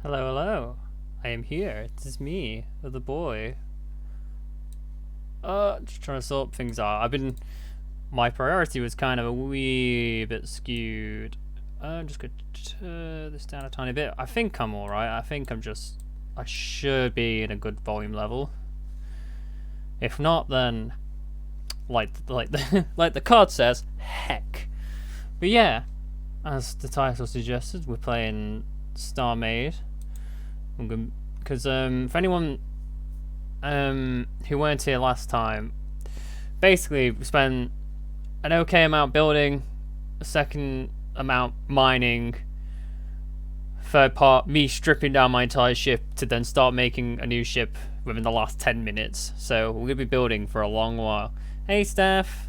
Hello, hello. I am here. It is me, the boy. Just trying to sort things out. My priority was kind of a wee bit skewed. I'm just gonna turn this down a tiny bit. I think I'm alright. I should be in a good volume level. If not, then, like the card says, heck. But yeah, as the title suggested, we're playing Starmade. Because for anyone who weren't here last time, basically we spent an okay amount building, a second amount mining, third part me stripping down my entire ship to then start making a new ship within the last 10 minutes. So we're going to be building for a long while. Hey Steph,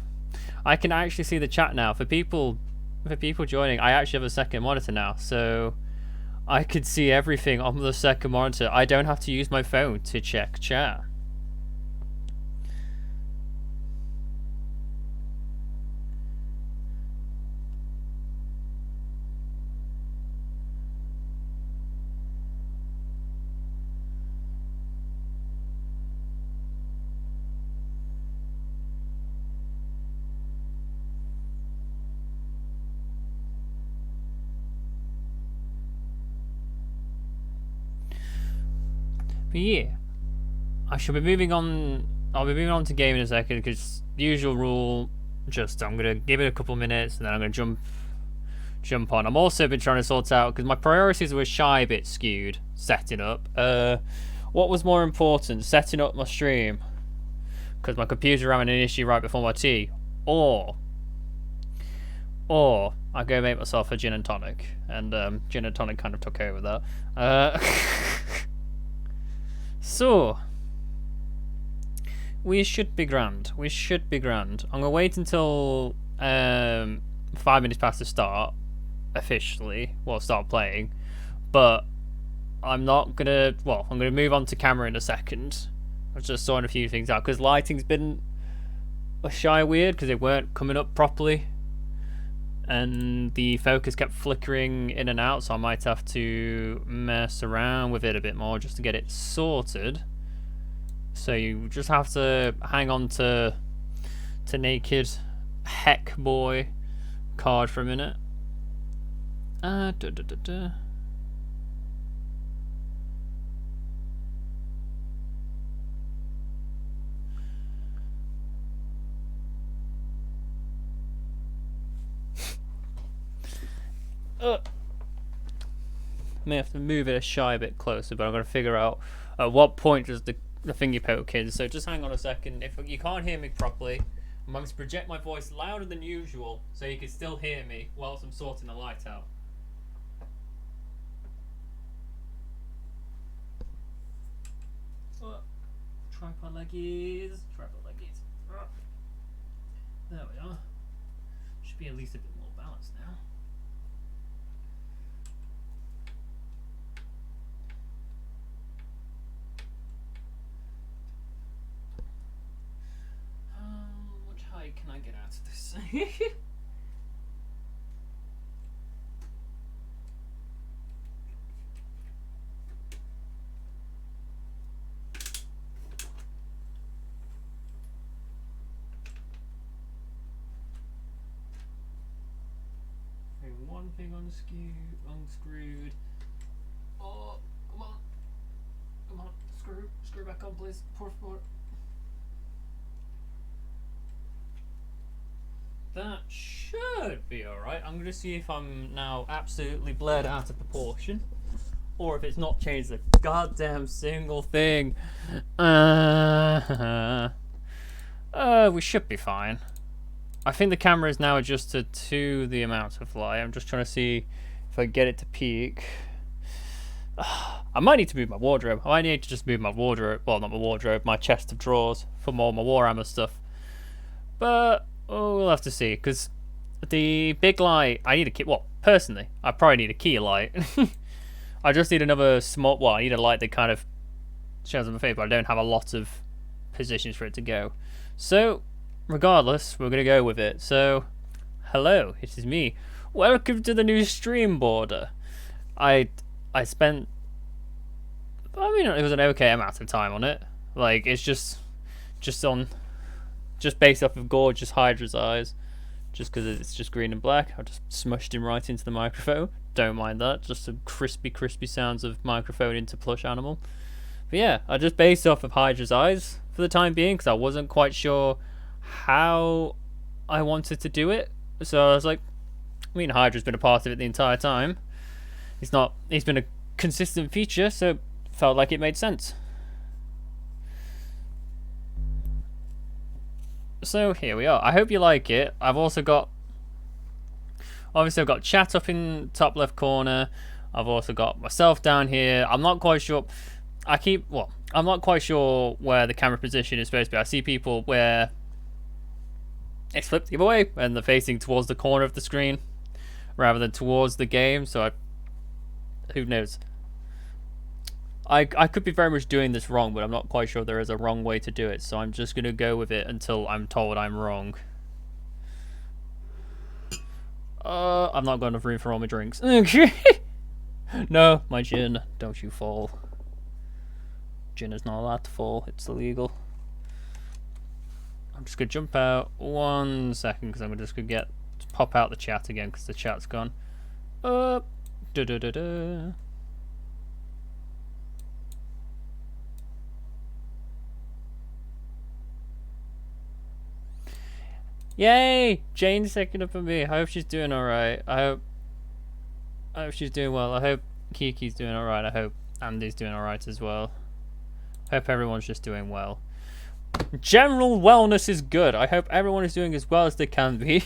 I can actually see the chat now. For people joining, I actually have a second monitor now, so I could see everything on the second monitor. I don't have to use my phone to check chat. But yeah, I shall be moving on. I'll be moving on to game in a second because the usual rule. I'm gonna give it a couple minutes and then I'm gonna jump on. I'm also been trying to sort out because my priorities were shy a bit skewed. Setting up. What was more important, setting up my stream because my computer having an issue right before my tea, or I go make myself a gin and tonic, and gin and tonic kind of took over that. So, we should be grand. I'm going to wait until 5 minutes past the start, officially. Well, start playing. But I'm not going to... Well, I'm going to move on to camera in a second. I was just sorting a few things out. Because lighting's been a shy weird, because they weren't coming up properly. And the focus kept flickering in and out, so I might have to mess around with it a bit more just to get it sorted. So you just have to hang on to naked heck boy card for a minute. May have to move it a shy bit closer, but I'm going to figure out at what point does the finger poke in. So just hang on a second. If you can't hear me properly, I'm going to project my voice louder than usual so you can still hear me whilst I'm sorting the light out. Tripod leggies. There we are. Should be at least a bit more balanced now. Which height can I get out of this? One thing unscrewed. Oh, come on, screw back on, please, por favor. That should be alright. I'm gonna see if I'm now absolutely blurred out of proportion, or if it's not changed the goddamn single thing. We should be fine. I think the camera is now adjusted to the amount of light. I'm just trying to see if I get it to peak. I might need to move my wardrobe. I might need to just move my wardrobe. Well, not my wardrobe, my chest of drawers for more of my Warhammer stuff. But we'll have to see, because the big light, I need a key. Well, personally, I probably need a key light. I just need another small. Well, I need a light that kind of shows on my face, but I don't have a lot of positions for it to go. So, regardless, we're gonna go with it. So, hello, it is me. Welcome to the new stream border. I spent I mean, it was an okay amount of time on it. Like, it's just based off of gorgeous Hydra's eyes. Just because it's just green and black, I just smushed him right into the microphone. Don't mind that. Just some crispy sounds of microphone into plush animal. But yeah, I just based off of Hydra's eyes for the time being because I wasn't quite sure how I wanted to do it. So I was like, I mean, Hydra's been a part of it the entire time. He's been a consistent feature, so it felt like it made sense. So here we are. I hope you like it. Obviously I've got chat up in top left corner. I've also got myself down here. I'm not quite sure. I'm not quite sure where the camera position is supposed to be. I see people where it's flipped the other way and they're facing towards the corner of the screen rather than towards the game. So who knows? I could be very much doing this wrong, but I'm not quite sure there is a wrong way to do it, so I'm just going to go with it until I'm told I'm wrong. I'm not got enough room for all my drinks. No, my gin, don't you fall. Gin is not allowed to fall, it's illegal. I'm just going to jump out 1 second, because I'm just going to pop out the chat again, because the chat's gone. Yay! Jane's second up for me. I hope she's doing alright. I hope she's doing well. I hope Kiki's doing alright. I hope Andy's doing alright as well. I hope everyone's just doing well. General wellness is good. I hope everyone is doing as well as they can be.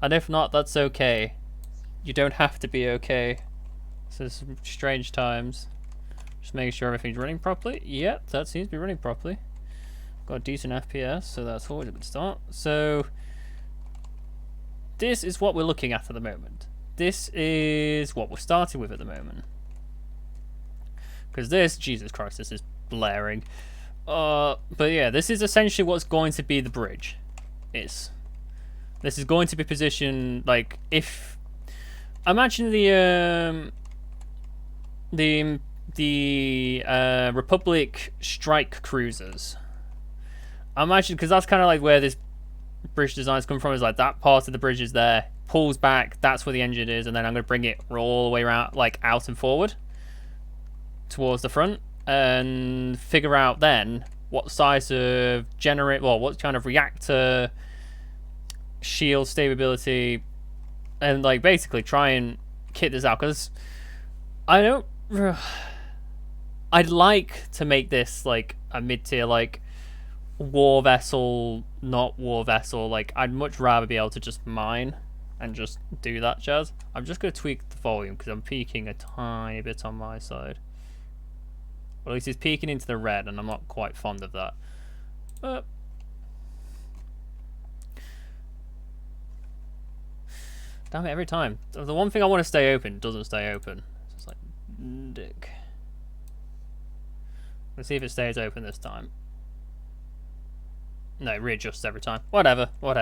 And if not, that's okay. You don't have to be okay. So some strange times. Just making sure everything's running properly. Yep, that seems to be running properly. Got a decent FPS, so that's always a good start. So this is what we're looking at the moment. This is what we're starting with at the moment. Because this, Jesus Christ, this is blaring. But yeah, this is essentially what's going to be the bridge. This is going to be positioned like if imagine the Republic strike cruisers. Imagine, because that's kind of like where this bridge design's come from, is like that part of the bridge is there, pulls back, that's where the engine is, and then I'm going to bring it all the way around, like out and forward towards the front, and figure out then what size of what kind of reactor, shield stability, and like basically try and kit this out, because I'd like to make this like a mid-tier, like war vessel, not war vessel. Like, I'd much rather be able to just mine and just do that jazz. I'm just going to tweak the volume because I'm peaking a tiny bit on my side. Well, at least it's peaking into the red, and I'm not quite fond of that. Damn it, every time. The one thing I want to stay open doesn't stay open. It's just like, dick. Let's see if it stays open this time. No, it readjusts every time. Whatever. We'll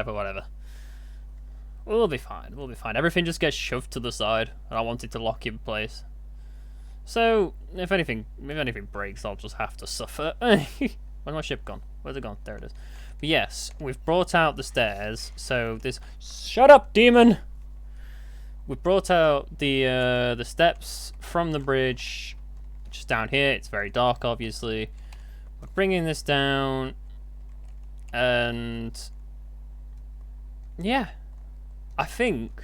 be fine. Everything just gets shoved to the side, and I want it to lock in place. So, if anything breaks, I'll just have to suffer. Where's my ship gone? Where's it gone? There it is. But yes, we've brought out the stairs. So this... Shut up, demon! We've brought out the steps from the bridge, just down here. It's very dark, obviously. We're bringing this down. And yeah, I think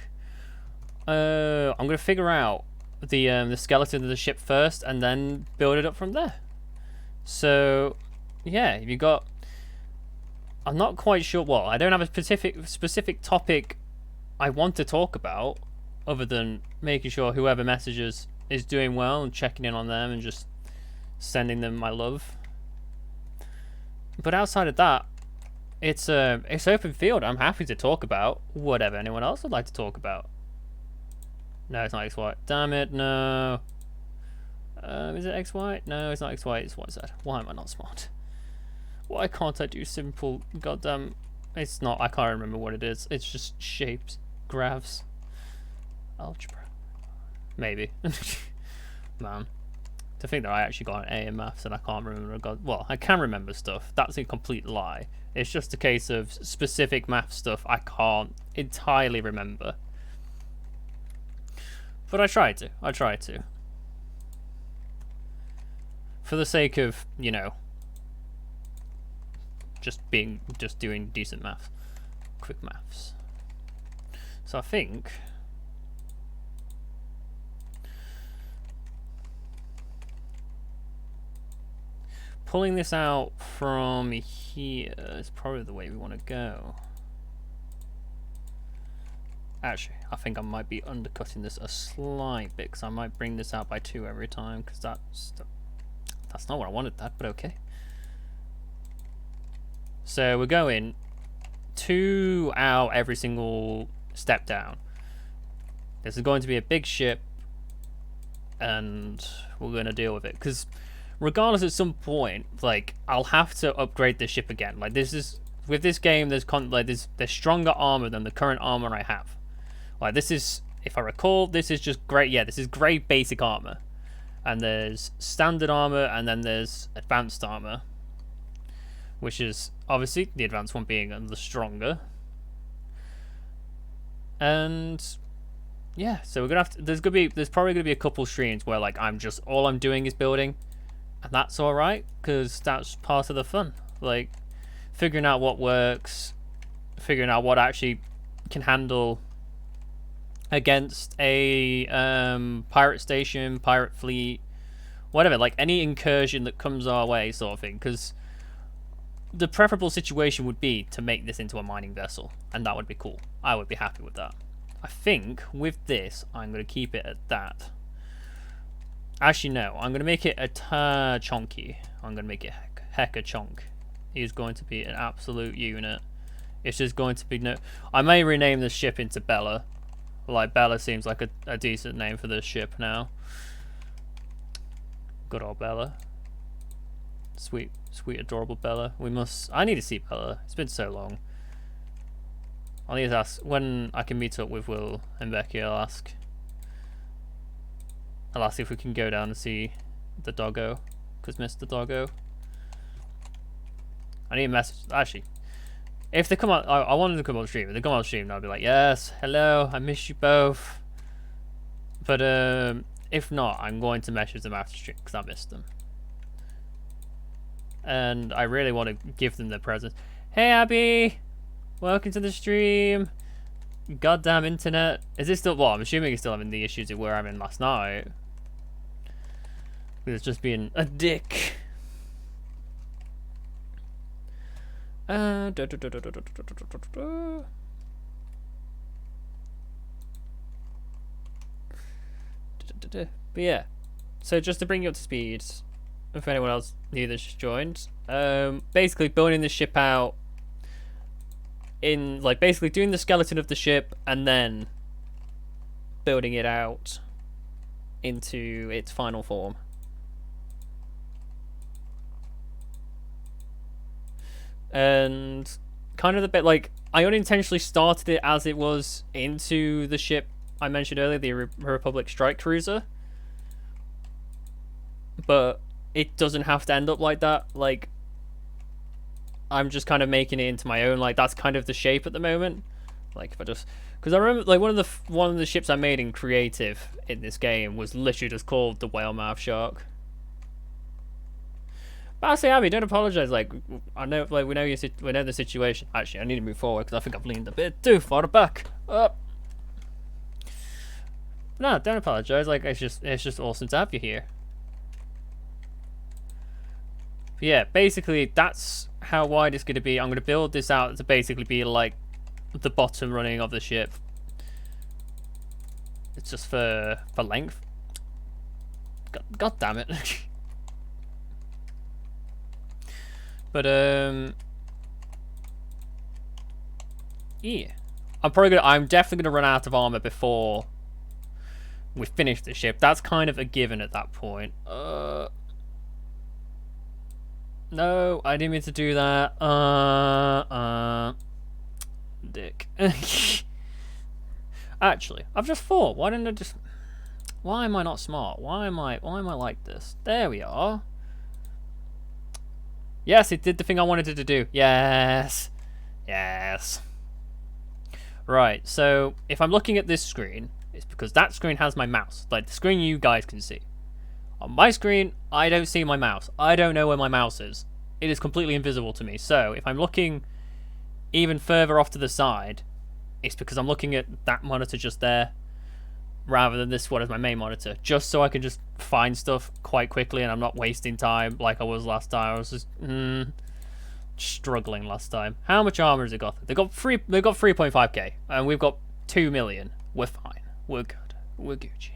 I'm gonna figure out the skeleton of the ship first, and then build it up from there. So yeah, you got. I'm not quite sure. Well, I don't have a specific topic I want to talk about, other than making sure whoever messages is doing well and checking in on them and just sending them my love. But outside of that, it's open field. I'm happy to talk about whatever anyone else would like to talk about. No, it's not XY. Damn it, no. Is it XY? No, it's not XY, it's YZ. Why am I not smart? Why can't I do simple goddamn... It's not, I can't remember what it is. It's just shapes, graphs, algebra. Maybe. Man. To think that I actually got an A in maths and I can't remember. Well, I can remember stuff. That's a complete lie. It's just a case of specific math stuff I can't entirely remember. But I try to. I try to. For the sake of, you know, just doing decent maths. Quick maths. So I think pulling this out from here is probably the way we want to go. Actually, I think I might be undercutting this a slight bit, because I might bring this out by 2 every time, because that's not what I wanted that, but okay. So we're going 2 out every single step down. This is going to be a big ship, and we're going to deal with it, because regardless, at some point, like, I'll have to upgrade the ship again. Like, this is, with this game, there's stronger armor than the current armor I have. Like, this is, if I recall, this is just great. Yeah, this is great basic armor, and there's standard armor, and then there's advanced armor, which is obviously the advanced one being the stronger. And yeah, so we're gonna have to, there's probably gonna be a couple streams where, like, all I'm doing is building, and that's all right, because that's part of the fun. Like, figuring out what works, figuring out what actually can handle against a pirate station, pirate fleet, whatever, like any incursion that comes our way, sort of thing. Because the preferable situation would be to make this into a mining vessel, and that would be cool. I would be happy with that. I think with this, I'm going to keep it at that. Actually, no, I'm going to make it a chonky. I'm going to make it hecka chonk. He's going to be an absolute unit. It's just going to be no. I may rename the ship into Bella. Like, Bella seems like a decent name for this ship now. Good old Bella. Sweet, adorable Bella. I need to see Bella. It's been so long. I'll need to ask when I can meet up with Will and Becky. I'll ask if we can go down and see the doggo, because Mr. Doggo. I need a message. Actually, if they come on, I wanted to come on stream. If they come on stream, I'll be like, yes, hello, I miss you both. But if not, I'm going to message them after stream, because I missed them. And I really want to give them their presents. Hey, Abby! Welcome to the stream. Goddamn internet. Is it still... Well, I'm assuming it's still having the issues it were having last night. It's just being a dick. But yeah, so just to bring you up to speed, if anyone else new that's just joined, basically building the ship out in, like, basically doing the skeleton of the ship and then building it out into its final form. And kind of the bit, like, I unintentionally started it as it was into the ship I mentioned earlier, the Republic Strike Cruiser. But it doesn't have to end up like that. Like, I'm just kind of making it into my own. Like, that's kind of the shape at the moment. Like, if I just... Because I remember, like, one of the ships I made in creative in this game was literally just called the Whale Mouth Shark. But I say, Abby, don't apologize. Like, I know, like, we know the situation. Actually, I need to move forward because I think I've leaned a bit too far back. Up. No, don't apologize. Like, it's just awesome to have you here. But yeah, basically, that's how wide it's going to be. I'm going to build this out to basically be like the bottom running of the ship. It's just for length. God damn it. But yeah, I'm definitely gonna run out of armor before we finish the ship. That's kind of a given at that point. No, I didn't mean to do that. Dick. Actually, I've just thought, why Why am I not smart? Why am I like this? There we are. Yes, it did the thing I wanted it to do. Yes. Yes. Right, so if I'm looking at this screen, it's because that screen has my mouse. Like the screen you guys can see. On my screen, I don't see my mouse. I don't know where my mouse is. It is completely invisible to me. So if I'm looking even further off to the side, it's because I'm looking at that monitor just there rather than this one as my main monitor, just so I can just find stuff quite quickly and I'm not wasting time like I was last time. I was just struggling last time. How much armor has it got? They got 3.5k and we've got 2 million. We're fine. We're good. We're Gucci.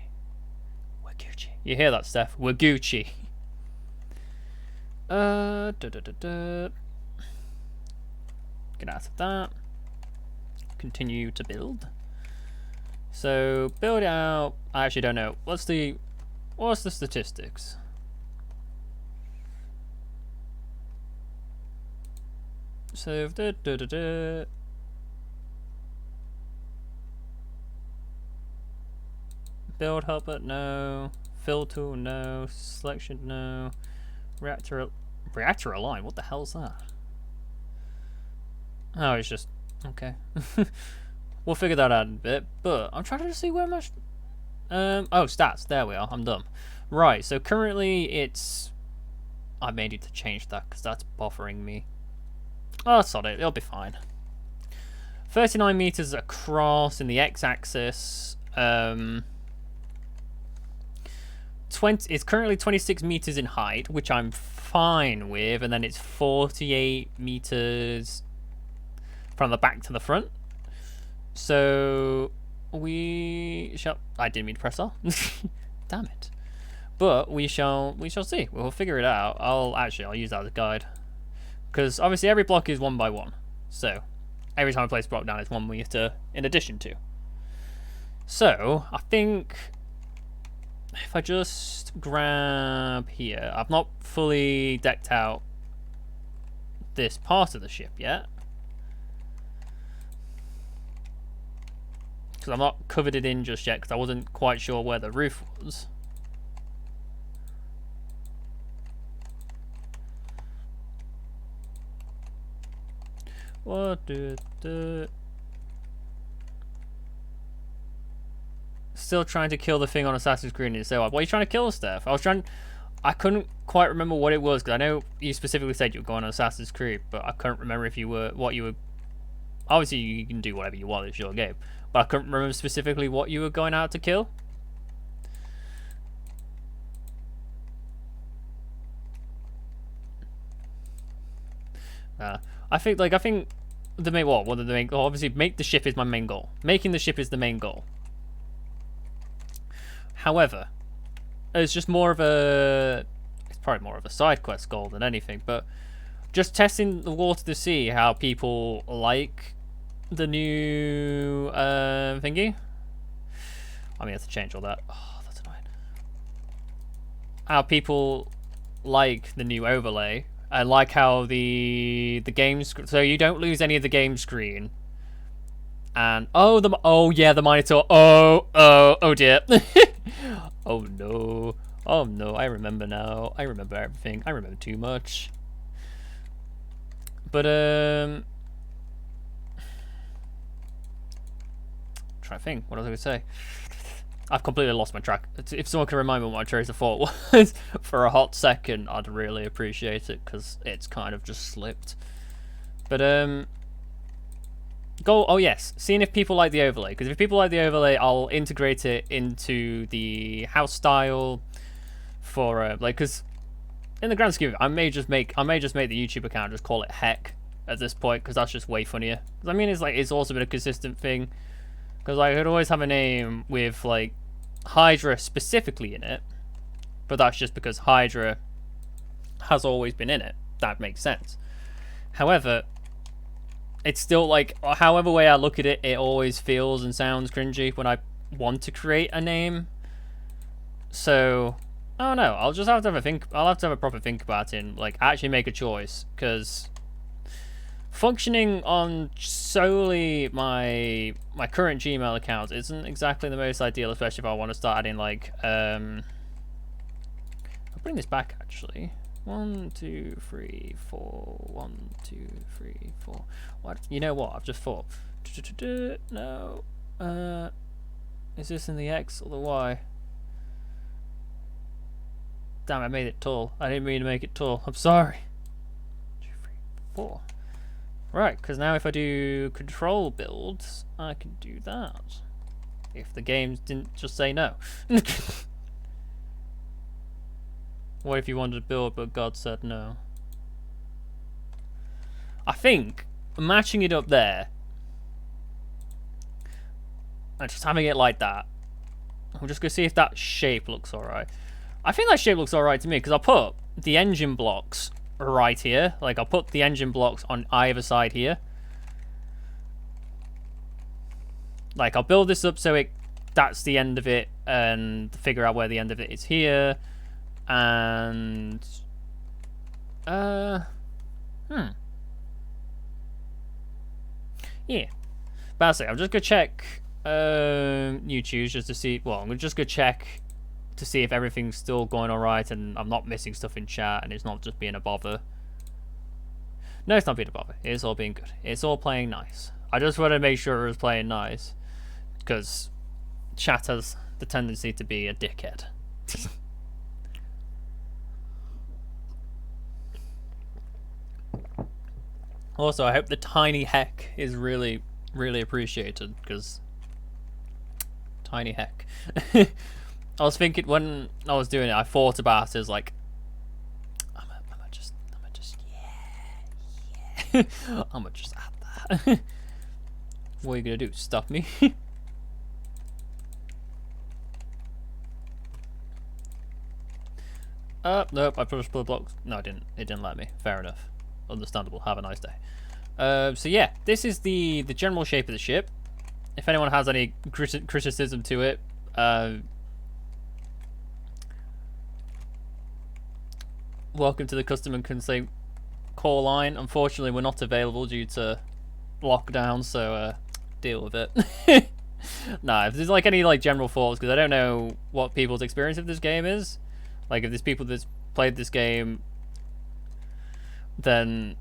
We're Gucci. You hear that, Steph? We're Gucci. Get out of that. Continue to build. So build out. I actually don't know. What's the statistics? So build helper, no. Fill tool, no. Selection, no. Reactor align. What the hell's that? Oh, it's just okay. We'll figure that out in a bit. But I'm trying to see where much. Oh, stats. There we are. I'm done. Right. So currently it's. I may need to change that because that's buffering me. Oh, that's not it. It'll be fine. 39 meters across in the x-axis. 20. It's currently 26 meters in height, which I'm fine with, and then it's 48 meters from the back to the front. So we shall. I didn't mean to press R. Damn it! But we shall see. We'll figure it out. I'll use that as a guide, because obviously every block is 1 by 1. So every time I place a block down, it's one we have to in addition to. So I think if I just grab here, I've not fully decked out this part of the ship yet. Because I've not covered it in just yet because I wasn't quite sure where the roof was. What Still trying to kill the thing on Assassin's Creed and so on. What are you trying to kill, Steph? I couldn't quite remember what it was because I know you specifically said you were going on Assassin's Creed, but I couldn't remember if you were obviously you can do whatever you want, it's your game. But I couldn't remember specifically what you were going out to kill. I think the main one of the main goal, obviously make the ship is my main goal. Making the ship is the main goal. However, it's just more of a probably more of a side quest goal than anything, but just testing the water to see how people like the new thingy. I mean, I have to change all that. Oh, that's annoying. How people like the new overlay. I like how the game so you don't lose any of the game screen. And oh yeah, the monitor. Oh dear. Oh no. Oh no, I remember now. I remember everything. I remember too much. But try to think. What was I going to say? I've completely lost my track. If someone can remind me what my trace of thought was for a hot second, I'd really appreciate it because it's kind of just slipped. But oh yes, seeing if people like the overlay. Because if people like the overlay, I'll integrate it into the house style for like. Because in the grand scheme, I may just make the YouTube account and just call it Heck at this point because that's just way funnier. I mean, it's also been a consistent thing. Because I could always have a name with like Hydra specifically in it, but that's just because Hydra has always been in it. That makes sense. However, it's still like, however way I look at it, it always feels and sounds cringy when I want to create a name. So, I don't know. I'll just have to have a think. I'll have to have a proper think about it and like actually make a choice because functioning on solely my current Gmail account isn't exactly the most ideal, especially if I want to start adding like I'll bring this back actually. 1, 2, 3, 4. 1, 2, 3, 4. What? You know what? I've just thought. No. Is this in the X or the Y? Damn, I made it tall. I didn't mean to make it tall. I'm sorry. 2, 3, 4. Right, because now if I do control builds, I can do that. If the game didn't just say no. What if you wanted to build but God said no? I think matching it up there and just having it like that. I'm just going to see if that shape looks alright. I think that shape looks alright to me because I'll put the engine blocks right here. Like I'll put the engine blocks on either side here. Like I'll build this up so that's the end of it and figure out where the end of it is here. And yeah. Basically, I'm just gonna check YouTube just to see. Well, I'm just gonna check to see if everything's still going alright and I'm not missing stuff in chat and it's not just being a bother. No, it's not being a bother. It's all being good. It's all playing nice. I just want to make sure it was playing nice because chat has the tendency to be a dickhead. Also, I hope the tiny heck is really, really appreciated, because tiny heck. I was thinking when I was doing it, I thought about it as like, I'm just, yeah. I'm gonna just add that. What are you gonna do? Stop me? Nope, I pushed the blocks. No, I didn't. It didn't let me. Fair enough. Understandable. Have a nice day. So yeah, this is the general shape of the ship. If anyone has any criticism to it, welcome to the custom and complaint call line. Unfortunately, we're not available due to lockdown, so deal with it. Nah, if there's like any like general thoughts, because I don't know what people's experience of this game is. Like if there's people that's played this game, then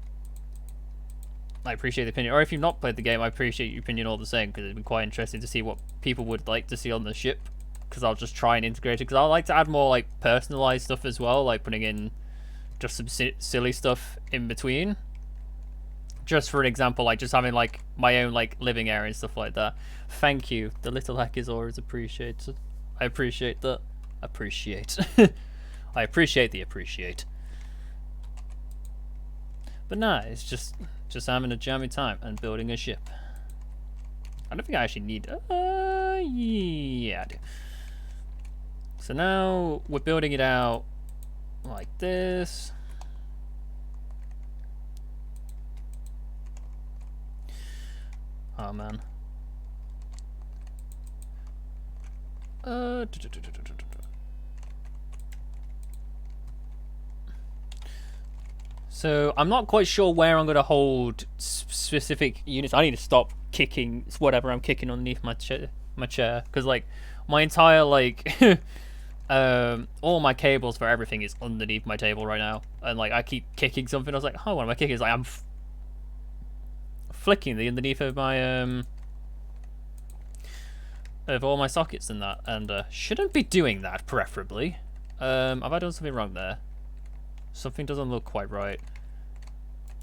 I appreciate the opinion. Or if you've not played the game, I appreciate your opinion all the same, because it'd be quite interesting to see what people would like to see on the ship. Because I'll just try and integrate it. Because I like to add more like personalized stuff as well, like putting in just some silly stuff in between. Just for an example, like just having like my own like living area and stuff like that. Thank you. The little heck is always appreciated. I appreciate that. Appreciate. I appreciate the appreciate. But nah, it's just having a jammy time and building a ship. I don't think I actually need. Yeah, I do. So now we're building it out like this. Oh man. So I'm not quite sure where I'm going to hold specific units. I need to stop kicking whatever I'm kicking underneath my chair, because like my entire like all my cables for everything is underneath my table right now, and like I keep kicking something. I was like, oh, what am I kicking? It's like I'm flicking the underneath of my of all my sockets and that, and shouldn't be doing that preferably. Have I done something wrong there? Something doesn't look quite right.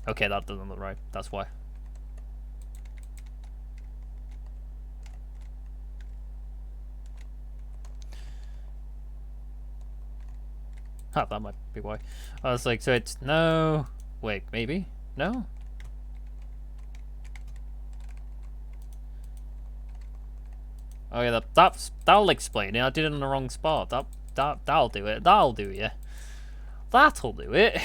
Okay, that doesn't look right. That's why. Ah, that might be why. I was like, so it's no. Wait, maybe no. Oh yeah, that'll explain it. I did it in the wrong spot. That'll do it. That'll do you. That'll do it.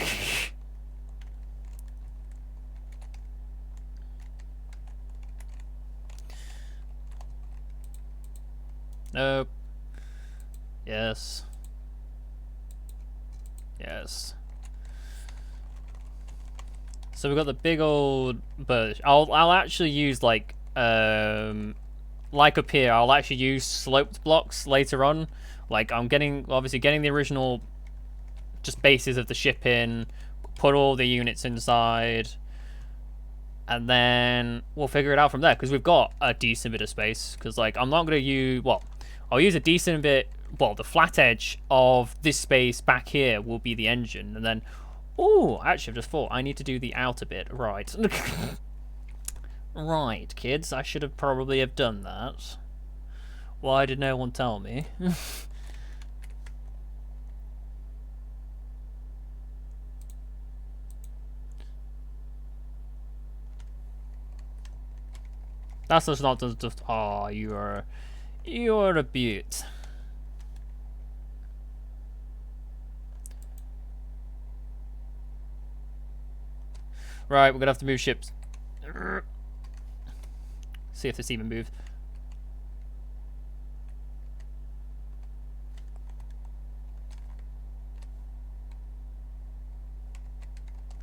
Nope. Yes. Yes. So we've got the big old bird. I'll actually use like up here. I'll actually use sloped blocks later on. Like I'm obviously getting the original just bases of the ship in, put all the units inside, and then we'll figure it out from there because we've got a decent bit of space. Because like I'm not gonna use I'll use a decent bit. Well, the flat edge of this space back here will be the engine, and then actually I've just thought I need to do the outer bit. Right. Right, kids, I should have probably have done that. Why did no one tell me? That's just not just. Oh, you're a beaut. Right, we're gonna have to move ships. See if this even moves.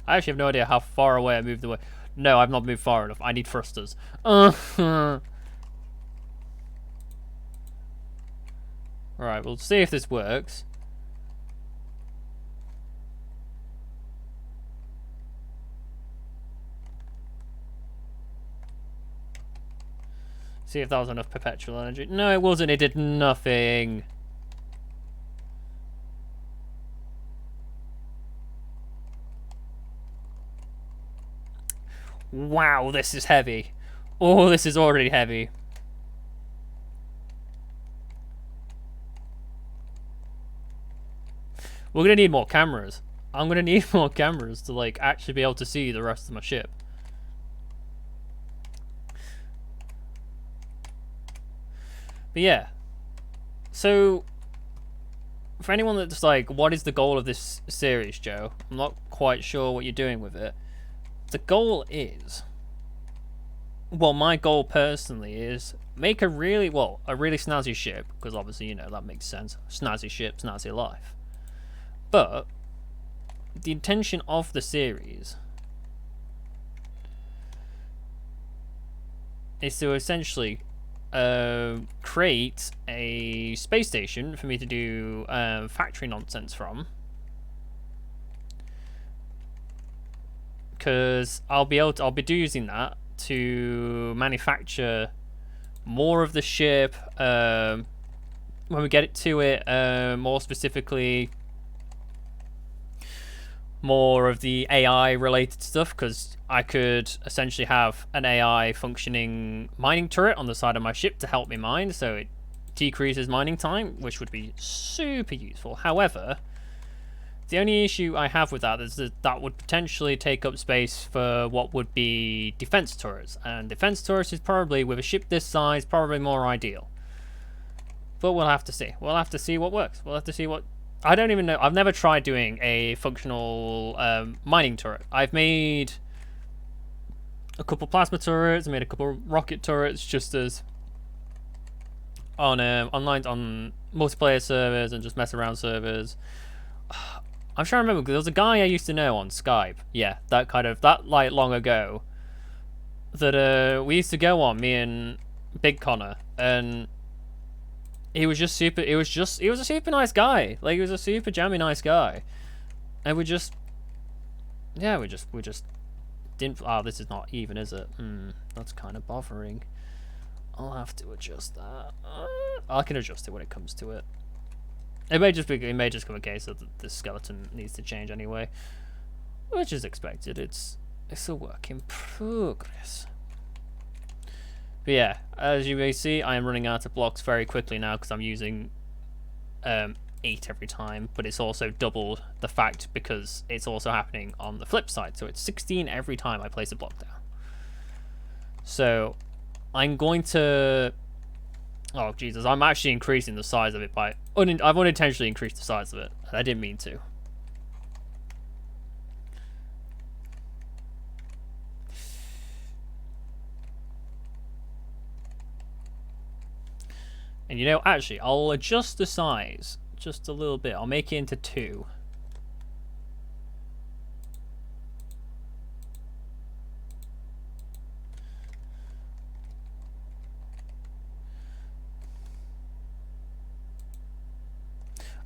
I actually have no idea how far away I moved away. No, I've not moved far enough. I need thrusters. Alright, we'll see if this works. See if that was enough perpetual energy. No, it wasn't. It did nothing. Wow, this is heavy. Oh, this is already heavy. We're gonna need more cameras. I'm gonna need more cameras to like actually be able to see the rest of my ship. But yeah. So for anyone that's like, what is the goal of this series, Joe? I'm not quite sure what you're doing with it. The goal is, well, my goal personally is make a really snazzy ship, because obviously, you know, that makes sense. Snazzy ship, snazzy life. But the intention of the series is to essentially create a space station for me to do factory nonsense from. Because I'll be using that to manufacture more of the ship when we get it to it. More specifically, more of the AI related stuff, because I could essentially have an AI functioning mining turret on the side of my ship to help me mine, so it decreases mining time, which would be super useful. However, the only issue I have with that is that would potentially take up space for what would be defense turrets, and defense turrets is probably, with a ship this size, probably more ideal. But we'll have to see. We'll have to see what works. We'll have to see what... I don't even know. I've never tried doing a functional mining turret. I've made a couple plasma turrets. I made a couple rocket turrets just as on multiplayer servers and just mess around servers. I'm trying to remember, because there was a guy I used to know on Skype. Yeah, that like long ago. That we used to go on, me and Big Connor, and he was just super. He was a super nice guy. Like, he was a super jammy nice guy, and we just didn't. Oh, this is not even, is it? That's kind of bothering. I'll have to adjust that. I can adjust it when it comes to it. It may just come a case that the skeleton needs to change anyway, which is expected. It's a work in progress. But yeah, as you may see, I am running out of blocks very quickly now because I'm using 8 every time, but it's also doubled the fact because it's also happening on the flip side, so it's 16 every time I place a block down. So I'm going to... Oh, Jesus, I'm actually increasing the size of it by... I've unintentionally increased the size of it. I didn't mean to. And you know, actually, I'll adjust the size just a little bit. I'll make it into 2.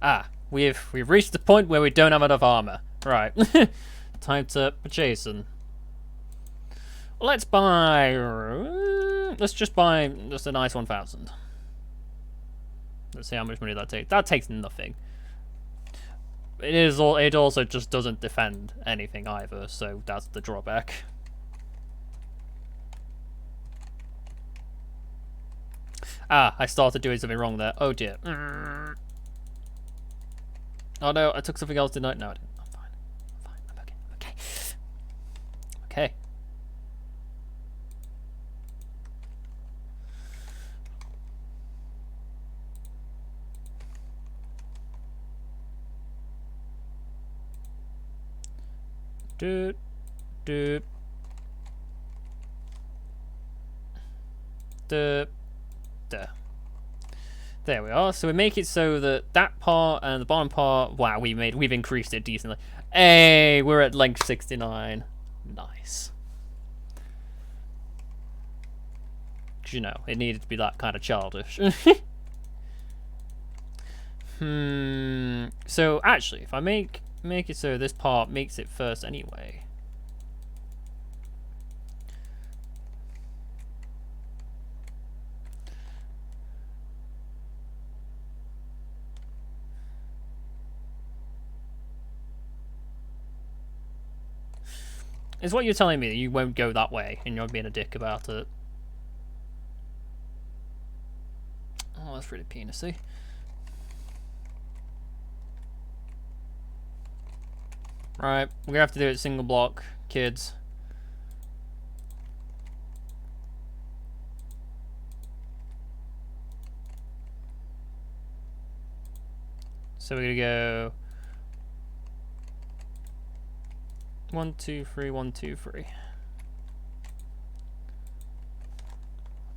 Ah, we've reached the point where we don't have enough armor. Right. Time to purchase them. Let's buy... let's just buy just a nice 1,000. Let's see how much money that takes. That takes nothing. It also just doesn't defend anything either, so that's the drawback. Ah, I started doing something wrong there. Oh dear. Oh no, I took something else, didn't I? No, I didn't. I'm fine. I'm fine. I'm okay. Okay. Okay. Doot. Doot. Doot. There we are. So we make it so that that part and the bottom part. Wow, we've increased it decently. Hey, we're at length 69. Nice. You know, it needed to be that kind of childish. So actually, if I make it so this part makes it first anyway. Is what you're telling me that you won't go that way and you're being a dick about it? Oh, that's really penisy. Right, we're gonna have to do it single block, kids. So we're gonna go 1, 2, 3, 1, 2, 3.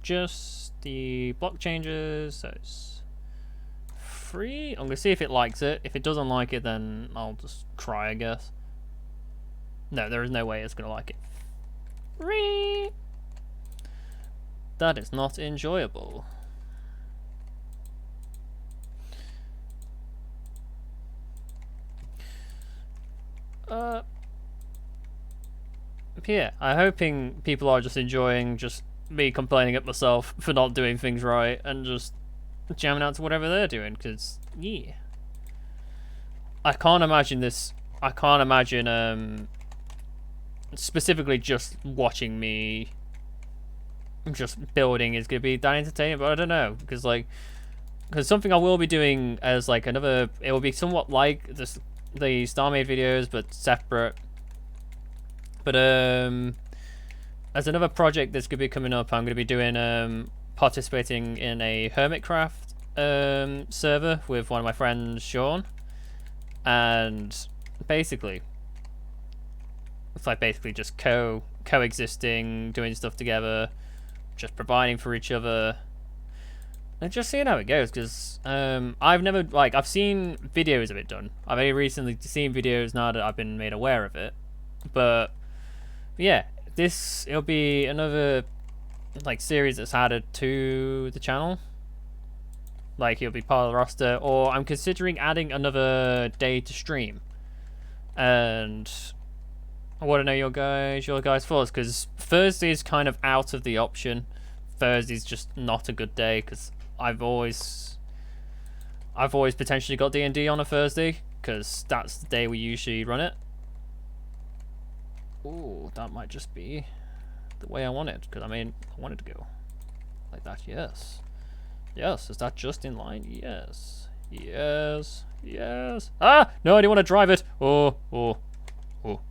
Just the block changes, so it's 3. I'm gonna see if it likes it. If it doesn't like it, then I'll just cry, I guess. No, there is no way it's gonna like it. 3. That is not enjoyable. Yeah, I'm hoping people are just enjoying just me complaining at myself for not doing things right and just jamming out to whatever they're doing, because, yeah. I can't imagine this. I can't imagine, specifically just watching me just building is going to be that entertaining, but I don't know, because, like, because something I will be doing as, like, another, it will be somewhat like this, the Starmade videos, but separate. But as another project that's going to be coming up, I'm going to be doing participating in a Hermitcraft server with one of my friends, Sean, and basically it's like basically just coexisting, doing stuff together, just providing for each other, and just seeing how it goes. Because I've never, like, I've seen videos of it done. I've only recently seen videos now that I've been made aware of it, but yeah, it'll be another, like, series that's added to the channel. Like, it'll be part of the roster, or I'm considering adding another day to stream. And I want to know your guys' thoughts, because Thursday's kind of out of the option. Thursday's just not a good day, because I've always potentially got D&D on a Thursday, because that's the day we usually run it. Ooh, that might just be the way I want it, because I mean, I want it to go like that. Yes. Yes, is that just in line? Yes. Yes. Yes. Ah! No, I didn't want to drive it. Oh, oh, oh,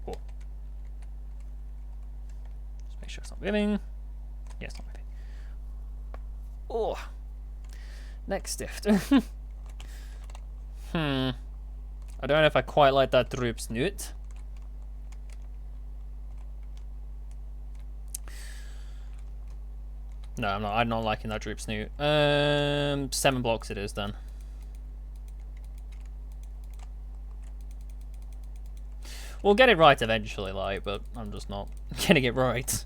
oh. Just make sure it's not moving. Yeah, it's not moving. Oh. Next stift. I don't know if I quite like that droop snoot. No, I'm not liking that droop snoot. 7 blocks it is then. We'll get it right eventually, like, but I'm just not getting it right.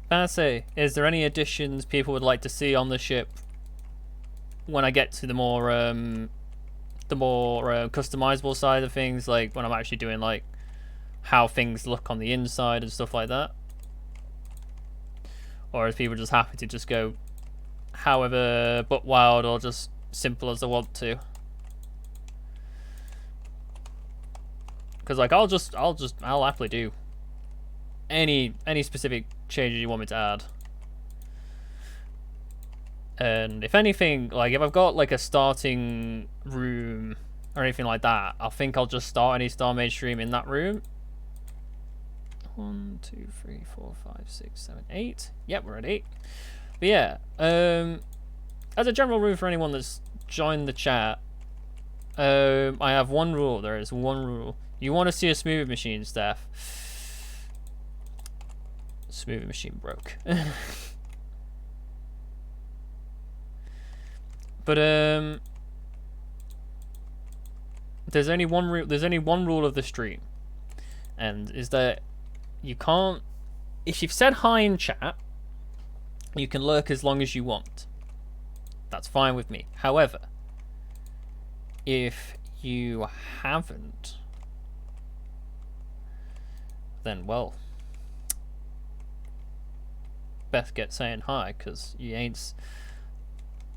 Bassy, is there any additions people would like to see on the ship when I get to the more customizable side of things, like when I'm actually doing like how things look on the inside and stuff like that. Or is people just happy to just go however but wild or just simple as they want to? Because like I'll happily do any specific changes you want me to add. And if anything, like if I've got like a starting room or anything like that, I think I'll just start any Starmade stream in that room. 1, 2, 3, 4, 5, 6, 7, 8. Yep, we're at 8. But yeah, as a general rule for anyone that's joined the chat, I have one rule. There is one rule. You want to see a smooth machine, Steph? Smooth machine broke. But there's only one rule. There's only one rule of the stream, and is that you can't. If you've said hi in chat, you can lurk as long as you want. That's fine with me. However, if you haven't, then well, best get saying hi, because you ain't.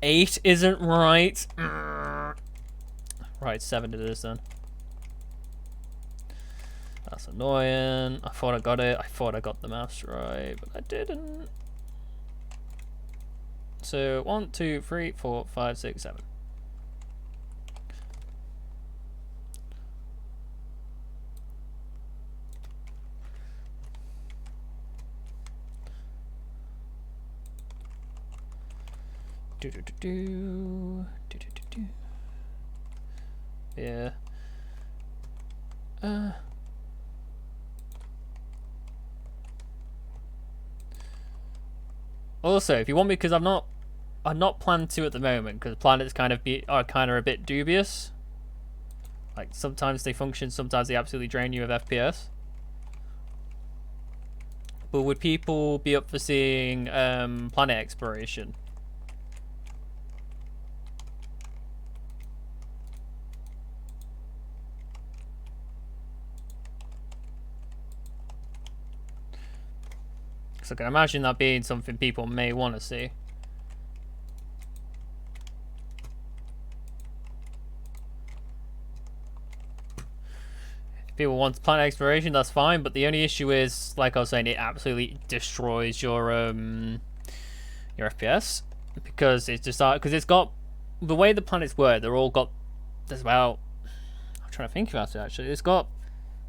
8 isn't right. Right, 7 it is then. That's annoying. I thought I got it. I thought I got the maths right, but I didn't. So 1, 2, 3, 4, 5, 6, 7. Yeah. Also, if you want me, because I'm not planned to at the moment, because planets are kind of a bit dubious. Like sometimes they function, sometimes they absolutely drain you of FPS. But would people be up for seeing planet exploration? So I can imagine that being something people may want to see. If people want planet exploration, that's fine, but the only issue is, like I was saying, it absolutely destroys your FPS, because it's just because it's got the way the planets work. They're all got. There's about. I'm trying to think about it actually. It's got.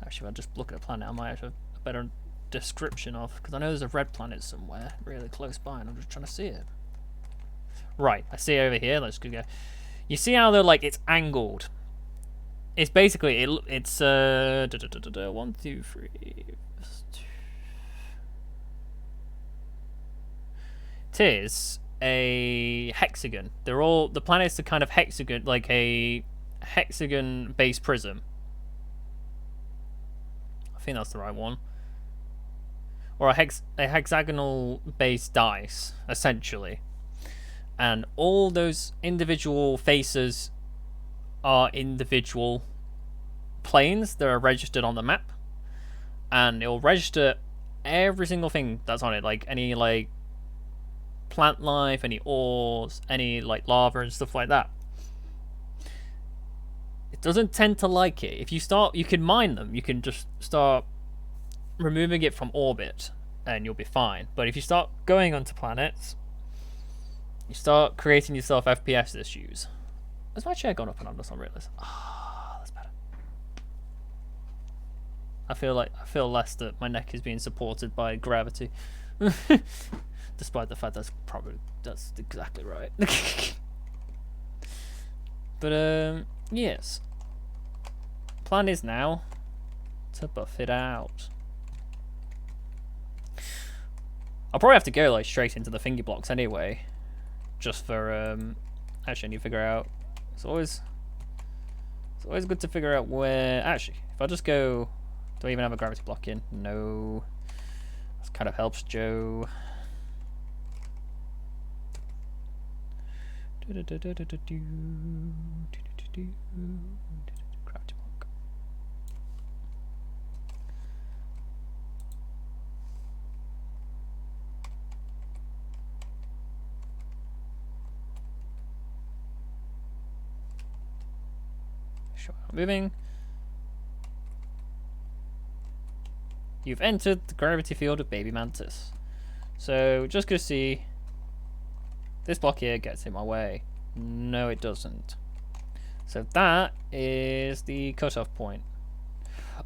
Actually, if I just look at a planet, I might have a better description of, because I know there's a red planet somewhere really close by and I'm just trying to see it. Right, I see it over here. Let's go. You see how they're like, it's angled. It's basically it's 1, 2, 3. It is a hexagon. The planets are kind of hexagon, like a hexagon based prism. I think that's the right one. Or a hexagonal based dice, essentially. And all those individual faces are individual planes that are registered on the map. And it'll register every single thing that's on it, like any like plant life, any ores, any like lava and stuff like that. It doesn't tend to like it. If you can mine them, you can just start removing it from orbit and you'll be fine. But if you start going onto planets, you start creating yourself FPS issues. Has my chair gone up and I'm just not realised? Ah, that's better. I feel less that my neck is being supported by gravity. Despite the fact that's exactly right. But yes. Plan is now to buff it out. I'll probably have to go like straight into the finger blocks anyway, just for actually I need to figure out. It's always good to figure out where. Actually, if I just go, do I even have a gravity block in? No. This kind of helps Joe. Gravity block. Sure, moving. You've entered the gravity field of Baby Mantis. So, just gonna see. This block here gets in my way. No, it doesn't. So that is the cutoff point.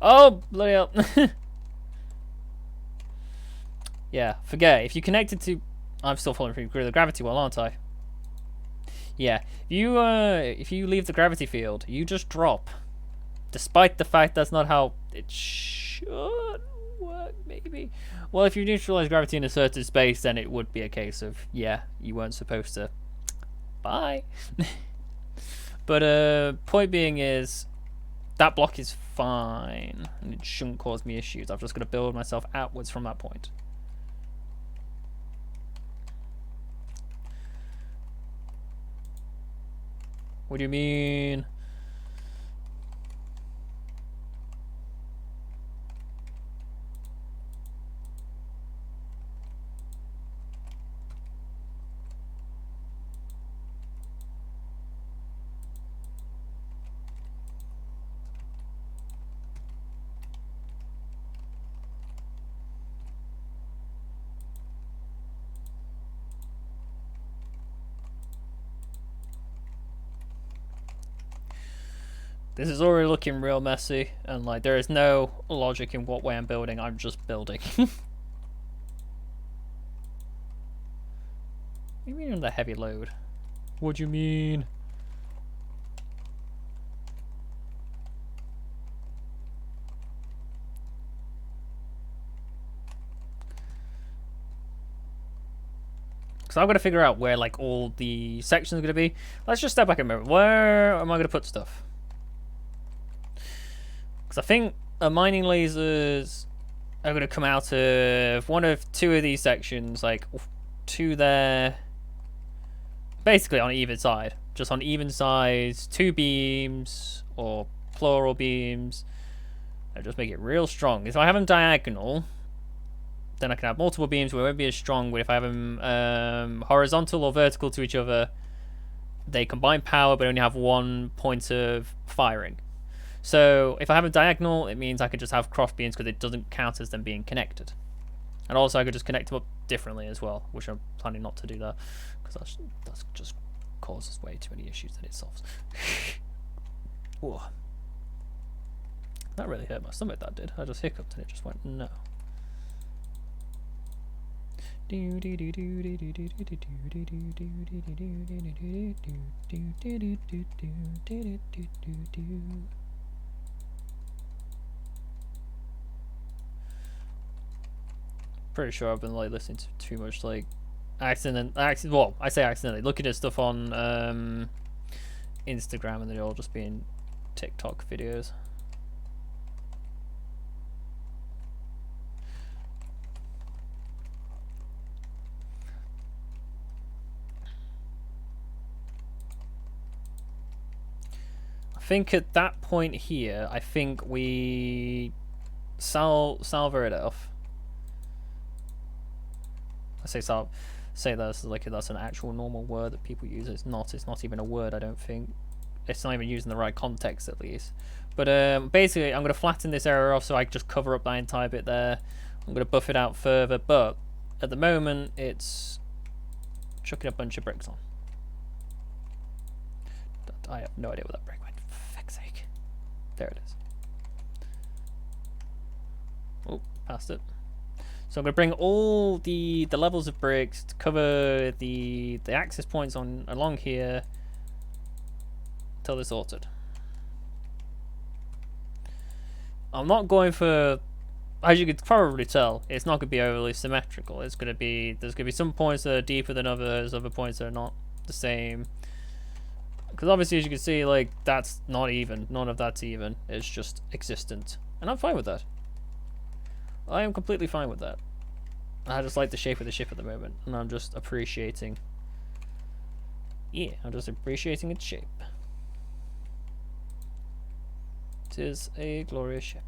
Oh, bloody hell. Yeah, forget. If you connected to... I'm still falling through the gravity well, aren't I? Yeah. If you leave the gravity field, you just drop. Despite the fact that's not how it should work, maybe. Well, if you neutralize gravity in a certain space, then it would be a case of, yeah, you weren't supposed to. Bye. But point being is, that block is fine, and it shouldn't cause me issues. I've just got to build myself outwards from that point. What do you mean? This is already looking real messy, and like there is no logic in what way I'm building. I'm just building. What do you mean under heavy load? What do you mean? So I've got to figure out where like all the sections are going to be. Let's just step back a minute. Where am I going to put stuff? Because I think mining lasers are going to come out of one of two of these sections, like two there, basically on either side. Just on even sides, two beams or plural beams. I'll just make it real strong. If I have them diagonal, then I can have multiple beams where it won't be as strong. But if I have them horizontal or vertical to each other, they combine power but only have one point of firing. So if I have a diagonal, it means I could just have cross beams because it doesn't count as them being connected. And also I could just connect them up differently as well, which I'm planning not to do that because that's just causes way too many issues that it solves. Ooh. That really hurt my stomach, that did. I just hiccuped and it just went, no. Pretty sure I've been like listening to too much like well, I say accidentally, looking at stuff on Instagram and they're all just being TikTok videos. I think at that point here, I think we salver it off. I say that's like that's an actual normal word that people use. It's not even a word, I don't think. It's not even used in the right context at least. But basically I'm going to flatten this area off so I just cover up that entire bit there. I'm going to buff it out further, but at the moment it's chucking a bunch of bricks on. I have no idea what that brick went, for feck's sake. There it is. Oh, passed it. So I'm going to bring all the levels of bricks to cover the access points on along here until they're sorted. I'm not going for, as you could probably tell, it's not going to be overly symmetrical. It's going to be, there's going to be some points that are deeper than others, other points that are not the same. Because obviously, as you can see, like that's not even. None of that's even. It's just existent, and I'm fine with that. I am completely fine with that. I just like the shape of the ship at the moment, and I'm just appreciating Yeah, I'm just appreciating its shape. It is a glorious ship.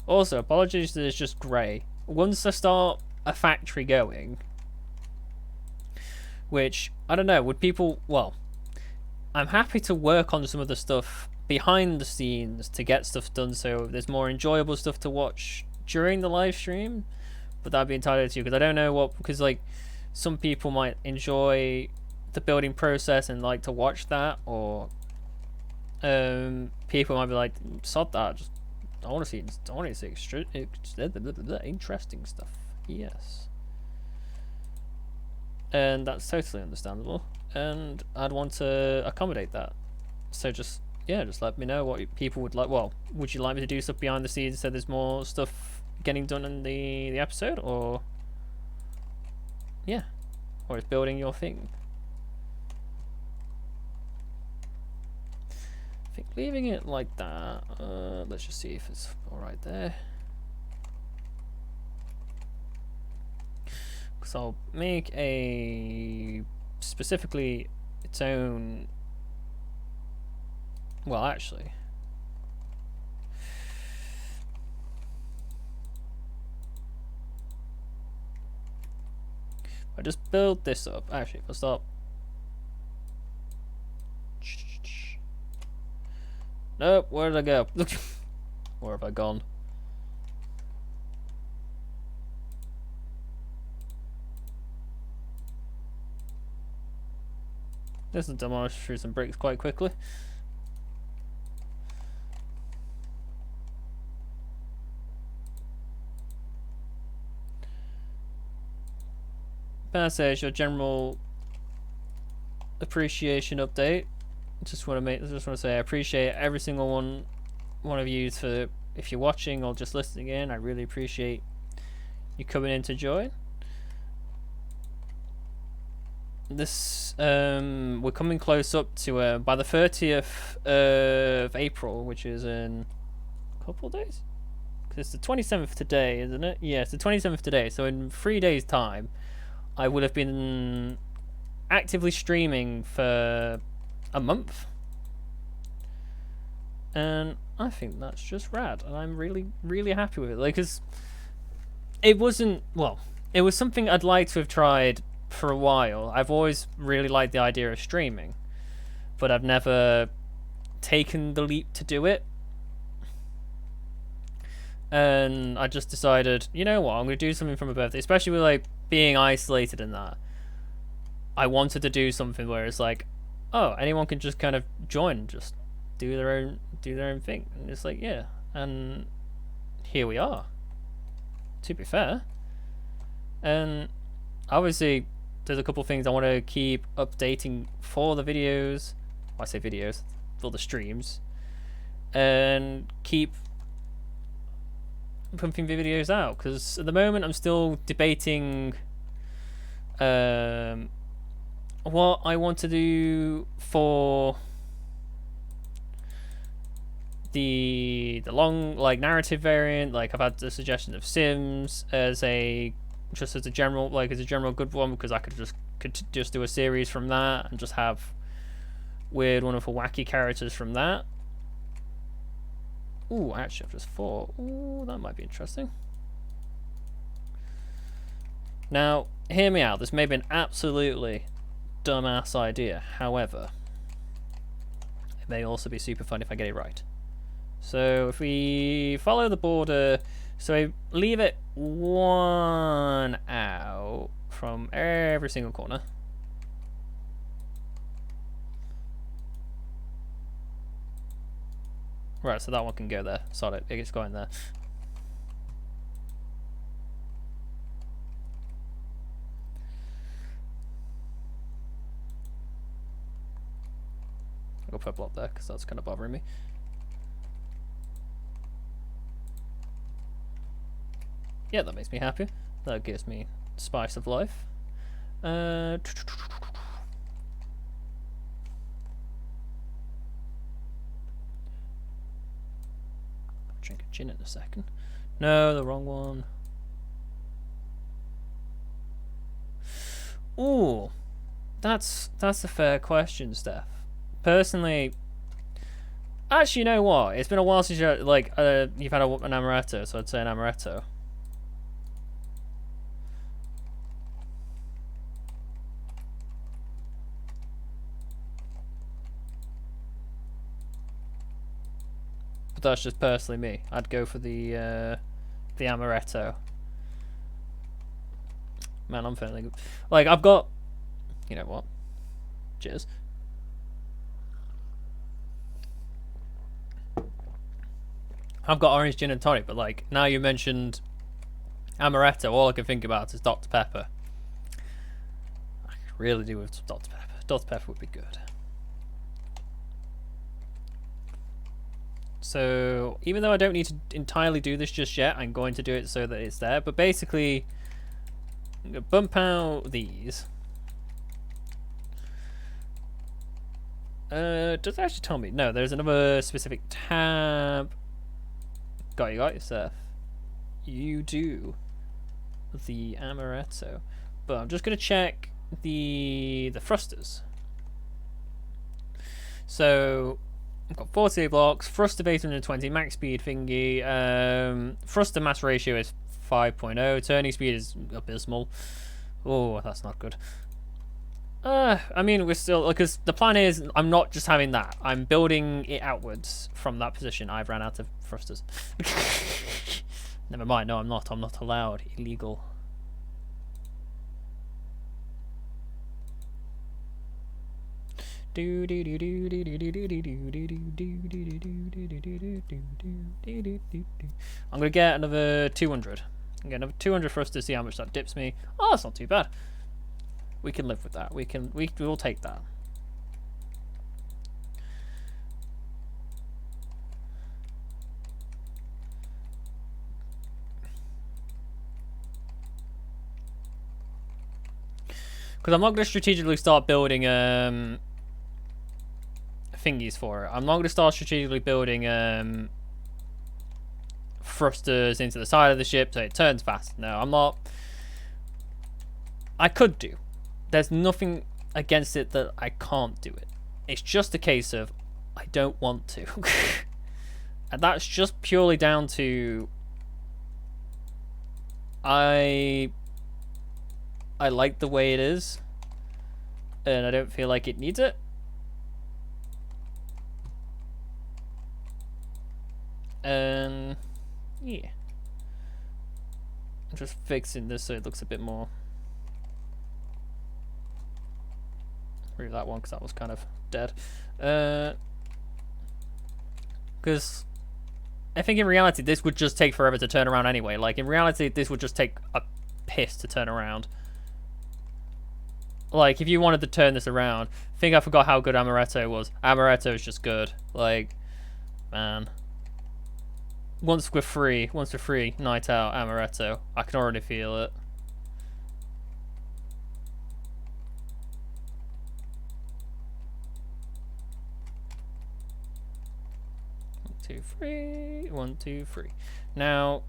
Also, apologies that it's just grey. Once I start a factory going, which, I don't know, would people... Well, I'm happy to work on some of the stuff behind the scenes to get stuff done so there's more enjoyable stuff to watch during the live stream, but that'd be entirely up to you, because I don't know what... Because, like, some people might enjoy the building process and like to watch that, or people might be like, sod that, just I want to see interesting stuff. Yes, and that's totally understandable, and I'd want to accommodate that. So just let me know what people would like. Well, would you like me to do stuff behind the scenes so there's more stuff getting done in the episode, or yeah, or is building your thing? I think leaving it like that, let's just see if it's alright there. Because I'll make a specifically its own, well actually, I just build this up. Actually, if I stop. Nope, where did I go? Where have I gone? This is demolished through some bricks quite quickly. That's your general appreciation update. Just want to say I appreciate every single one of you for, if you're watching or just listening in. I really appreciate you coming in to join. This we're coming close up to by the 30th of April, which is in a couple of days. Because it's the 27th today, isn't it? Yeah, it's the 27th today. So in 3 days' time, I would have been actively streaming for a month, and I think that's just rad, and I'm really happy with it. Like, cause it wasn't, well, it was something I'd like to have tried for a while. I've always really liked the idea of streaming, but I've never taken the leap to do it. And I just decided, you know what, I'm gonna do something for my birthday, especially with like being isolated in that. I wanted to do something where it's like, oh, anyone can just kind of join, just do their own thing, and it's like, yeah, and here we are. To be fair, and obviously, there's a couple things I want to keep updating for the videos. Well, I say videos, for the streams, and keep pumping the videos out, because at the moment I'm still debating what I want to do for the long, like, narrative variant. Like, I've had the suggestion of Sims as a general, like, as a general good one, because I could just do a series from that and just have weird, wonderful, wacky characters from that. Ooh, actually, I've just thought, ooh, that might be interesting. Now, hear me out. This may be an absolutely dumbass idea. However, it may also be super fun if I get it right. So if we follow the border, so I leave it one out from every single corner. Right, so that one can go there. Solid, it's going there. I'll put a block there because that's kind of bothering me. Yeah, that makes me happy. That gives me spice of life. Drink a gin in a second. No, the wrong one. Ooh. That's a fair question, Steph. Personally, actually, you know what? It's been a while since you've had an amaretto, so I'd say an amaretto. But that's just personally me. I'd go for the amaretto. Man, I'm feeling good. Like, I've got... You know what? Cheers. I've got orange gin and tonic, but, like, now you mentioned amaretto, all I can think about is Dr. Pepper. I could really do with some Dr. Pepper. Dr. Pepper would be good. So, even though I don't need to entirely do this just yet, I'm going to do it so that it's there. But basically, I'm going to bump out these. Does it actually tell me? No, there's another specific tab. Got yourself. You do. The amaretto. But I'm just going to check the thrusters. So... I've got 48 blocks, thruster base 120, max speed thingy, thruster mass ratio is 5.0, turning speed is abysmal. Oh, that's not good. I mean, we're still, because the plan is, I'm not just having that, I'm building it outwards from that position. I've ran out of thrusters. Never mind, no, I'm not allowed, illegal. I'm gonna get another 200. I'm gonna get another 200 for us to see how much that dips me. Oh, that's not too bad. We can live with that. We will take that. Because I'm not gonna strategically start building thingies for it. I'm not going to start strategically building thrusters into the side of the ship so it turns fast. No, I'm not. I could do. There's nothing against it that I can't do it. It's just a case of I don't want to. And that's just purely down to I like the way it is and I don't feel like it needs it. Yeah. I'm just fixing this so it looks a bit more. Remove that one because that was kind of dead. Because I think in reality this would just take forever to turn around anyway. Like in reality this would just take a piss to turn around. Like if you wanted to turn this around, I think I forgot how good amaretto was. Amaretto is just good. Like, man. Once we're free, night out, amaretto. I can already feel it. One, two, three. 1, 2, 3. Now,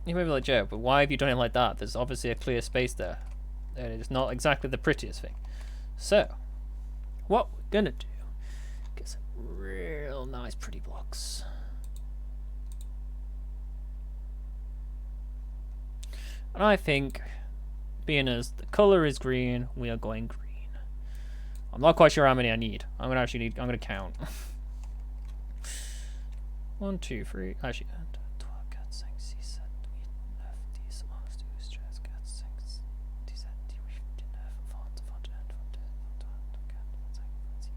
you may be like, Joe, but why have you done it like that? There's obviously a clear space there. And it's not exactly the prettiest thing. So, what we're gonna do, get some real nice pretty blocks. And I think, being as the color is green, we are going green. I'm not quite sure how many I need. I'm gonna count. 1, 2, 3. Actually, 12, 4, 5, 6, 7, 8, 9, 10, 11, 12, 13, 14,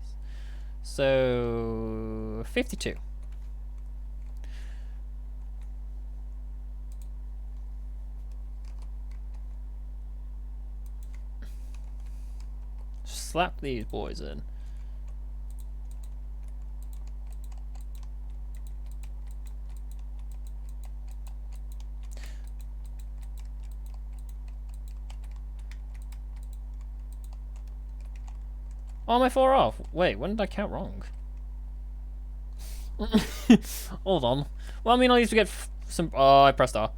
so 52. Slap these boys in. Oh, am I 4 off? Wait, when did I count wrong? Hold on. Well, I mean, I used to get some... Oh, I pressed R.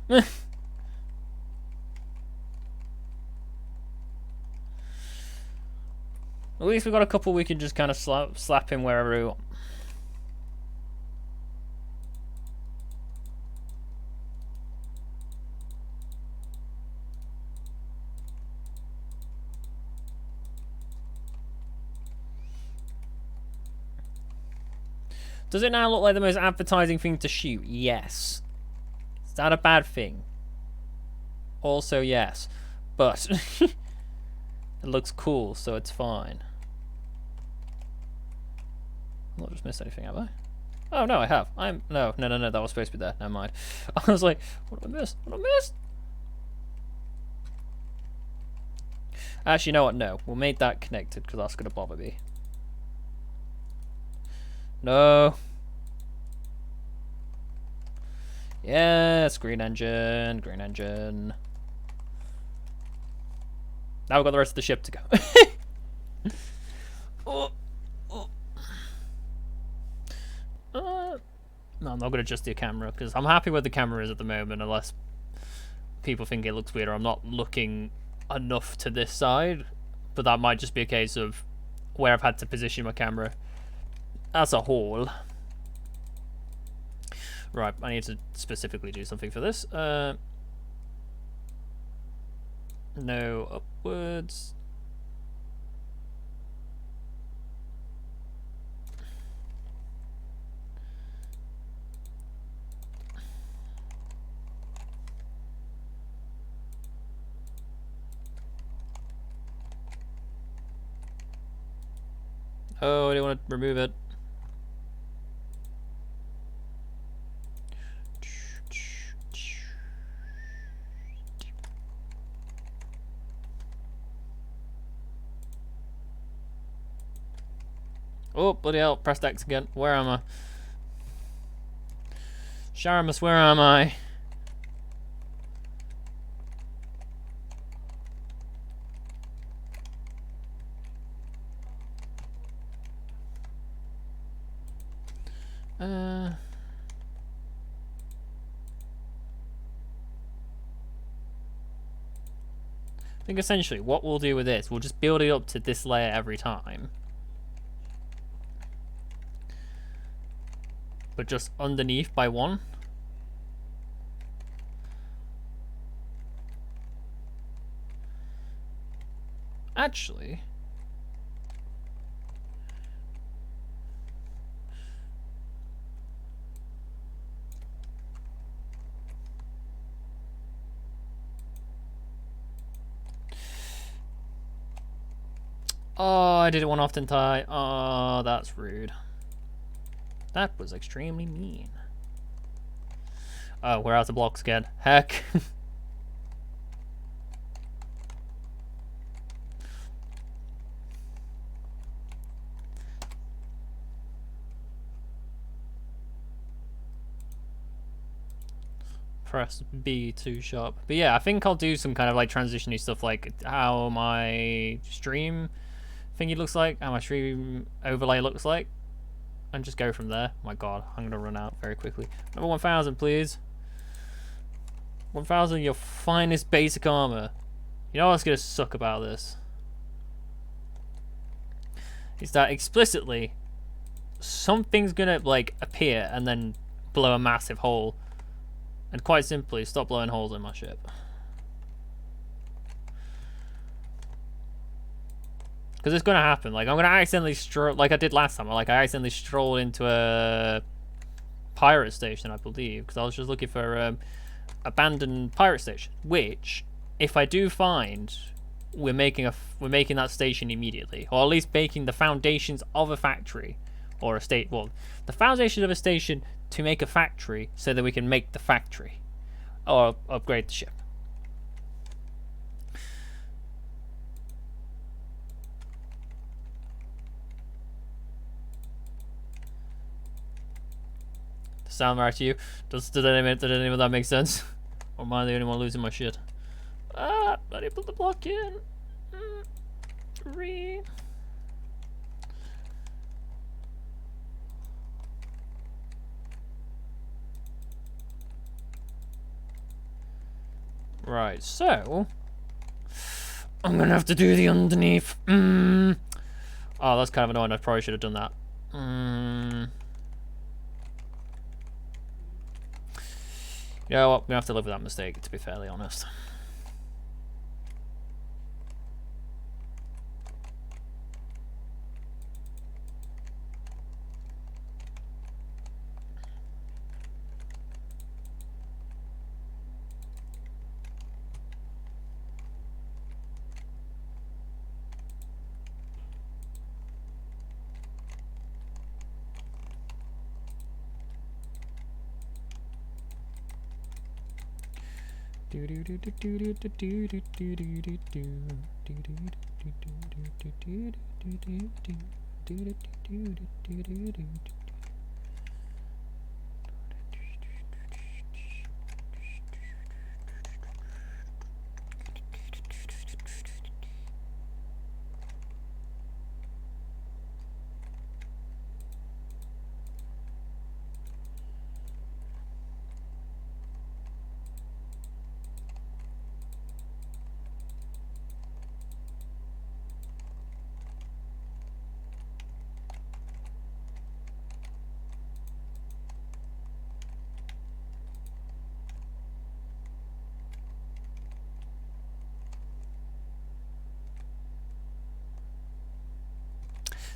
At least we've got a couple we can just kind of slap in wherever we want. Does it now look like the most advertising thing to shoot? Yes. Is that a bad thing? Also, yes. But it looks cool, so it's fine. I've not just missed anything, have I? Oh, no, I have. No, that was supposed to be there. Never mind. I was like, what did I miss? What did I miss? Actually, you know what? No. We'll make that connected, because that's going to bother me. No. Yes, green engine, green engine. Now we've got the rest of the ship to go. Oh. No, I'm not going to adjust the camera, because I'm happy where the camera is at the moment, unless people think it looks weird or I'm not looking enough to this side. But that might just be a case of where I've had to position my camera as a whole. Right, I need to specifically do something for this. No upwards. Oh, I didn't want to remove it. Oh, bloody hell, pressed X again. Where am I? Sharamus, where am I? I think essentially what we'll do with this, we'll just build it up to this layer every time. But just underneath by one. Actually, oh, I didn't want to often tie. Oh, that's rude. That was extremely mean. Oh, we're out of blocks again. Heck. Press B too sharp. But yeah, I think I'll do some kind of like transition-y stuff, like how my stream thingy looks like, how my stream overlay looks like, and just go from there. Oh my god, I'm gonna run out very quickly. Number 1000, please. 1000, your finest basic armor. You know what's gonna suck about this? Is that explicitly something's gonna like appear and then blow a massive hole. And quite simply, stop blowing holes in my ship. Because it's going to happen. Like, I'm going to accidentally stroll, like I did last time. Like, I accidentally strolled into a pirate station, I believe. Because I was just looking for abandoned pirate station. Which, if I do find, we're making that station immediately. Or at least making the foundations of a factory. Or a state, well, the foundation of a station to make a factory so that we can make the factory or upgrade the ship. Sound right to you? Does any of that make sense? Or am I the only one losing my shit? Ah, I didn't put the block in. 3. Right, so I'm gonna have to do the underneath. Oh, that's kind of annoying. I probably should have done that. You know what? I'm going to have to live with that mistake, to be fairly honest.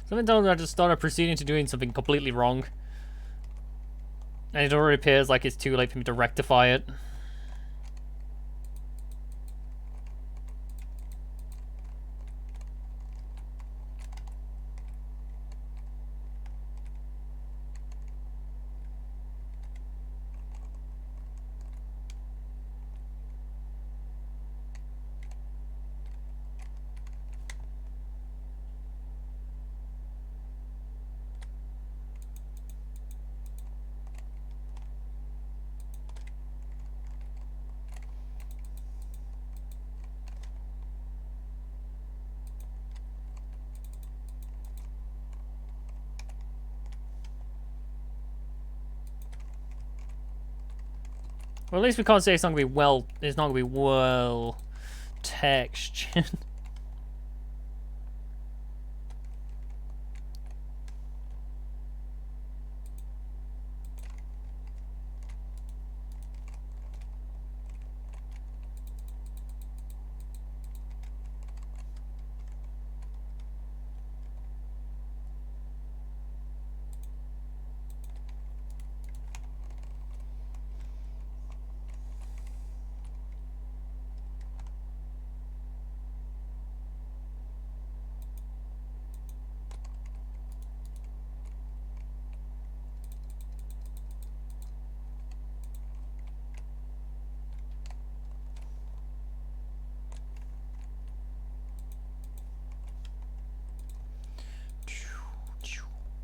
Something tells me I just started proceeding to doing something completely wrong. And it already appears like it's too late for me to rectify it. Well, at least we can't say it's not gonna be well. It's not gonna be well textured.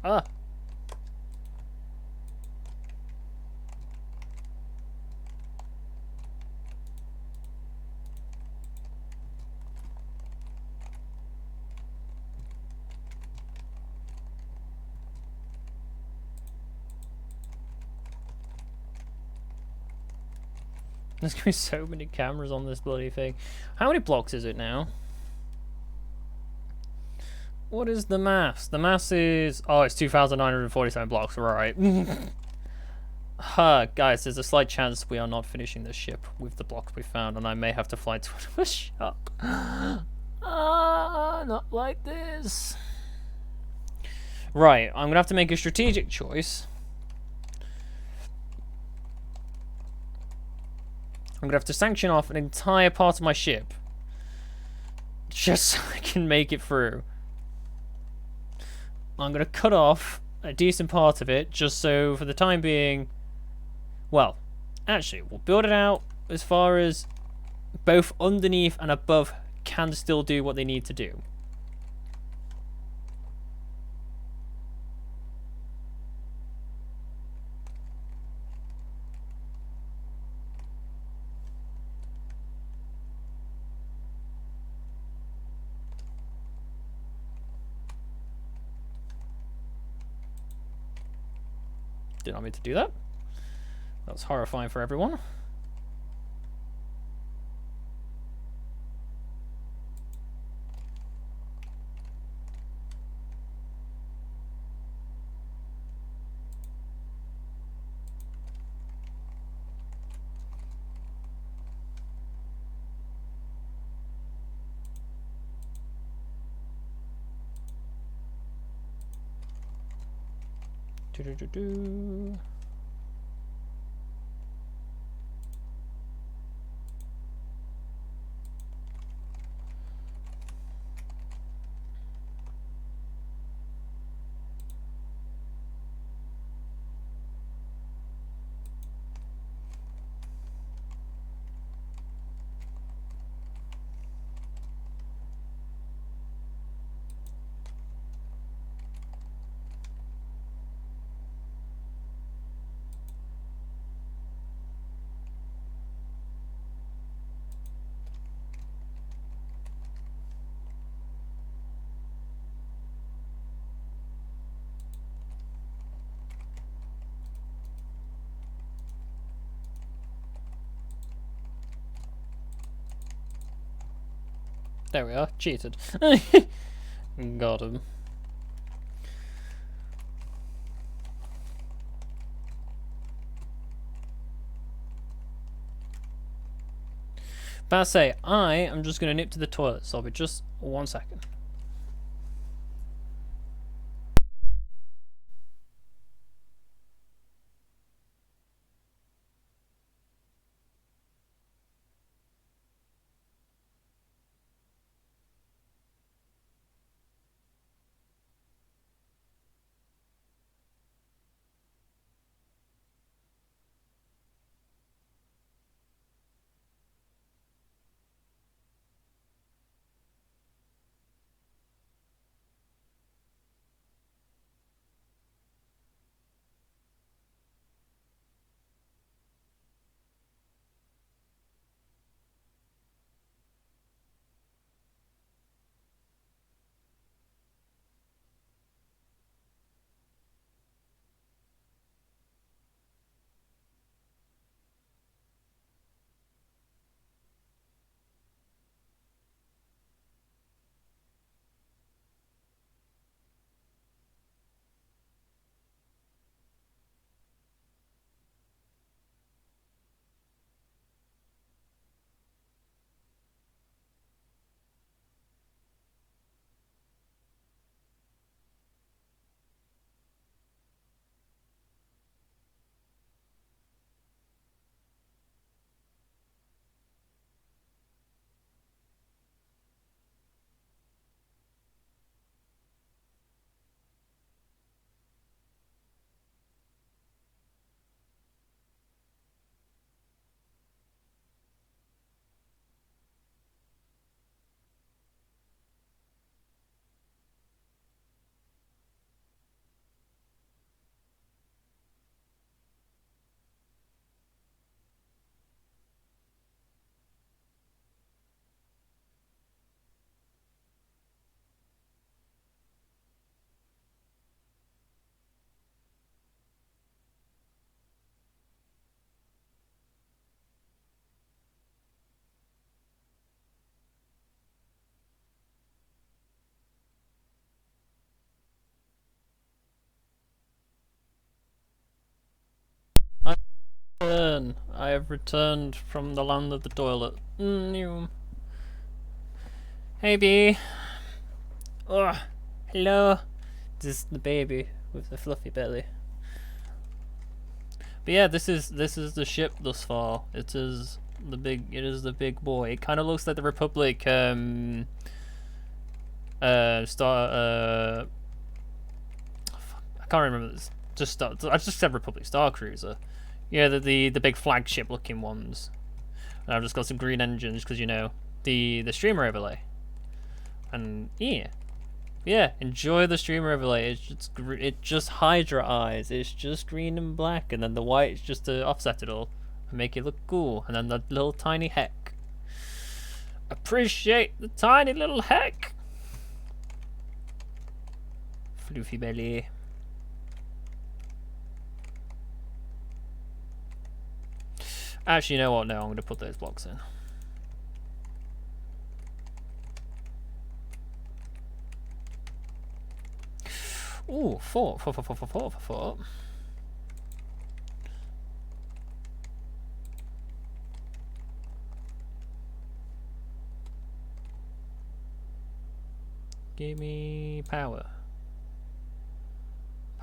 Ah. There's gonna be so many cameras on this bloody thing. How many blocks is it now? What is the mass? The mass is... Oh, it's 2,947 blocks, right. Guys, there's a slight chance we are not finishing this ship with the blocks we found, and I may have to fly to a shop. Not like this. Right, I'm gonna have to make a strategic choice. I'm gonna have to sanction off an entire part of my ship. Just so I can make it through. I'm going to cut off a decent part of it, just so for the time being... Well, actually, we'll build it out as far as both underneath and above can still do what they need to do. Did not mean to do that. That was horrifying for everyone. Do-do-do-do. There we are. Cheated. Got him. But I say, I am just going to nip to the toilet, so I'll be just 1 second. I have returned from the land of the toilet. Hey, B. Oh, hello. This is the baby with the fluffy belly. But yeah, this is the ship thus far. It is the big boy. It kind of looks like the Republic Star I can't remember this. I just said Republic Star Cruiser. Yeah, the big flagship looking ones. And I've just got some green engines because you know the streamer overlay. And yeah, enjoy the streamer overlay. It just hides your eyes. It's just green and black, and then the white is just to offset it all and make it look cool. And then the little tiny heck. Appreciate the tiny little heck. Floofy belly. Actually, you know what? No, I'm going to put those blocks in. Ooh, four. Give me power.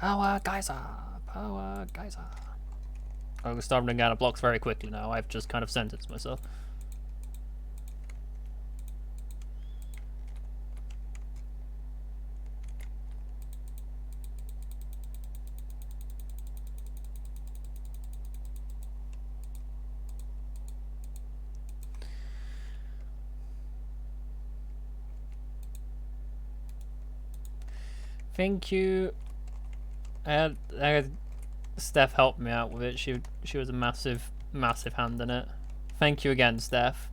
Power geyser. Power geyser. I'm starting running out of blocks very quickly now. I've just kind of sentenced myself. Thank you. I had Steph help me out with it. She was a massive hand in it. Thank you again, Steph.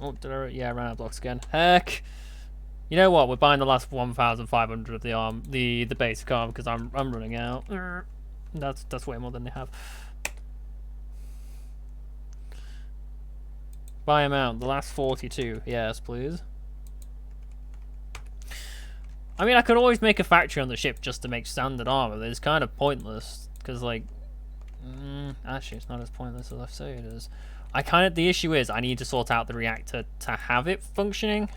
Oh, did I? Yeah, I ran out of blocks again. Heck. You know what? We're buying the last 1,500 of the basic arm because I'm running out. That's way more than they have. Buy them out. The last 42. Yes, please. I mean, I could always make a factory on the ship just to make standard armor, but it's kind of pointless because, like, actually, it's not as pointless as I say it is. The issue is I need to sort out the reactor to have it functioning.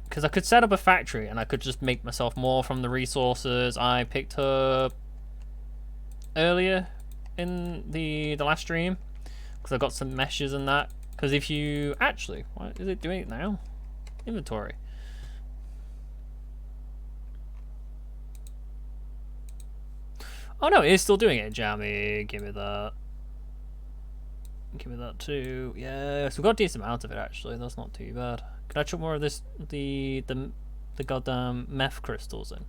Because I could set up a factory and I could just make myself more from the resources I picked up earlier in the last stream. Because I got some meshes and that. Because if you... Actually, why is it doing it now? Inventory. Oh no, it is still doing it. Jammy, give me that. Give me that too. Yes, we got a decent amount of it actually. That's not too bad. Can I chuck more of this, the goddamn meth crystals in?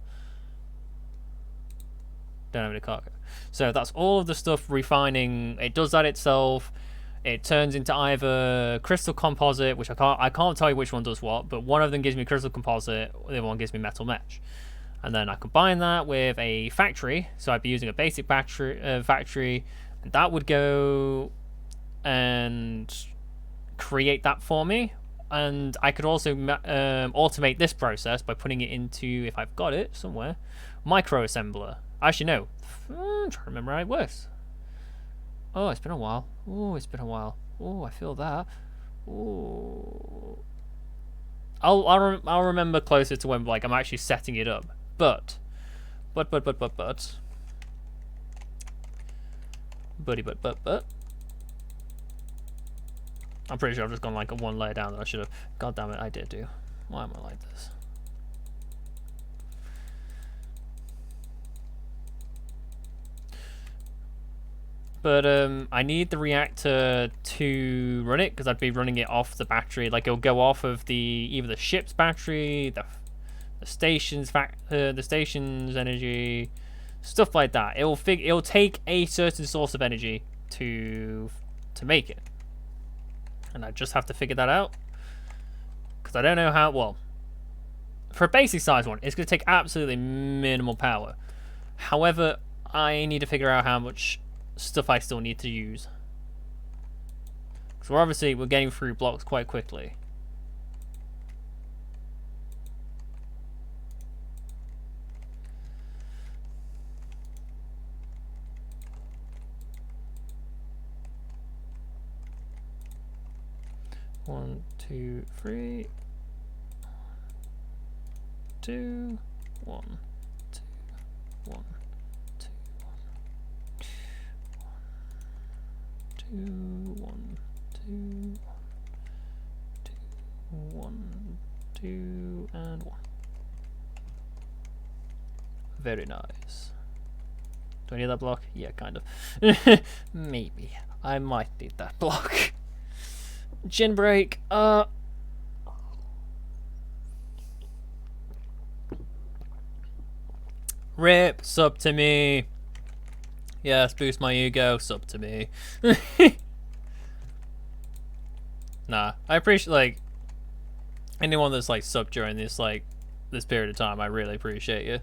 Don't have any cargo. So that's all of the stuff refining. It does that itself. It turns into either crystal composite, which I can't tell you which one does what, but one of them gives me crystal composite, the other one gives me metal mesh. And then I combine that with a factory. So I'd be using a basic factory, and that would go and create that for me. And I could also automate this process by putting it into, if I've got it somewhere, microassembler. Actually, no. I'm trying to remember how it works. Oh, it's been a while. Oh, it's been a while. Oh, I feel that. Oh. I'll remember closer to when I'm actually setting it up. But. I'm pretty sure I've just gone like a one layer down that I should have. God damn it, I did do. Why am I like this? But I need the reactor to run it because I'd be running it off the battery. Like it'll go off of either the ship's battery, the station's energy, stuff like that. It'll take a certain source of energy to make it. And I just have to figure that out. Because I don't know how... Well, for a basic size one, it's going to take absolutely minimal power. However, I need to figure out how much stuff I still need to use. Because we're getting through blocks quite quickly. One, two, three. 2, 1, 2, 1, 2, 1, 2, 1, 2, 1, 2, and 1. Very nice. Do I need that block? Yeah, kind of. Maybe. I might need that block. Gin break. Rip, sub to me. Yes, boost my ego, sub to me. Nah, I appreciate anyone that's sub during this this period of time. I really appreciate you.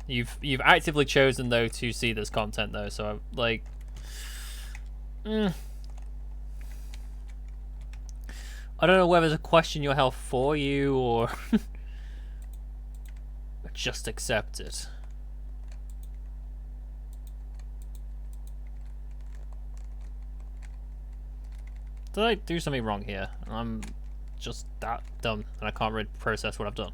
You've actively chosen though to see this content though, so like, I don't know whether to question your health for you or just accept it. Did I do something wrong here? I'm just that dumb and I can't really process what I've done.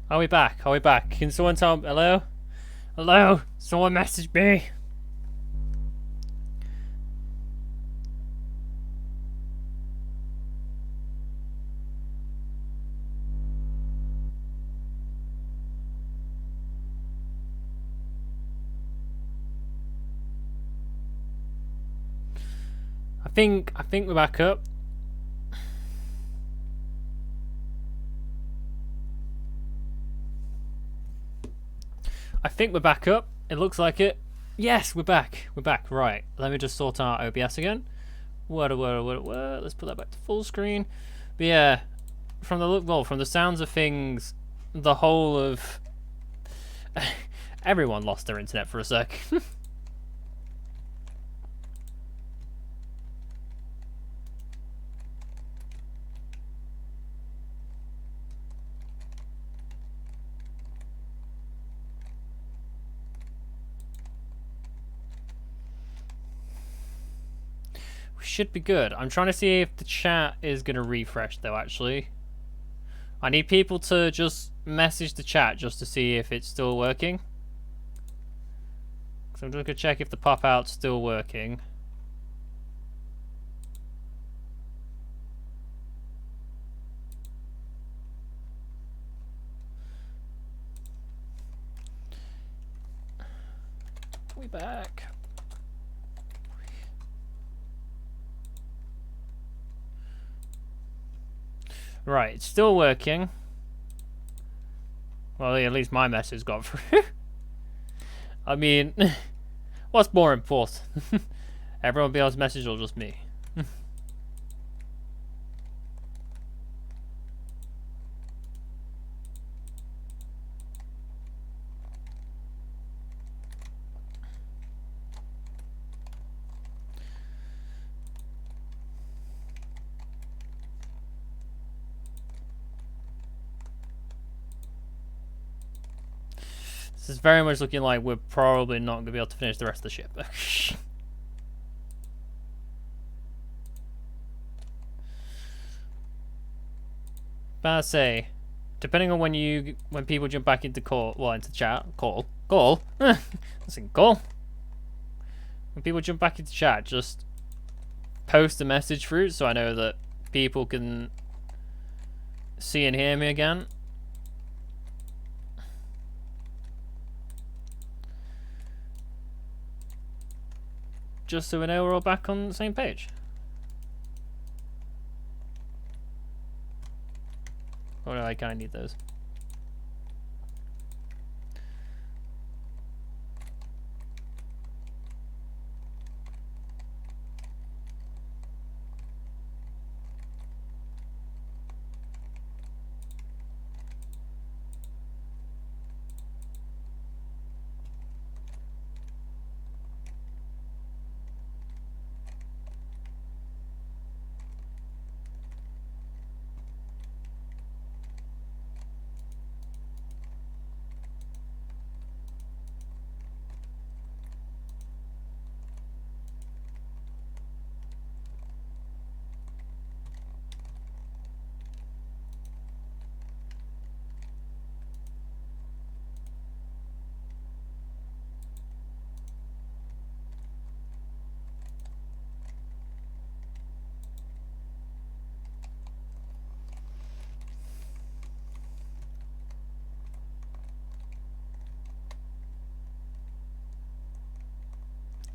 Are we back? Are we back? Can someone tell me? Hello? Hello? Someone message me. I think we're back up. I think we're back up. It looks like it. Yes, we're back. We're back. Right. Let me just sort out OBS again. Let's put that back to full screen. But yeah, from the sounds of things, the whole of everyone lost their internet for a sec. Should be good. I'm trying to see if the chat is going to refresh though, actually. I need people to just message the chat just to see if it's still working. So I'm just going to check if the pop-out's still working. We back. Right, it's still working. Well, at least my message got through. I mean, what's more important? Everyone be able to message or just me? This is very much looking like we're probably not going to be able to finish the rest of the ship. But I say, depending on when people jump back into into chat, listen, call. When people jump back into chat, just post a message through so I know that people can see and hear me again. Just so we know we're all back on the same page. Oh no, I kind of need those.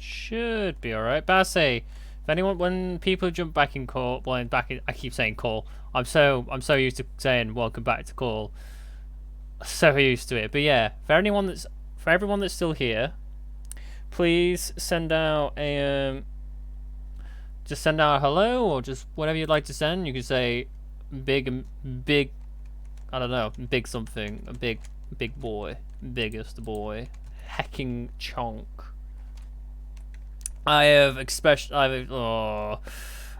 Should be alright. But I say, if anyone, when people jump back in call, well, I keep saying call. I'm so used to saying welcome back to call. So used to it. But yeah, for everyone that's still here, please send out a just send out a hello, or just whatever you'd like to send. You can say big, I don't know, big something, a big boy, biggest boy, hecking chonk.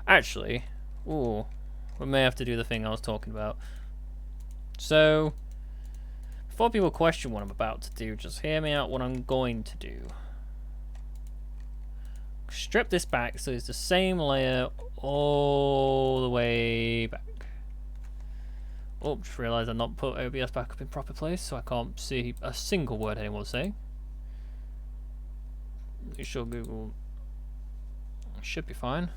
Actually, we may have to do the thing I was talking about. So, before people question what I'm about to do, just hear me out what I'm going to do. Strip this back so it's the same layer all the way back. Oh, just realised I've not put OBS back up in proper place, so I can't see a single word anyone's saying. You sure Google should be fine.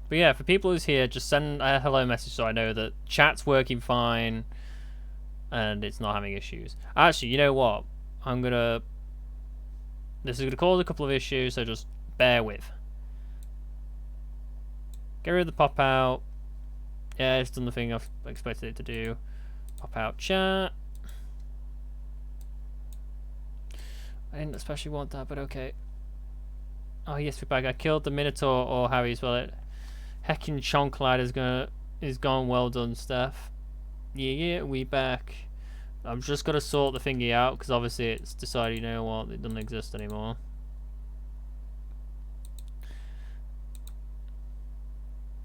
But yeah, for people who's here, just send a hello message so I know that chat's working fine and it's not having issues. Actually, you know what? This is gonna cause a couple of issues, so just bear with. Get rid of the pop out. Yeah, it's done the thing I've expected it to do. Pop out chat. I didn't especially want that, but okay. Oh yes, we're back. I killed the Minotaur, or how you spell it. Heckin' Chonklad is gone. Well done, Steph. Yeah, we back. I'm just gonna sort the thingy out because obviously it's decided. You know what? It doesn't exist anymore.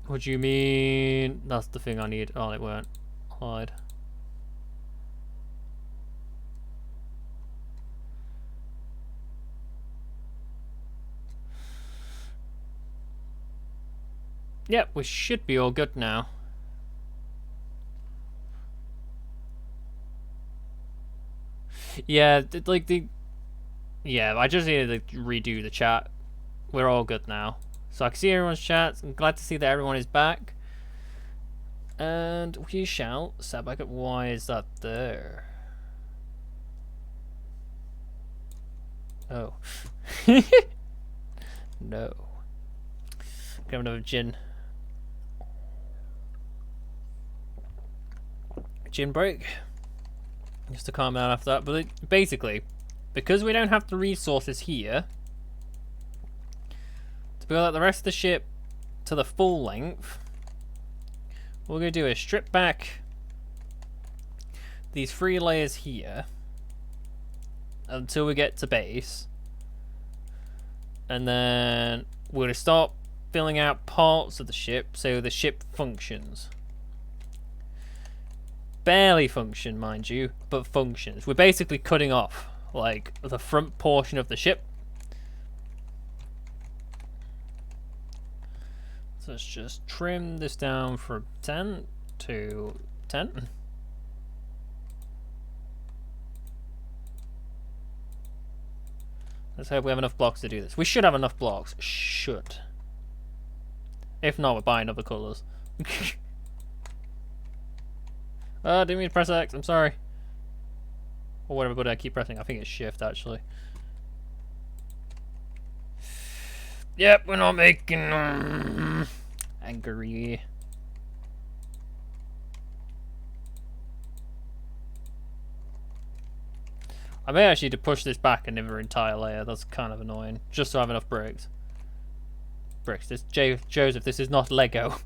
What do you mean? That's the thing I need. Oh, it weren't. Hide. Yep, we should be all good now. Yeah, yeah, I just needed to redo the chat. We're all good now. So I can see everyone's chats. I'm glad to see that everyone is back. And we shall set back up. Why is that there? Oh. No. Grab another gin. Gin break. Just to calm down after that. But basically, because we don't have the resources here to build out the rest of the ship to the full length, what we're going to do is strip back these 3 layers here until we get to base, and then we're going to start filling out parts of the ship so the ship functions. Barely function, mind you, but functions. We're basically cutting off like the front portion of the ship. So let's just trim this down from 10 to 10. Let's hope we have enough blocks to do this. We should have enough blocks. Should. If not, we're buying other colours. Oh, didn't mean to press X, I'm sorry. Or whatever button I keep pressing. I think it's shift, actually. Yep, we're not making... angry. I may actually need to push this back another entire layer. That's kind of annoying. Just so I have enough bricks. This Joseph, this is not Lego.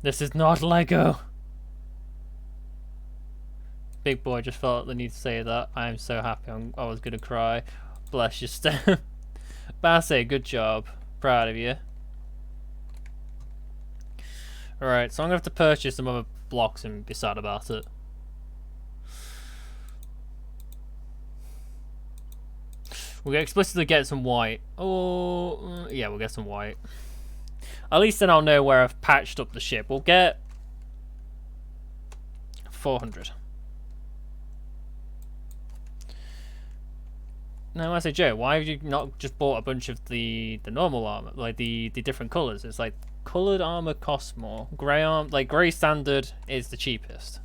This is not Lego. Big boy just felt the need to say that. I am so happy. I was gonna cry. Bless you, Steph. Bassy, good job. Proud of you. Alright, so I'm gonna have to purchase some other blocks and be sad about it. We'll explicitly get some white. Oh, yeah, we'll get some white. At least then I'll know where I've patched up the ship. We'll get 400. Now I say, Joe, why have you not just bought a bunch of the normal armor, like the different colors? It's like colored armor costs more. Gray like gray standard is the cheapest.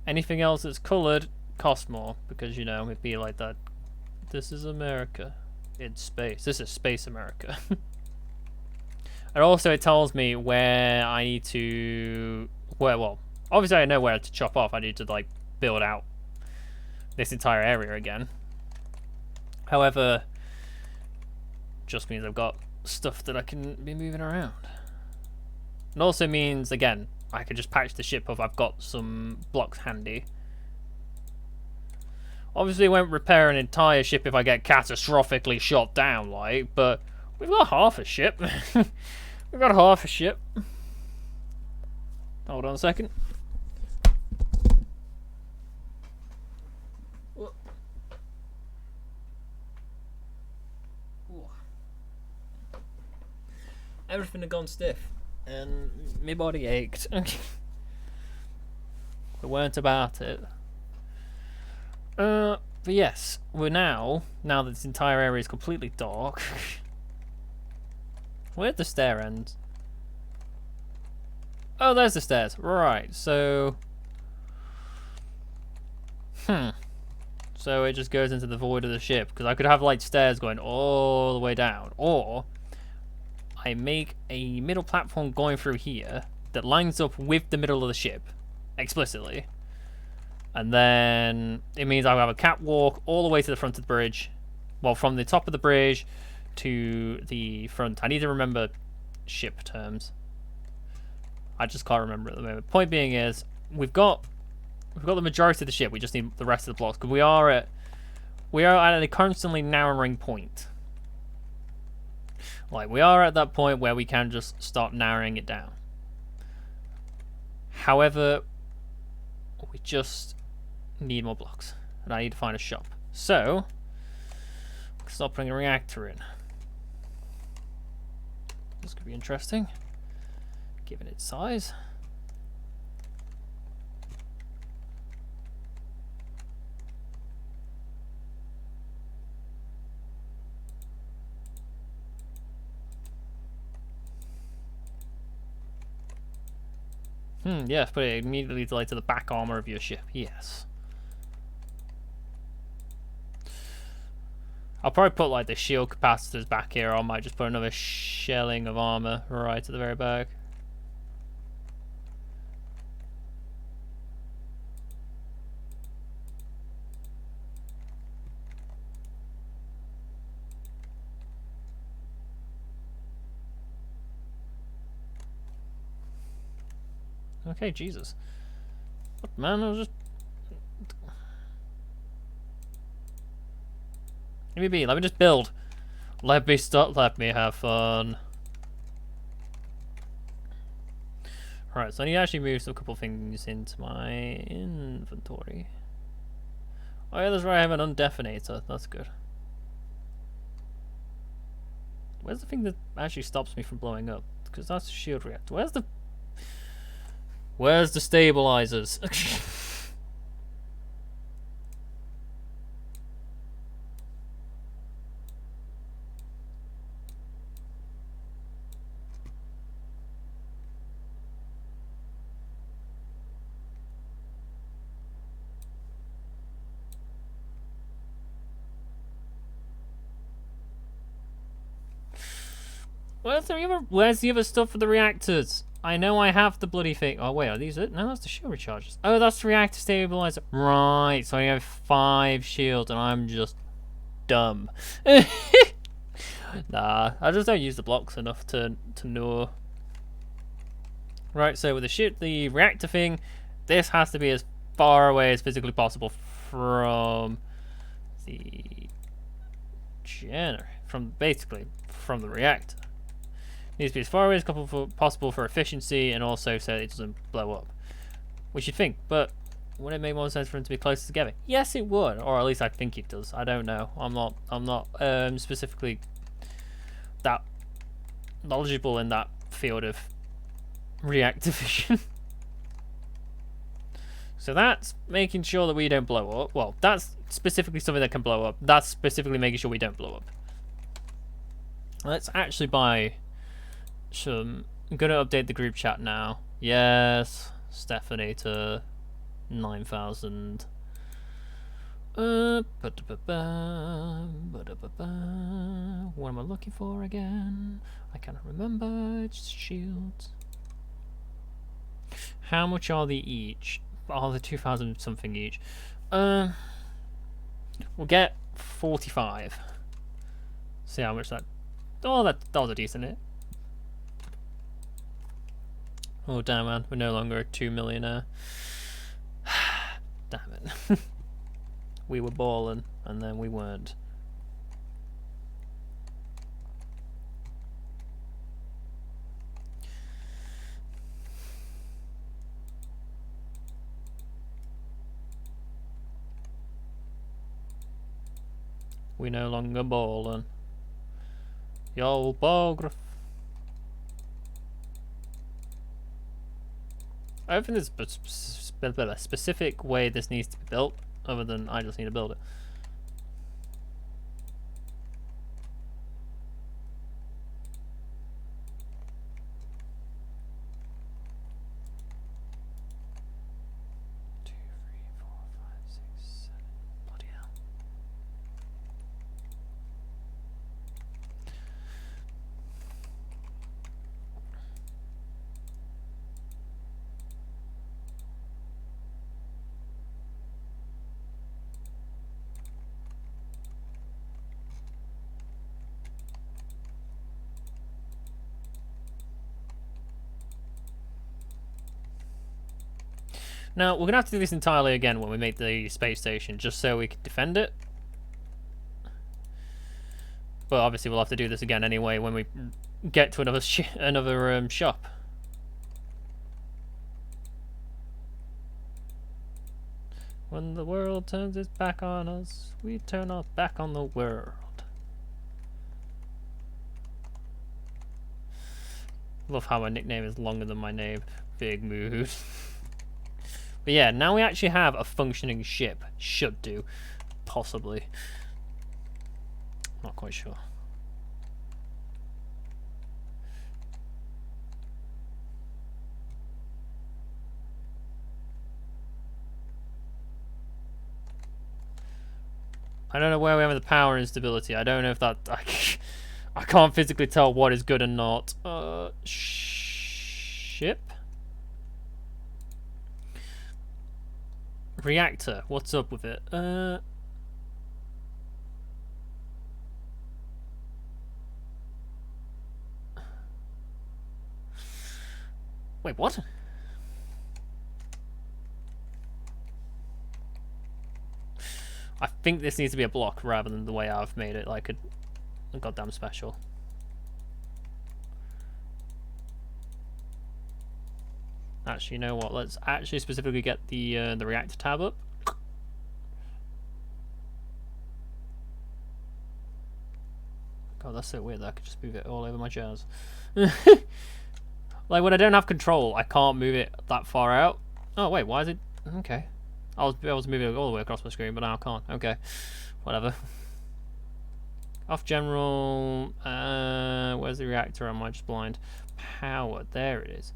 Anything else that's colored costs more because, you know, it'd be like that. This is America. in space. This is Space America. And also it tells me where I need to... well, obviously I know where to chop off. I need to, like, build out this entire area again. However, just means I've got stuff that I can be moving around. It also means, again, I can just patch the ship if I've got some blocks handy. Obviously, I won't repair an entire ship if I get catastrophically shot down, like, but we've got half a ship. We've got half a ship. Hold on a second. Everything had gone stiff, and my body ached. We weren't about it. But yes, we're now that this entire area is completely dark. Where'd the stair end? Oh, there's the stairs. Right, so... So it just goes into the void of the ship, because I could have, like, stairs going all the way down. Or I make a middle platform going through here that lines up with the middle of the ship, explicitly. And then it means I'll have a catwalk all the way to the front of the bridge. Well, from the top of the bridge to the front. I need to remember ship terms. I just can't remember at the moment. Point being is, we've got the majority of the ship. We just need the rest of the blocks, because we are at a constantly narrowing point. Like, we are at that point where we can just start narrowing it down. However, we just need more blocks, and I need to find a shop. So, start putting a reactor in. This could be interesting, given its size. Yes, put it immediately to the back armor of your ship. Yes. I'll probably put, like, the shield capacitors back here, or I might just put another shelling of armor right at the very back. Okay, Jesus. What, man, I was just... Let me be, let me just build. Let me stop, let me have fun. Right, so I need to actually move a couple things into my inventory. Oh yeah, that's right, I have an undetonator, that's good. Where's the thing that actually stops me from blowing up? Because that's a shield reactor. Where's the stabilizers? Where's the other stuff for the reactors? I know I have the bloody thing. Oh wait, are these it? No, that's the shield recharges. Oh, that's the reactor stabilizer. Right, so I have 5 shields and I'm just dumb. Nah, I just don't use the blocks enough to know. Right, so with the reactor thing, this has to be as far away as physically possible from the generator, basically from the reactor. Needs to be as far away as possible for efficiency, and also so it doesn't blow up. We should think, but would it make more sense for them to be closer together? Yes, it would, or at least I think it does. I don't know. I'm not specifically that knowledgeable in that field of reactor fission. So that's making sure that we don't blow up. Well, that's specifically something that can blow up. That's specifically making sure we don't blow up. Let's actually buy some... I'm going to update the group chat now. Yes, Stephanie to 9,000. What am I looking for again? I cannot remember. It's shields. How much are they each? Oh, they're 2,000 something each. We'll get 45. See how much that. Oh, that was a decent hit. Oh damn man, we're no longer a 2 millionaire. Damn it. We were balling and then we weren't. We no longer ballin'. Yo, Bograph. I don't think there's a specific way this needs to be built, other than I just need to build it. Now, we're going to have to do this entirely again when we make the space station, just so we can defend it. But obviously we'll have to do this again anyway when we get to another shop. When the world turns its back on us, we turn our back on the world. Love how my nickname is longer than my name. Big mood. But yeah, now we actually have a functioning ship. Should do. Possibly. Not quite sure. I don't know where we have the power instability. I don't know if that... I can't physically tell what is good and not. Ship? Reactor. What's up with it? Wait, what? I think this needs to be a block rather than the way I've made it like a goddamn special. Actually, you know what? Let's actually specifically get the reactor tab up. God, that's so weird that I could just move it all over my chairs. Like, when I don't have control, I can't move it that far out. Oh, wait, why is it... Okay. I was able to move it all the way across my screen, but now I can't. Okay. Whatever. Off general... where's the reactor? Am I just blind? Power. There it is.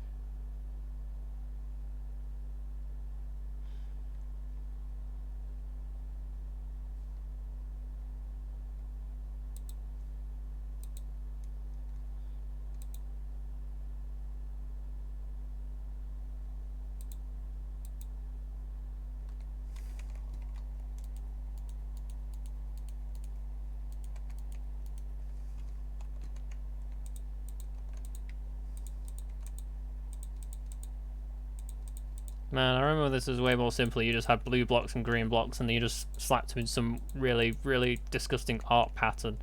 Man, I remember this was way more simple. You just had blue blocks and green blocks, and then you just slapped them in some really, really disgusting art pattern,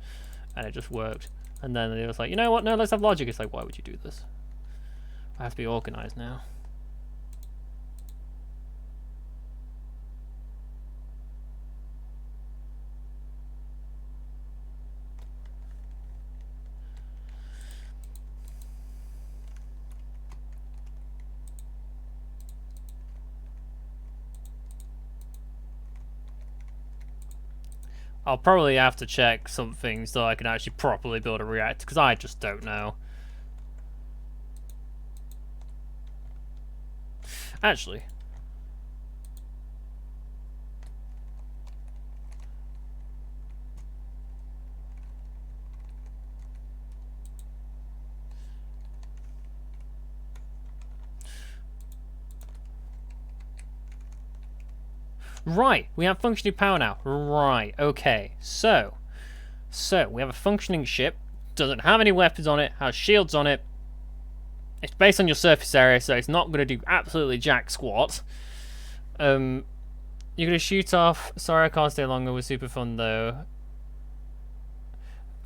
and it just worked. And then it was like, you know what? No, let's have logic. It's like, why would you do this? I have to be organized now. I'll probably have to check something so I can actually properly build a reactor, because I just don't know. Actually. Right, we have functioning power now. Right, okay. So we have a functioning ship. Doesn't have any weapons on it. Has shields on it. It's based on your surface area, so it's not going to do absolutely jack squat. You're going to shoot off. Sorry, I can't stay longer. We're super fun though.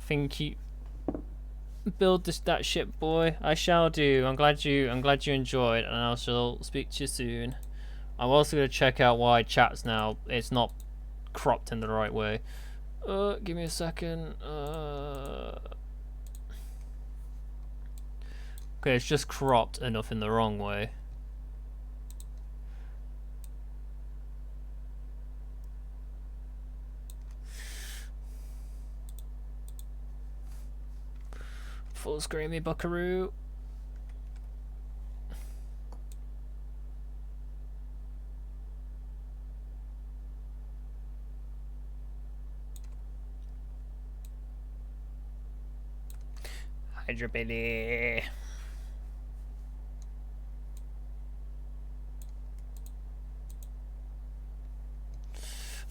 Think you build that ship, boy. I shall do. I'm glad you enjoyed, and I shall speak to you soon. I'm also going to check out why chat's now. It's not cropped in the right way. Give me a second. Okay, it's just cropped enough in the wrong way. Full screen me, buckaroo. Hydra baby.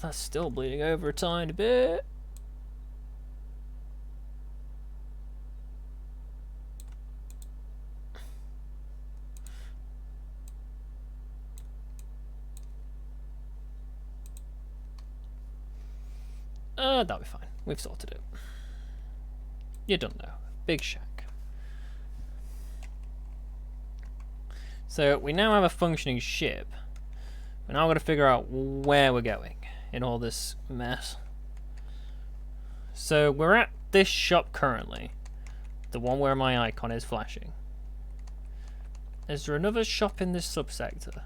That's still bleeding over a tiny bit. That'll be fine. We've sorted it. You don't know. Big shack. So we now have a functioning ship. We're now got to figure out where we're going in all this mess. So we're at this shop currently. The one where my icon is flashing. Is there another shop in this subsector?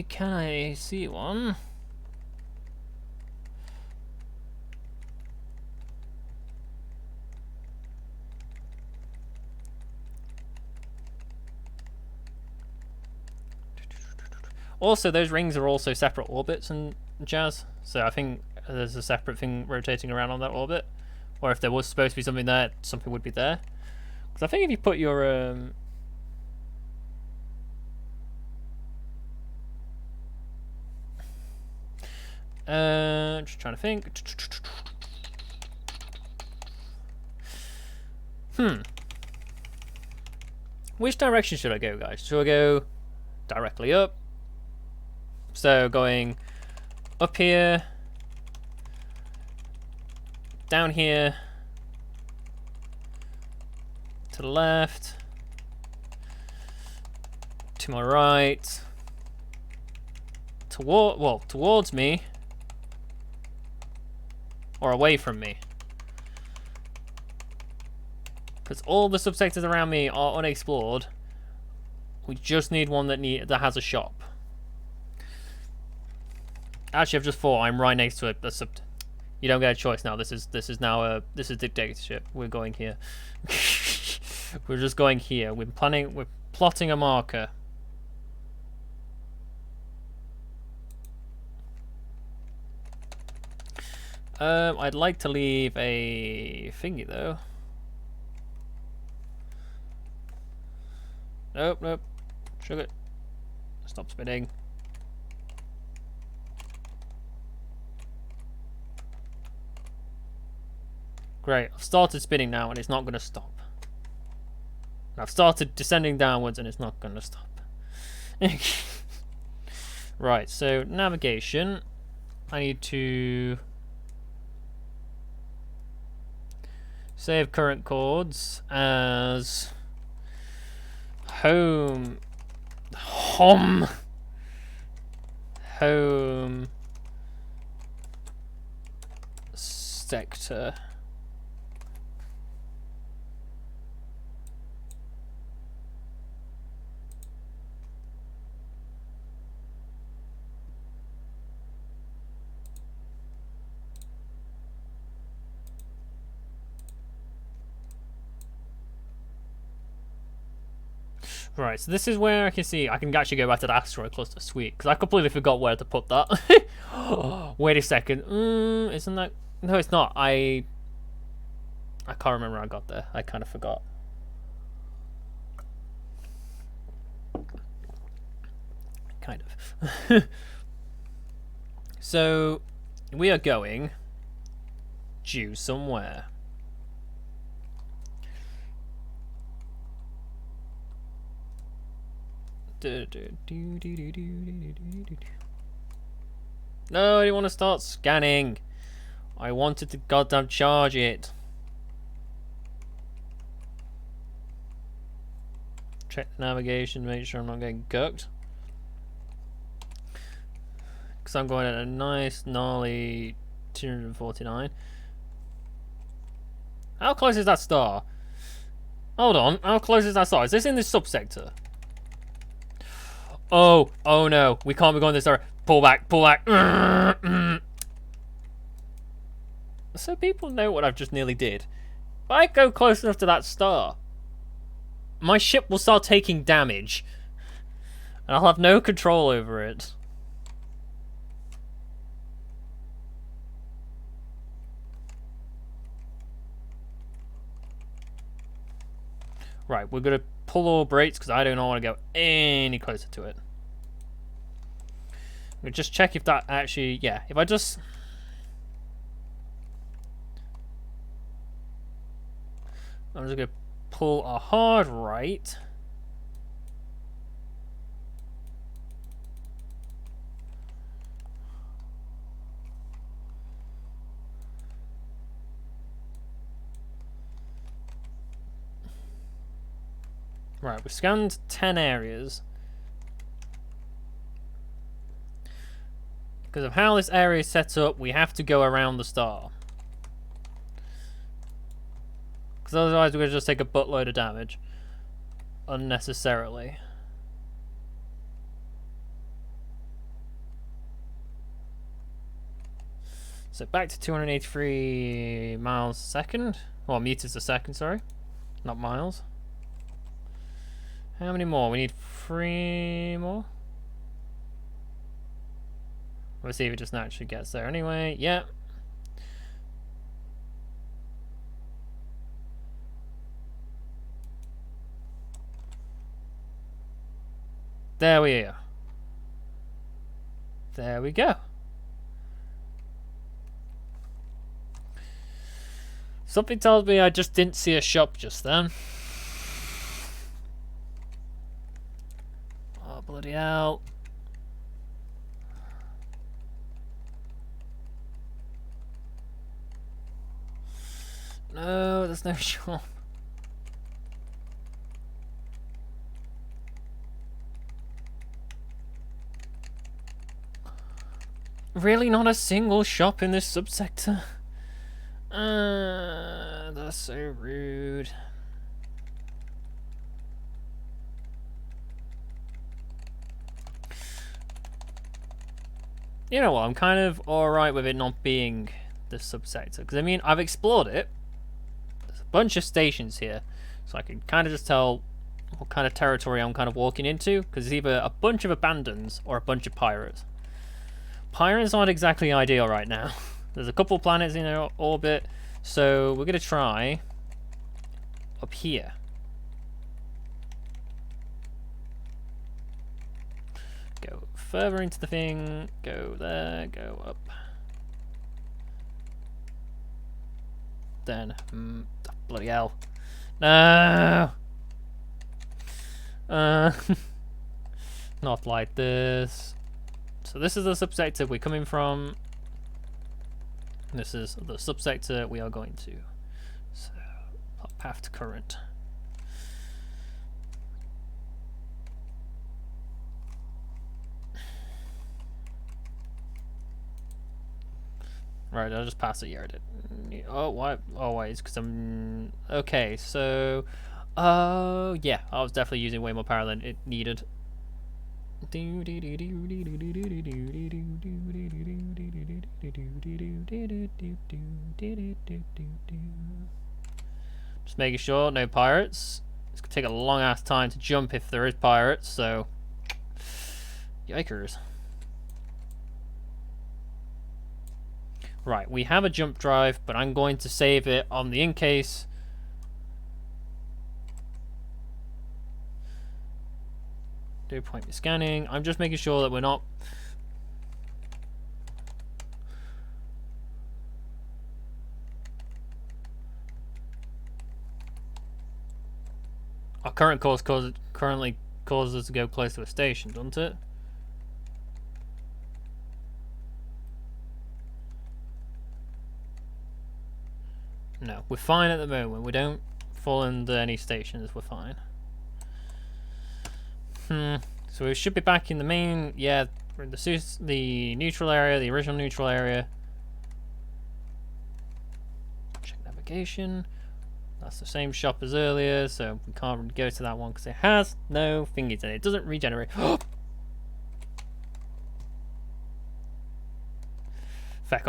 Can I see one? Also, those rings are also separate orbits and jazz. So I think there's a separate thing rotating around on that orbit. Or if there was supposed to be something there, something would be there. Because I think if you put your just trying to think. Which direction should I go, guys? Should I go directly up? So going up here, down here, to the left, to my right, towards me, or away from me. Because all the subsectors around me are unexplored. We just need one that has a shop. Actually, I've just thought I'm right next to it. You don't get a choice now. This is dictatorship. We're going here. We're just going here. We're plotting a marker. I'd like to leave a thingy though. Nope. Sugar. Stop spinning. Great, I've started spinning now and it's not going to stop. I've started descending downwards and it's not going to stop. Right, so navigation. I need to save current chords as home sector. Right, so this is where I can actually go back to the asteroid cluster. Sweet, because I completely forgot where to put that. Wait a second. Isn't that... No, it's not. I can't remember how I got there. I kind of forgot. kind of. So, we are going due somewhere. No, I didn't want to start scanning. I wanted to goddamn charge it. Check the navigation, make sure I'm not getting gucked. Because I'm going at a nice, gnarly 249. How close is that star? Hold on, how close is that star? Is this in this subsector? Oh no, we can't be going this direction. Pull back, pull back. So people know what I've just nearly did. If I go close enough to that star, my ship will start taking damage. And I'll have no control over it. Right, we're going to pull all brakes because I do not want to go any closer to it. I'm going to just check if that actually... Yeah, if I just... I'm just going to pull a hard right. Right, we scanned 10 areas. Because of how this area is set up, we have to go around the star. Because otherwise we're going to just take a buttload of damage. Unnecessarily. So back to 283 miles a second. Well, meters a second, sorry. Not miles. How many more? We need 3 more. Let's see if it just naturally gets there anyway. Yep. There we are. There we go. Something tells me I just didn't see a shop just then. Oh, bloody hell. No, there's no shop. Really not a single shop in this subsector? That's so rude. You know what, I'm kind of alright with it not being this subsector. Because, I mean, I've explored it. There's a bunch of stations here. So I can kind of just tell what kind of territory I'm kind of walking into. Because it's either a bunch of abandons or a bunch of pirates. Pirates aren't exactly ideal right now. There's a couple planets in our orbit. So we're going to try up here. Go further into the thing, go there, go up. Then, bloody hell. No! Not like this. So this is the subsector we're coming from. This is the subsector we are going to. So, path to current. Right, I'll just pass it. Yeah, I did. Oh, why? Oh, wait, it's because I'm... Okay, so... Oh, yeah, I was definitely using way more power than it needed. Just making sure, no pirates. It's going to take a long-ass time to jump if there is pirates, so... Yikers. Right, we have a jump drive, but I'm going to save it on the in case. Do point me scanning. I'm just making sure that we're not. Our current course currently causes us to go close to a station, doesn't it? No, we're fine at the moment. We don't fall under any stations. We're fine. So we should be back in the main. Yeah, we're in the neutral area, the original neutral area. Check navigation. That's the same shop as earlier, so we can't really go to that one because it has no thingies in it. It doesn't regenerate. Feck.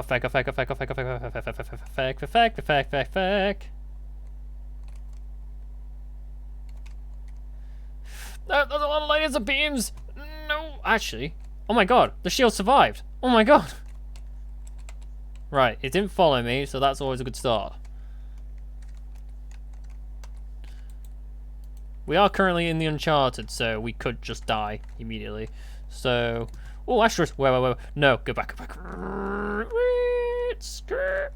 No, there's a lot of layers of beams. No, actually. Oh my god, the shield survived. Oh my god. Right, it didn't follow me, so that's always a good start. We are currently in the Uncharted, so we could just die immediately. So, oh, Astros. Wait. No, go back. Skirt.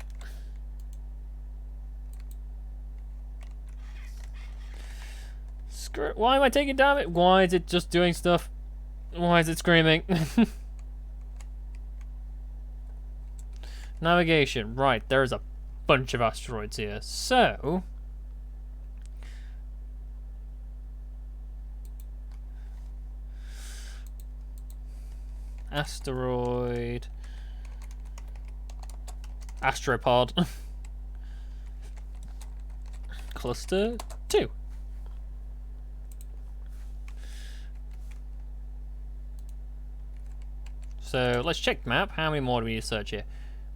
Why am I taking damage? Why is it just doing stuff? Why is it screaming? Navigation. Right, there's a bunch of asteroids here. So, asteroid. Astropod. Cluster 2. So let's check the map. How many more do we need to search here?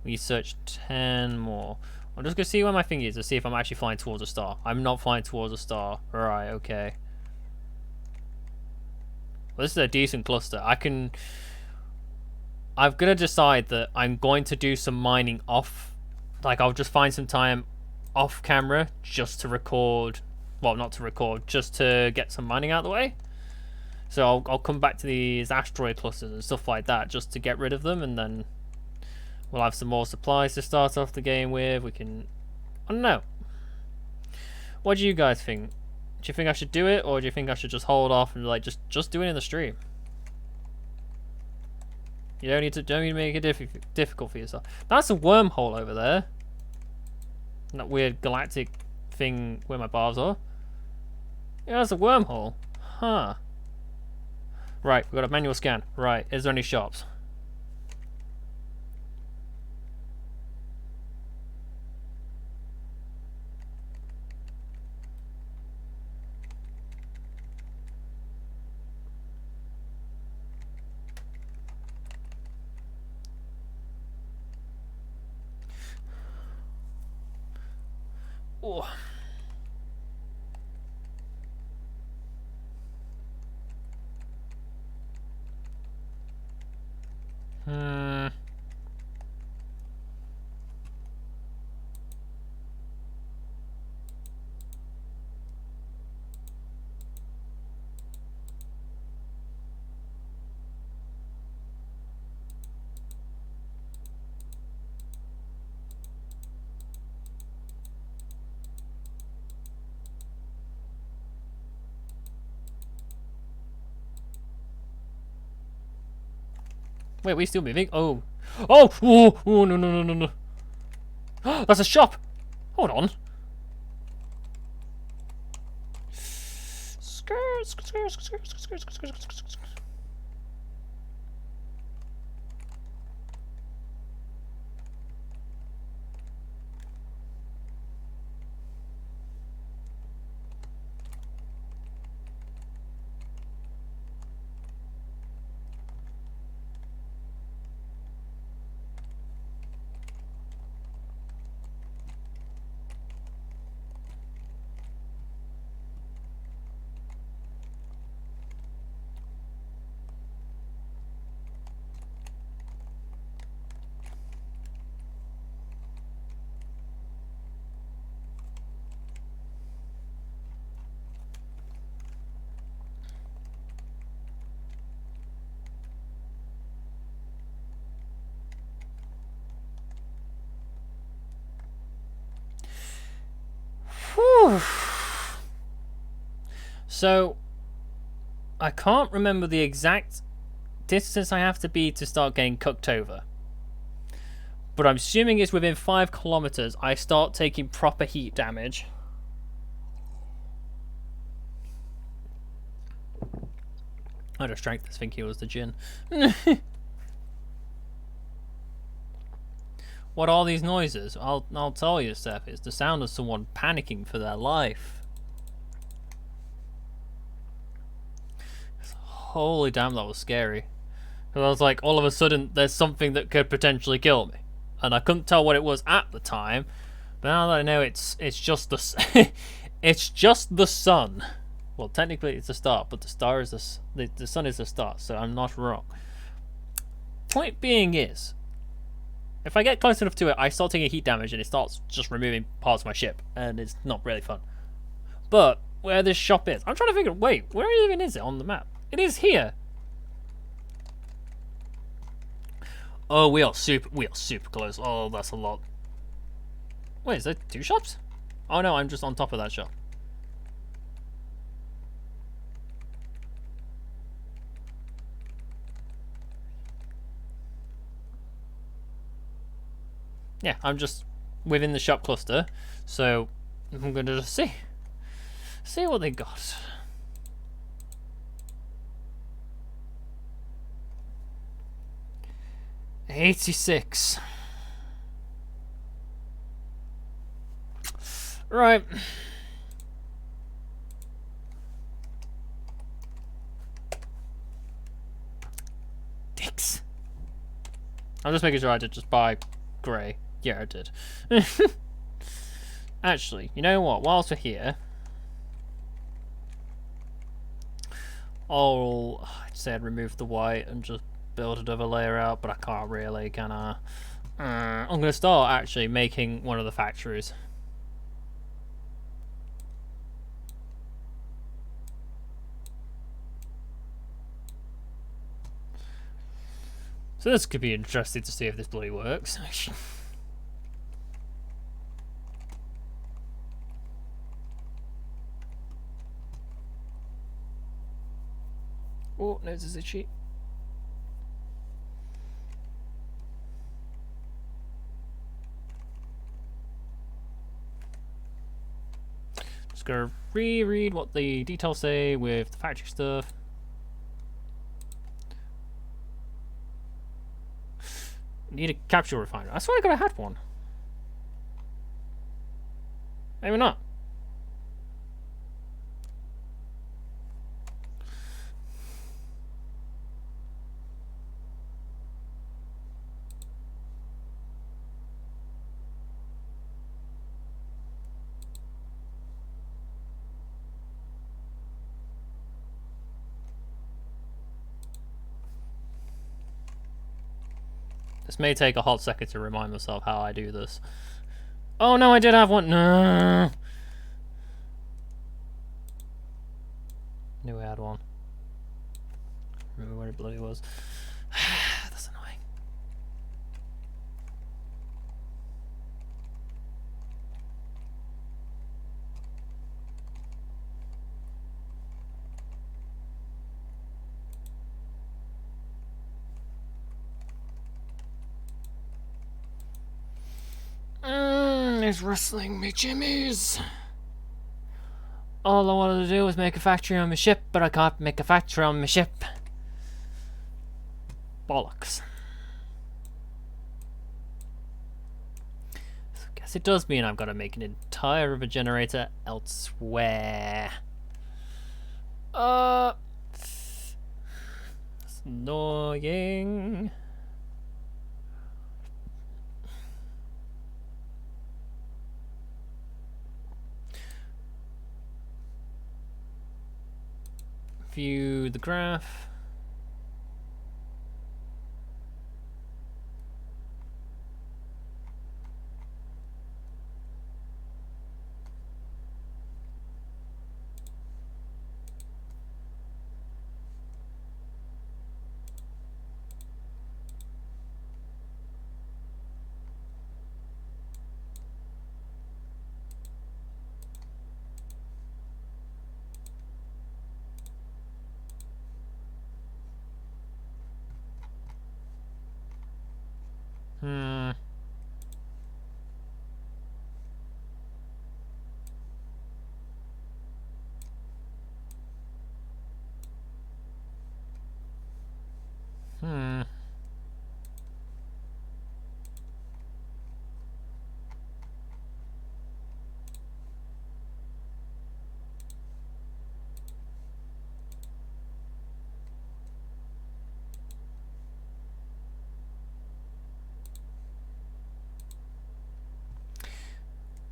We search 10 more. I'm just gonna see where my thing is to see if I'm actually flying towards a star. I'm not flying towards a star. Right, okay. Well, this is a decent cluster. I'm gonna decide that I'm going to do some mining off. Like, I'll just find some time off camera just to record. Well, not to record, just to get some mining out of the way. So I'll come back to these asteroid clusters and stuff like that just to get rid of them, and then we'll have some more supplies to start off the game with. We can... I don't know. What do you guys think? Do you think I should do it, or do you think I should just hold off and like just do it in the stream? You don't need to make it difficult for yourself. That's a wormhole over there. That weird galactic thing where my bars are. Yeah, that's a wormhole. Huh. Right, we've got a manual scan. Right, is there any shops? Oh. Wait, we still moving? Oh. Oh! Oh, no. That's a shop! Hold on. So, I can't remember the exact distance I have to be to start getting cooked over. But I'm assuming it's within 5 kilometers I start taking proper heat damage. I just drank this thinking it was the gin. What are these noises? I'll tell you, Steph. It's the sound of someone panicking for their life. Holy damn, that was scary. Because I was like, all of a sudden, there's something that could potentially kill me, and I couldn't tell what it was at the time. But now that I know it's just the it's just the sun. Well, technically it's the start, but the star is the sun is the start, so I'm not wrong. Point being is, if I get close enough to it, I start taking heat damage, and it starts just removing parts of my ship, and it's not really fun. But where this shop is, I'm trying to figure. Wait, where even is it on the map? It is here. Oh, we are super close. Oh, that's a lot. Wait, is there 2 shops? Oh no, I'm just on top of that shop. Yeah, I'm just within the shop cluster, so I'm gonna just see what they got. $86. Right. Dicks. I'm just making sure I did just buy grey. Yeah, I did. Actually, you know what? Whilst we're here, I'd say I'd remove the white and just build another layer out, but I can't really, can I? I'm going to start actually making one of the factories. So this could be interesting to see if this bloody works. Oh, no, this is a cheat. Just gonna reread what the details say with the factory stuff. Need a capsule refiner. I swear I had one. Maybe not. This may take a hot second to remind myself how I do this. Oh no, I did have one. No. Knew I had one. Remember where it bloody was. That's annoying. It's rustling me jimmies. All I wanted to do was make a factory on my ship, but I can't make a factory on my ship. Bollocks. So I guess it does mean I've got to make an entire river generator elsewhere. That's annoying. View the graph.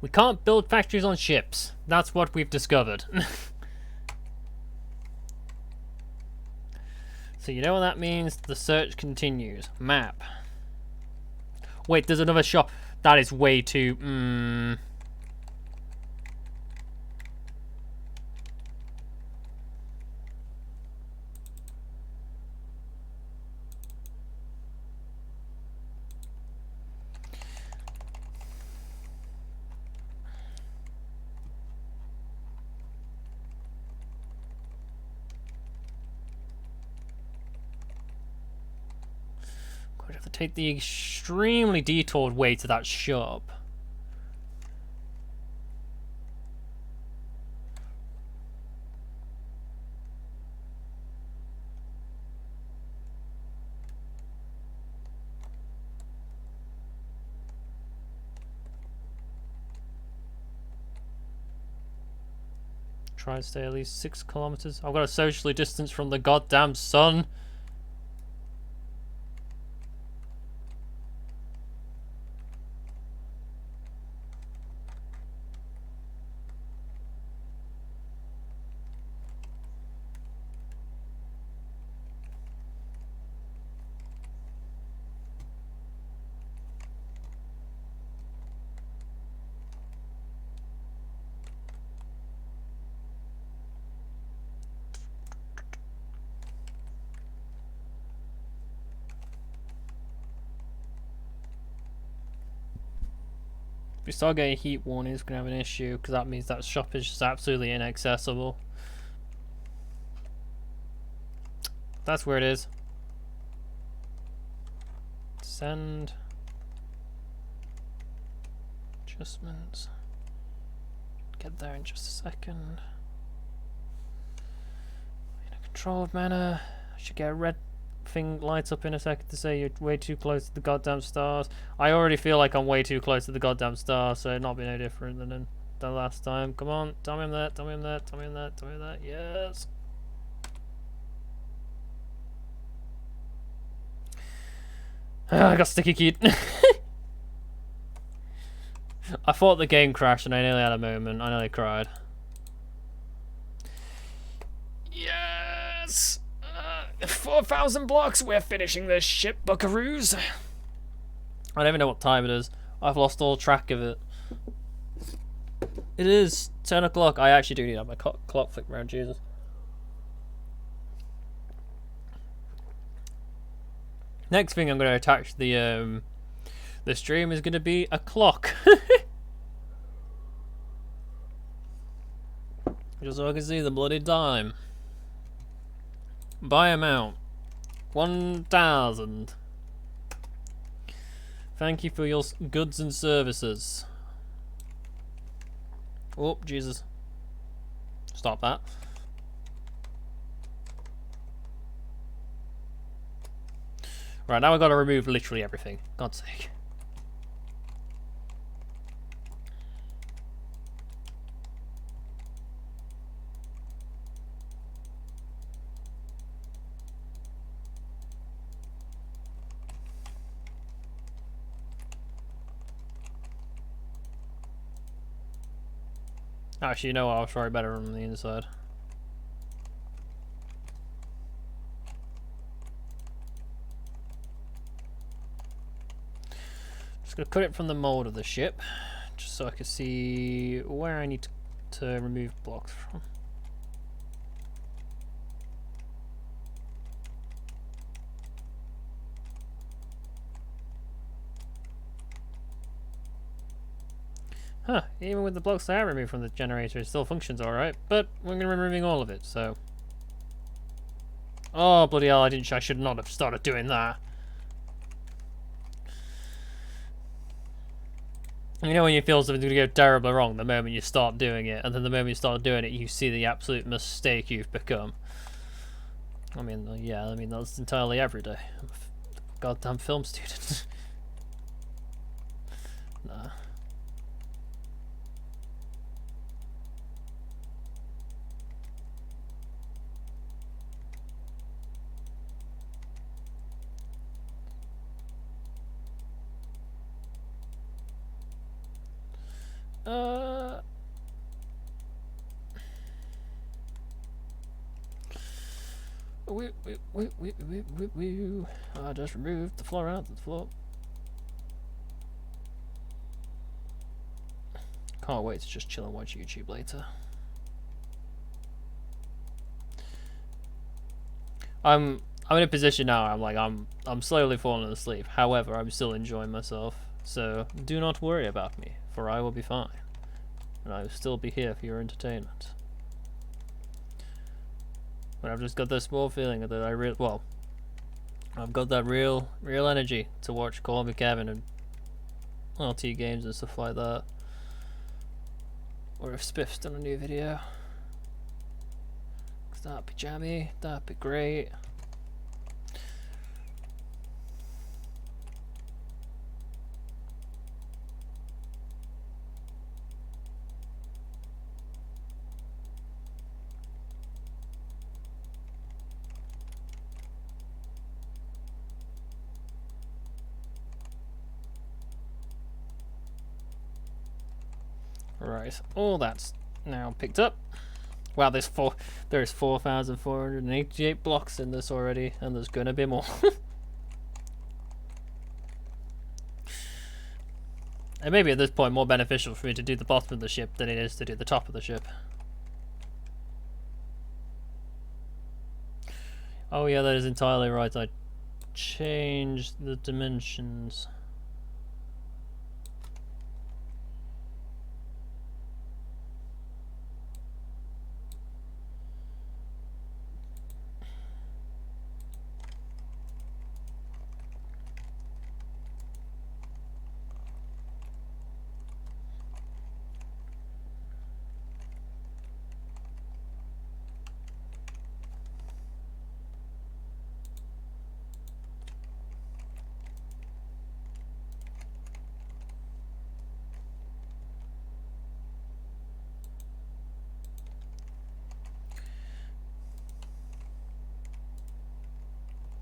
We can't build factories on ships. That's what we've discovered. So you know what that means? The search continues. Map. Wait, there's another shop. That is way too... I'd have to take the extremely detoured way to that shop. Try to stay at least 6 kilometers. I've got to socially distance from the goddamn sun. If we start getting heat warnings, we're going to have an issue, because that means that shop is just absolutely inaccessible. That's where it is. Send. Adjustments. Get there in just a second. In a controlled manner. I should get a red thing lights up in a second to say you're way too close to the goddamn stars. I already feel like I'm way too close to the goddamn stars, so it'd not be no different than the last time. Come on, tell me I'm that, tell me I'm that, tell me I'm that, tell me I'm that, yes! I got sticky keyed. I thought the game crashed and I nearly had a moment. I nearly cried. Yes! 4,000 blocks, we're finishing this ship, buckaroos. I don't even know what time it is. I've lost all track of it. It is 10 o'clock. I actually do need to have my clock flick around, Jesus. Next thing I'm going to attach the stream is going to be a clock. Just so I can see the bloody time. Buy amount 1,000. Thank you for your goods and services. Oh, Jesus. Stop that. Right, now I've got to remove literally everything. God's sake. Actually, you know what? I'll try better on the inside. Just gonna cut it from the mold of the ship, just so I can see where I need to remove blocks from. Huh, even with the blocks I have removed from the generator, it still functions alright, but we're going to be removing all of it, so... Oh, bloody hell, I should not have started doing that. You know when you feel something's going to go terribly wrong the moment you start doing it, and then the moment you start doing it, you see the absolute mistake you've become. I mean, yeah, I mean, that's entirely every day. I'm a goddamn film student. Nah. I just removed the floor out of the floor. Can't wait to just chill and watch YouTube later. I'm in a position now. I'm slowly falling asleep. However, I'm still enjoying myself. So do not worry about me, for I will be fine, and I will still be here for your entertainment. But I've just got this small feeling that I've got that real energy to watch Call Me Kevin and RT games and stuff like that. Or if Spiff's done a new video. 'Cause that'd be jammy, that'd be great. Right, all that's now picked up. Wow, there's 4,488 blocks in this already, and there's gonna be more. It may be at this point more beneficial for me to do the bottom of the ship than it is to do the top of the ship. Oh yeah, that is entirely right. I changed the dimensions.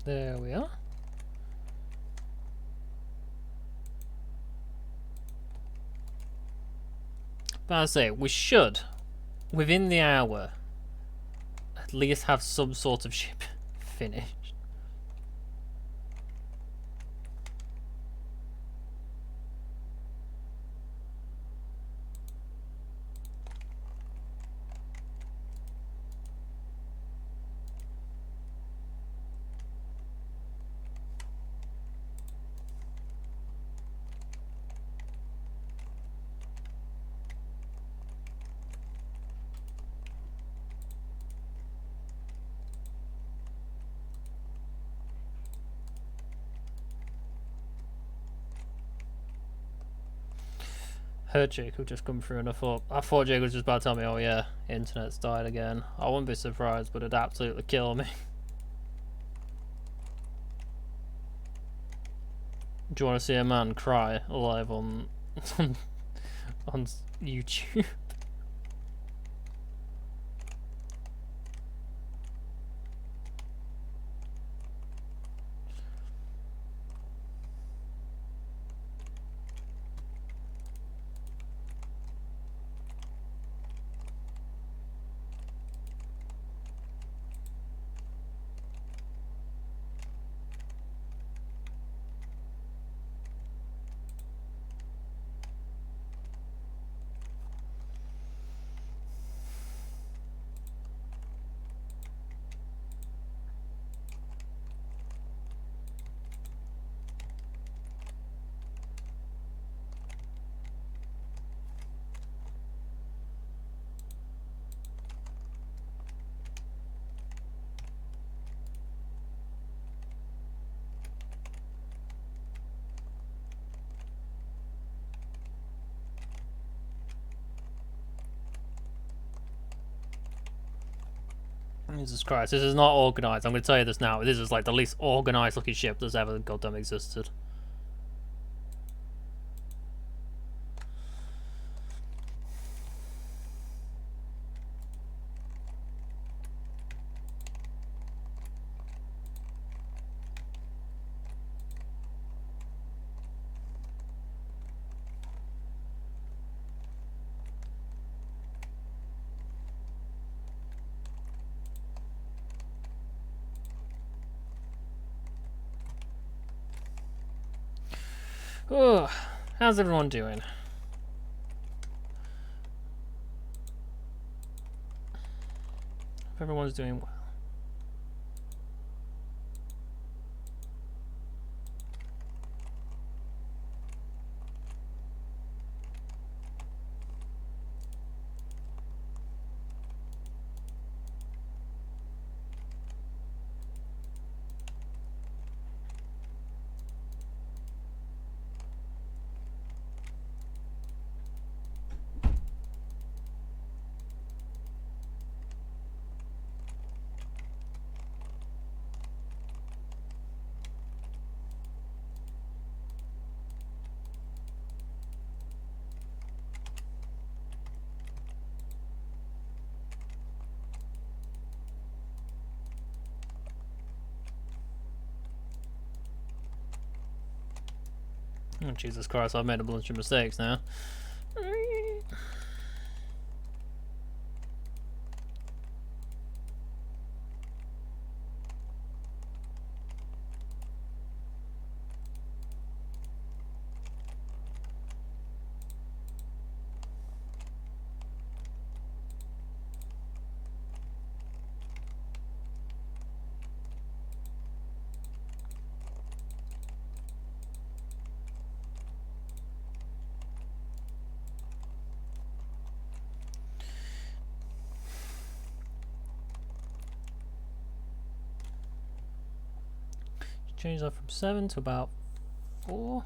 There we are. But I say, we should, within the hour, at least have some sort of ship finished. Heard Jacob just come through, and I thought Jacob was just about to tell me, oh yeah, internet's died again. I wouldn't be surprised, but it'd absolutely kill me. Do you want to see a man cry live on on YouTube? Jesus Christ, this is not organised. I'm going to tell you this now. This is like the least organised looking ship that's ever goddamn existed. Oh, how's everyone doing? Hope everyone's doing well. Oh, Jesus Christ, I've made a bunch of mistakes now. Change that from 7 to about 4.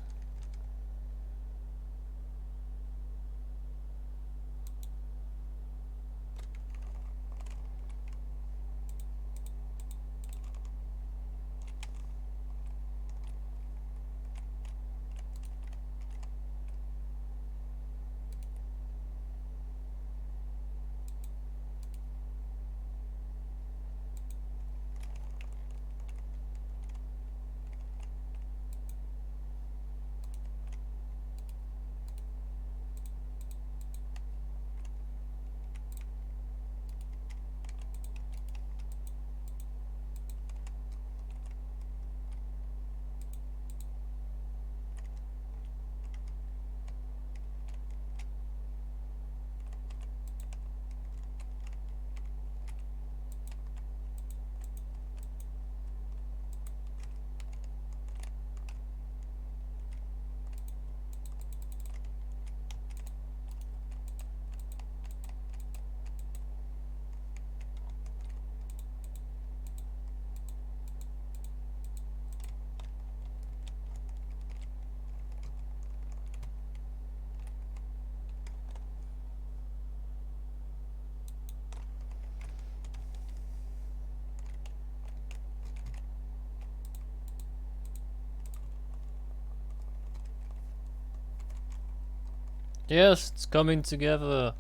Yes, it's coming together.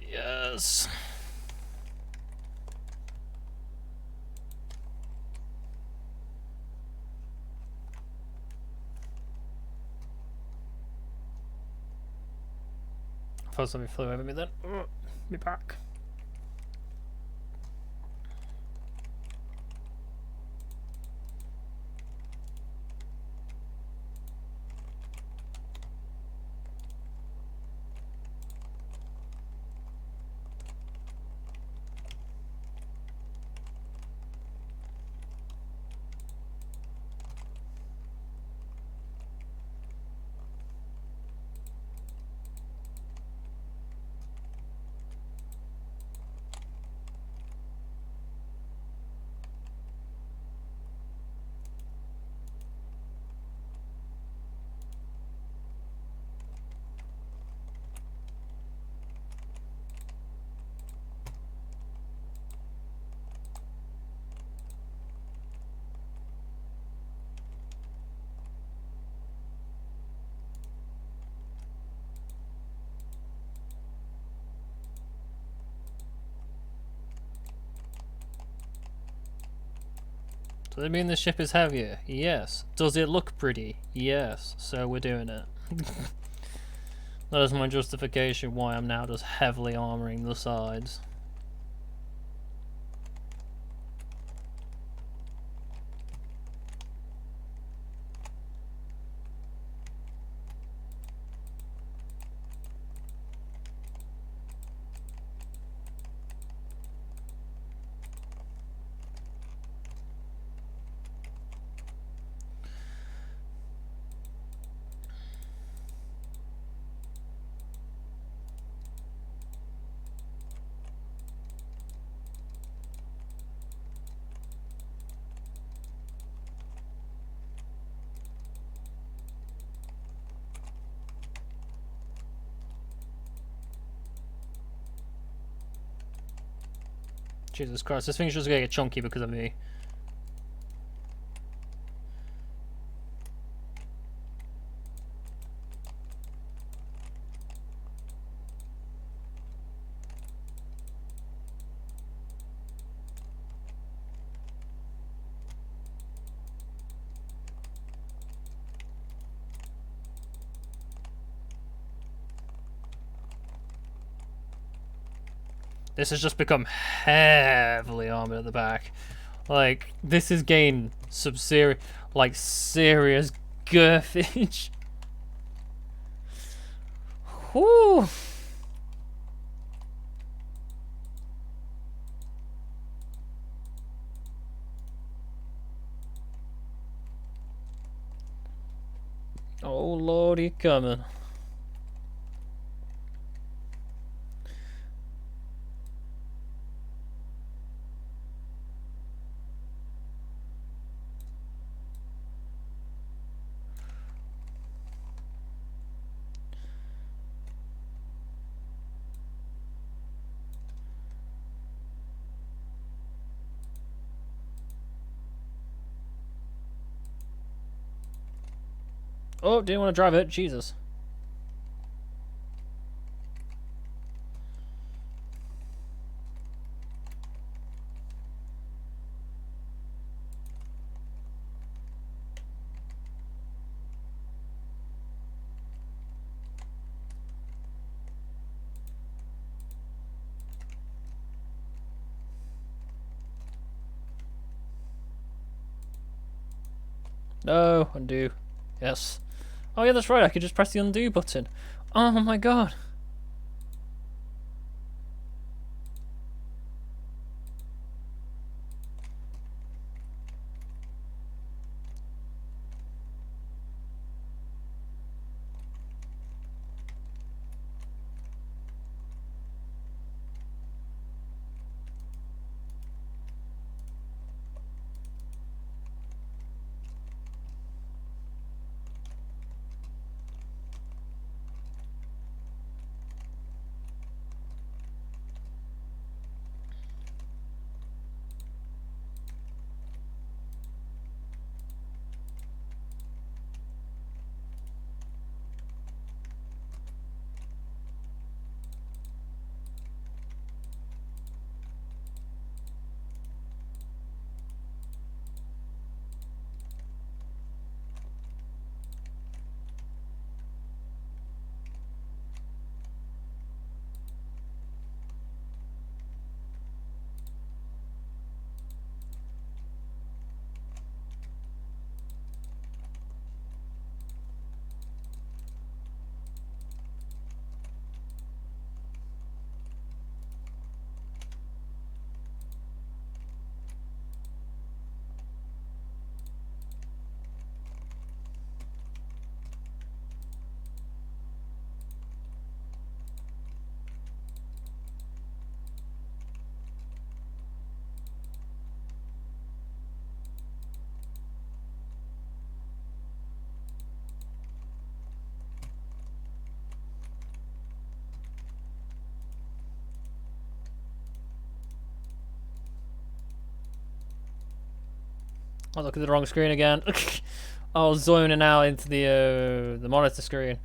Yes. I thought something flew over me then. Be back. Does it mean the ship is heavier? Yes. Does it look pretty? Yes. So we're doing it. That is my justification why I'm now just heavily armoring the sides. Jesus Christ, this thing's just gonna get chunky because of me. This has just become heavily armored at the back. Like, this has gained some serious, like, serious girthage. Whew. Oh Lord, he coming. Oh, didn't want to drive it. Jesus. No, undo. Yes. Oh yeah, that's right. I could just press the undo button. Oh my god. I look at the wrong screen again. I was zooming out into the monitor screen,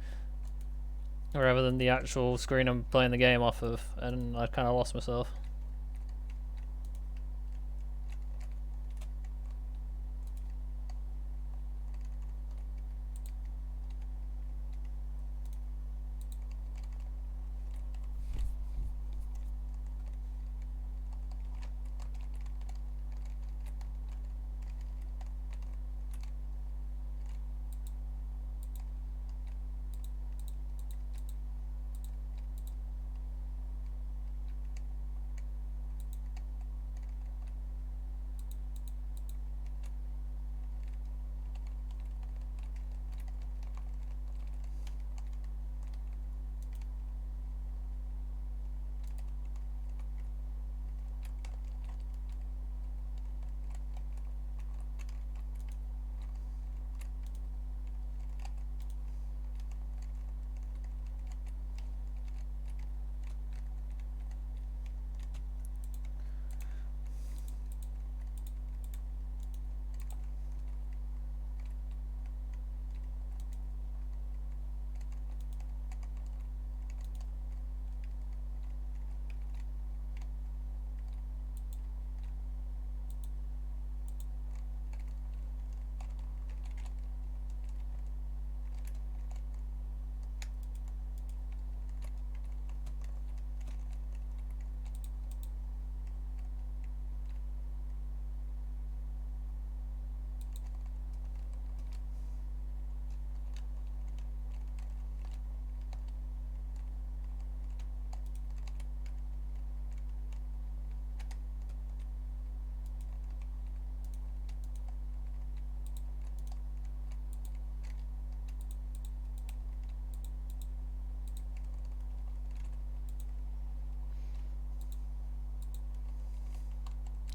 rather than the actual screen I'm playing the game off of, and I kind of lost myself.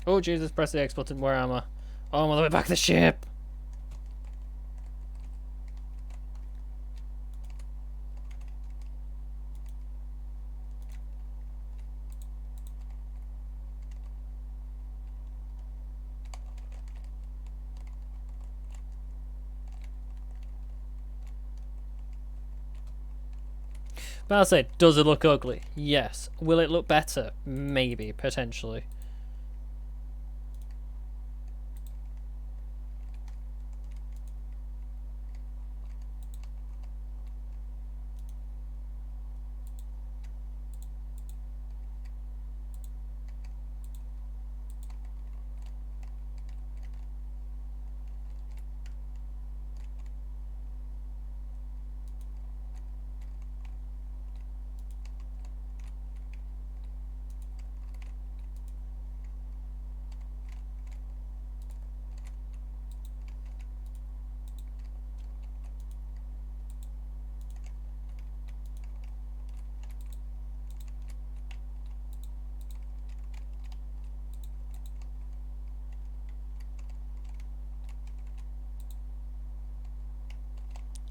Oh Jesus, press the X button. Where am I? Oh, I'm on the way back to the ship. But I'll say, does it look ugly? Yes. Will it look better? Maybe, potentially.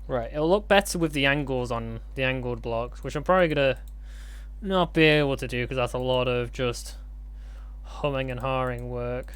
Right, it'll look better with the angles on the angled blocks, which I'm probably gonna not be able to do because that's a lot of just humming and hawing work.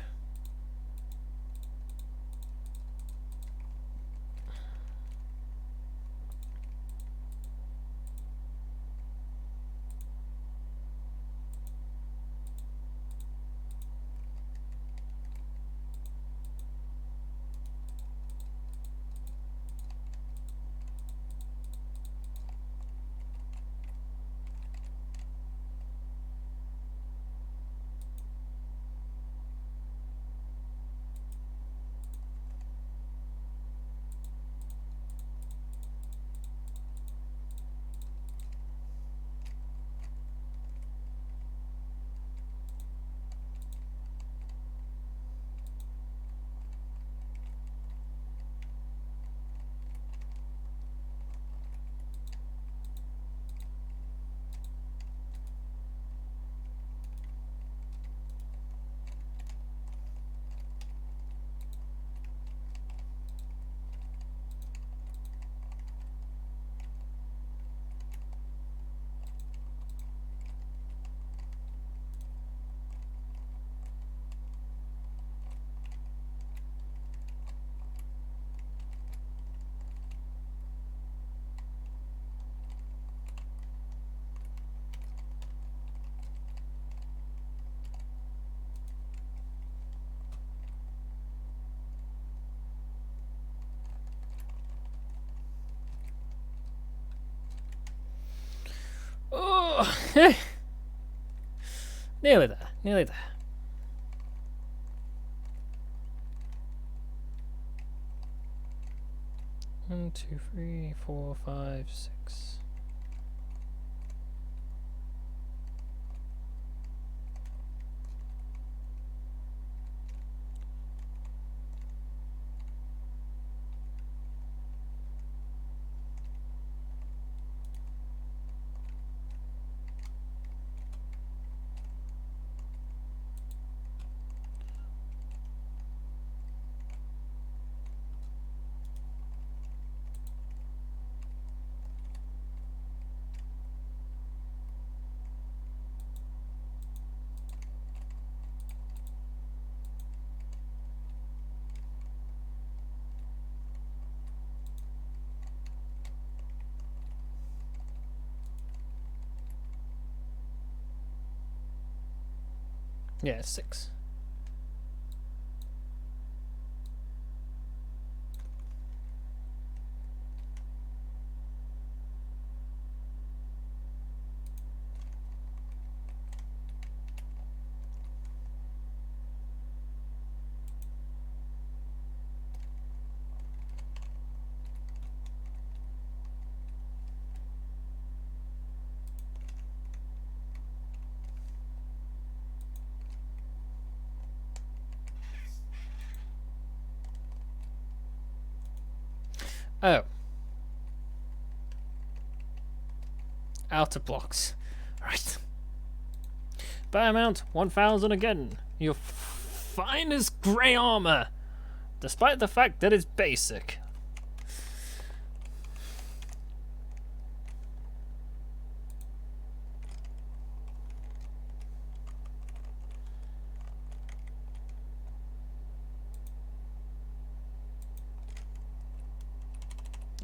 Oh, nearly there, nearly there. One, two, three, four, five, six. Yeah, 6. Oh. Outer blocks. Right. Buy amount 1,000 again. You're finest grey armor, despite the fact that it's basic.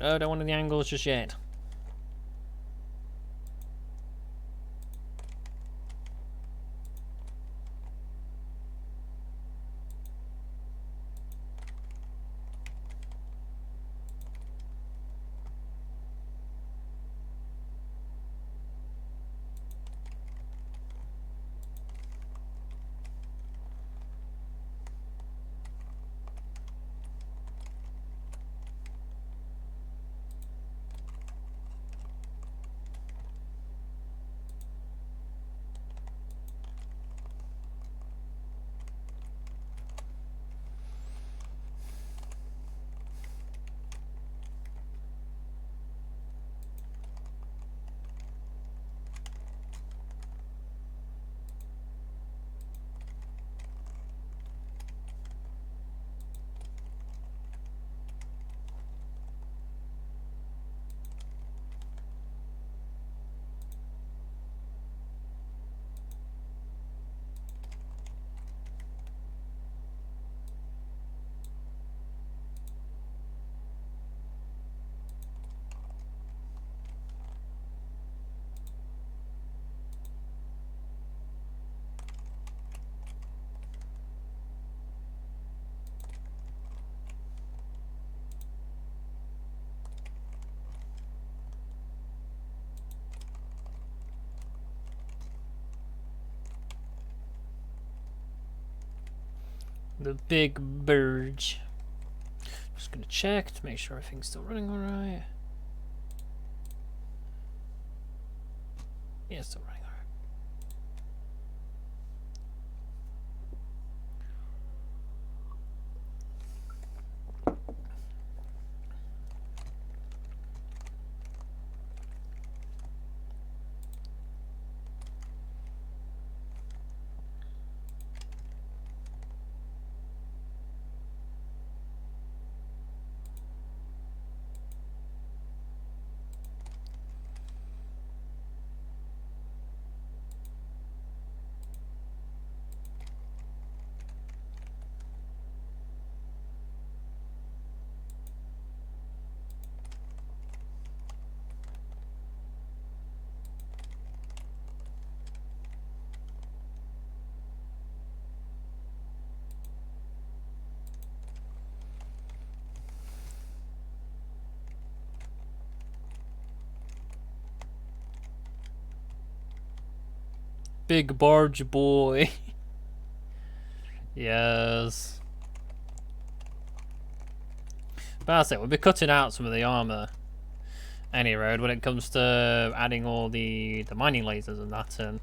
No, don't want any angles just yet. The big burge. Just gonna check to make sure everything's still running alright. Yeah, it's still running alright. Big barge boy. Yes. But that's it, we'll be cutting out some of the armor any road when it comes to adding all the mining lasers and that in.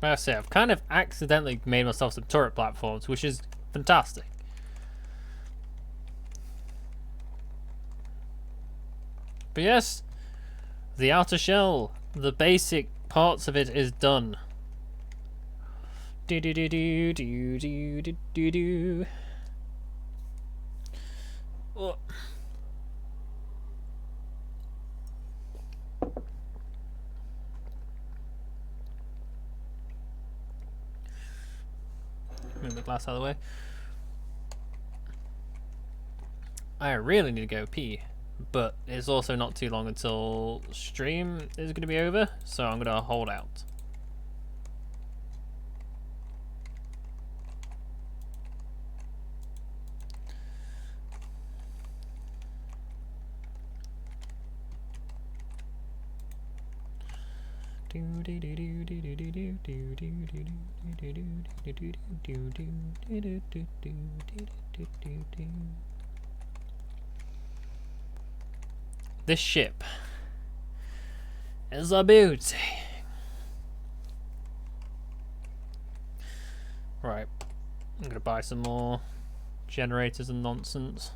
Like I say, I've kind of accidentally made myself some turret platforms, which is fantastic. But yes, the outer shell, the basic parts of it is done. Do do do do do do do do do. Oh. Move the glass out of the way. I really need to go pee, but it's also not too long until stream is going to be over, so I'm going to hold out. This ship is a beauty. Right, I'm gonna buy some more generators and nonsense.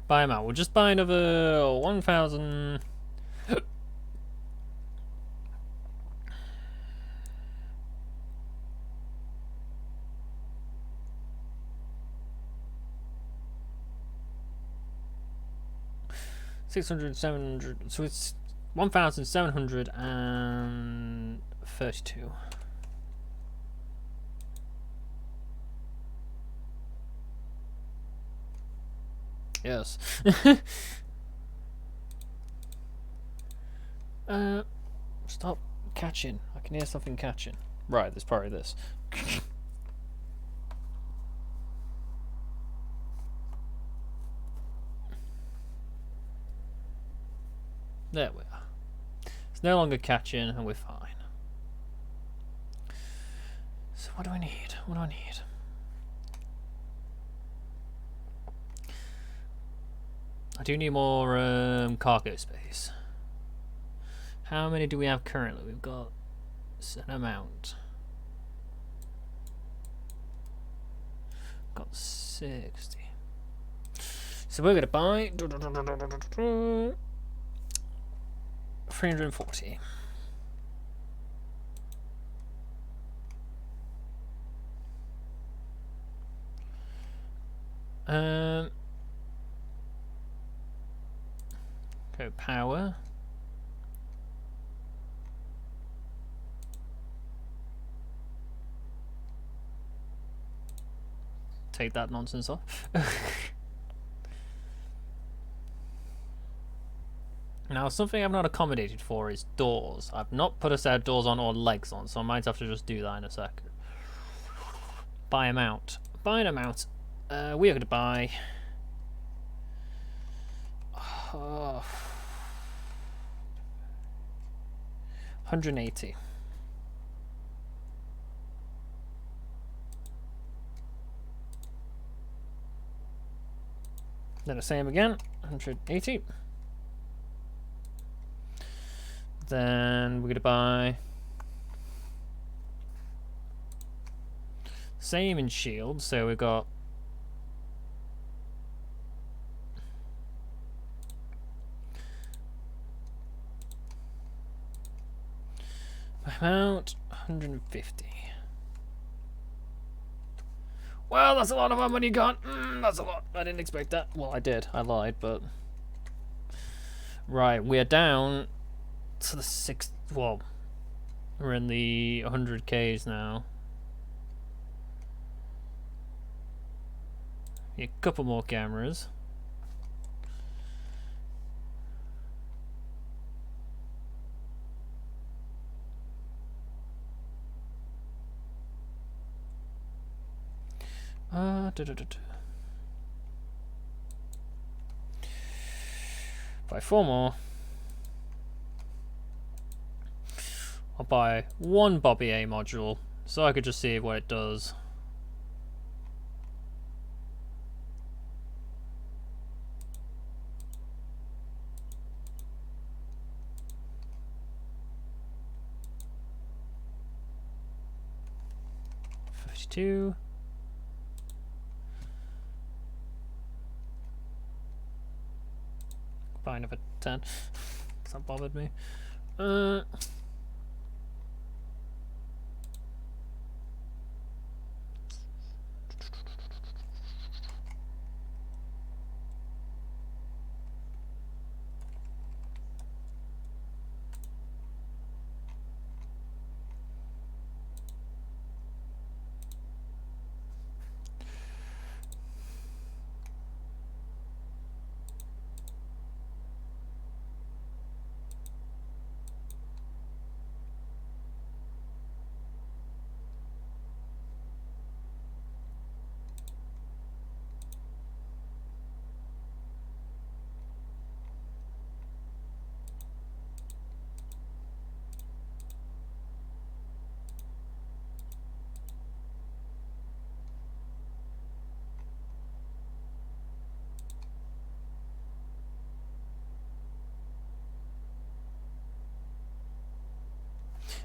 Buy them out. We'll just buy another 1,000. 600, 700, so it's 1,732. Yes. Stop catching. I can hear something catching. Right, there's probably this. There we are. It's no longer catching and we're fine. So what do I need? What do I need? I do need more cargo space. How many do we have currently? We've got a certain amount. Got 60. So we're gonna buy 340. Go power. Take that nonsense off. Now, something I've not accommodated for is doors. I've not put a set of doors on or legs on, so I might have to just do that in a second. Buy them out. Buy them out. We are going to buy... 180. Then the same again, 180. Then we're gonna buy same in shield, so we've got about 150. Well, that's a lot of our money gone. That's a lot. I didn't expect that. Well, I did. I lied, but... Right, we're down to the 6... Well, we're in the 100Ks now. A couple more cameras. Buy 4 more. I'll buy 1 Bobby A module so I could just see what it does. 52. Buy another 10. It's not bothered me.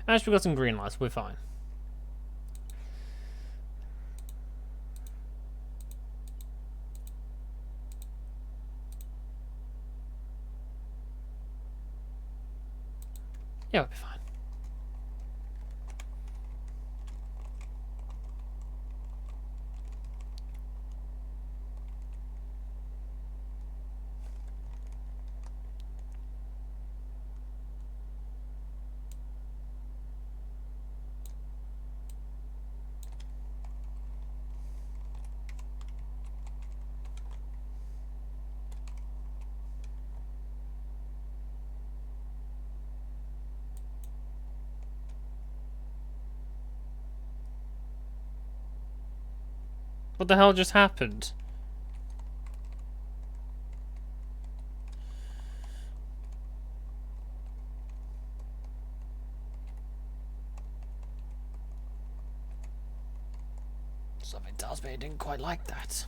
Actually, we got some green lights. We're fine. Yeah, we'll be fine. What the hell just happened? Something tells me I didn't quite like that.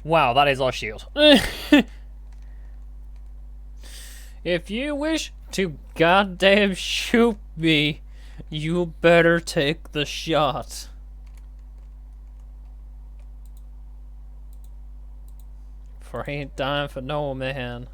Wow, that is our shield. If you wish to goddamn shoot me, you better take the shot. For he ain't dying for no man.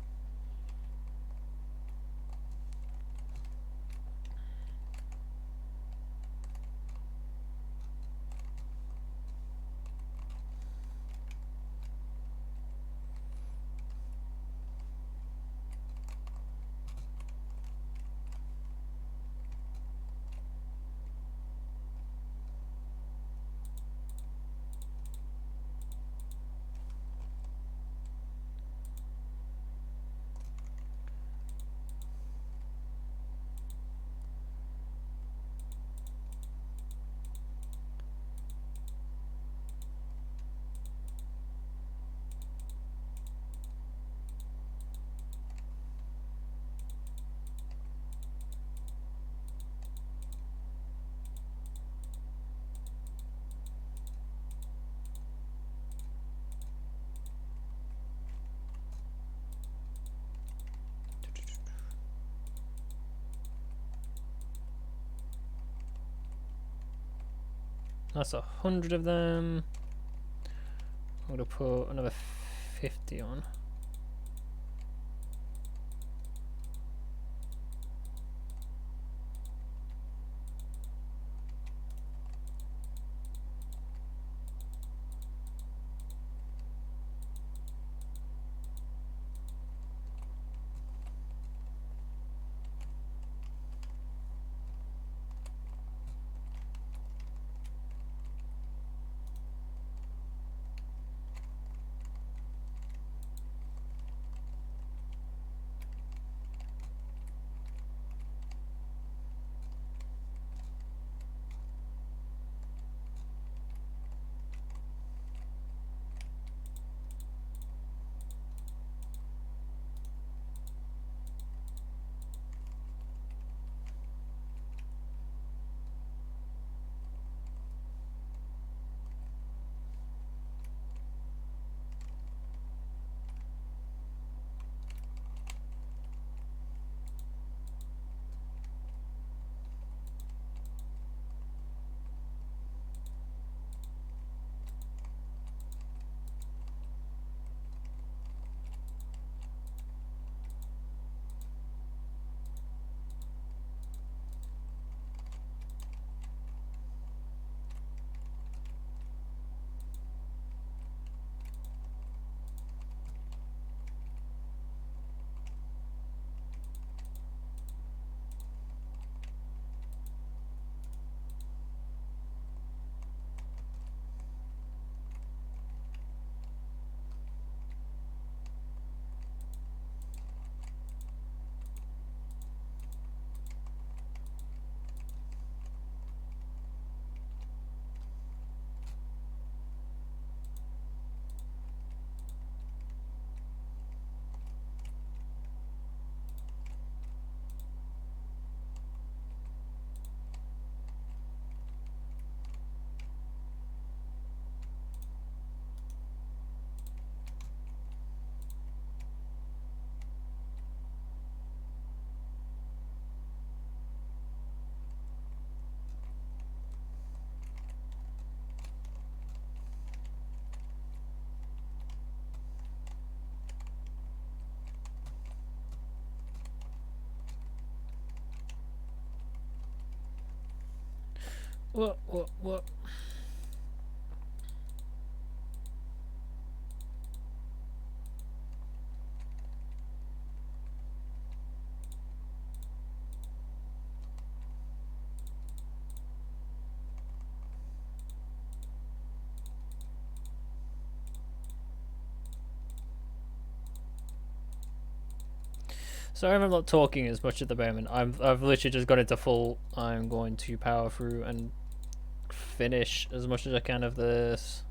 That's 100 of them. I'm gonna put another 50 on. What? Sorry if I'm not talking as much at the moment. I've literally just got into full. I'm going to power through and finish as much as I can of this.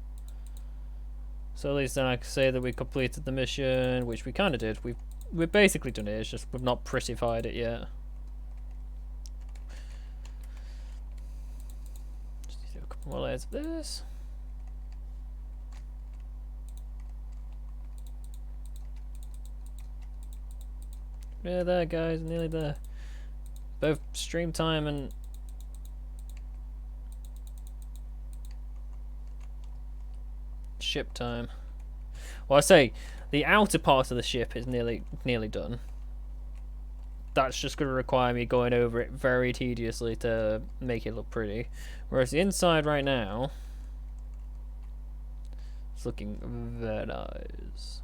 So at least then I can say that we completed the mission, which we kind of did. We've basically done it. It's just we've not prettified it yet. Just need to do a couple more layers of this. We're there, guys. Nearly there. Both stream time and ship time. Well, I say the outer part of the ship is nearly done. That's just going to require me going over it very tediously to make it look pretty. Whereas the inside right now, it's looking very nice.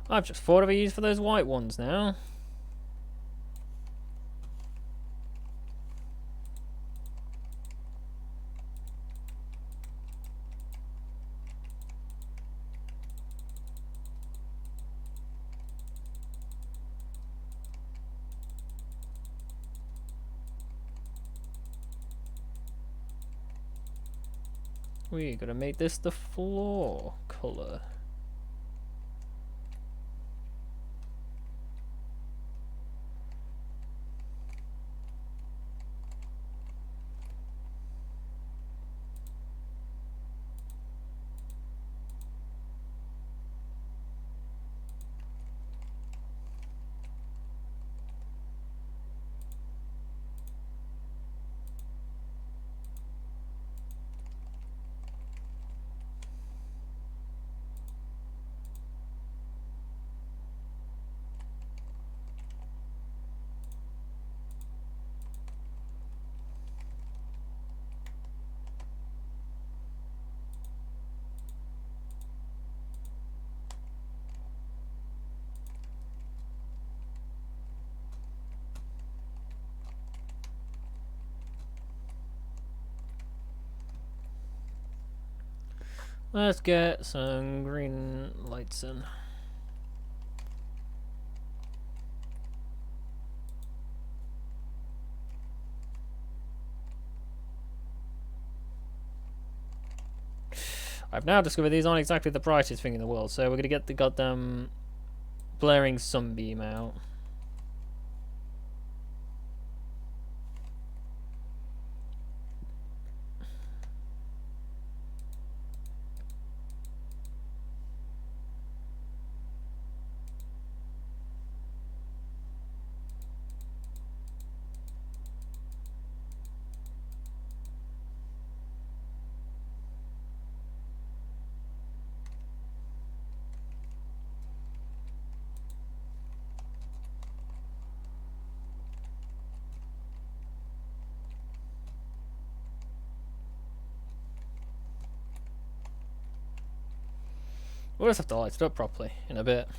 I've just thought of a use for those white ones now. We're gonna make this the floor color. Let's get some green lights in. I've now discovered these aren't exactly the brightest thing in the world, so we're gonna get the goddamn blaring sunbeam out. We'll just have to light it up properly in a bit.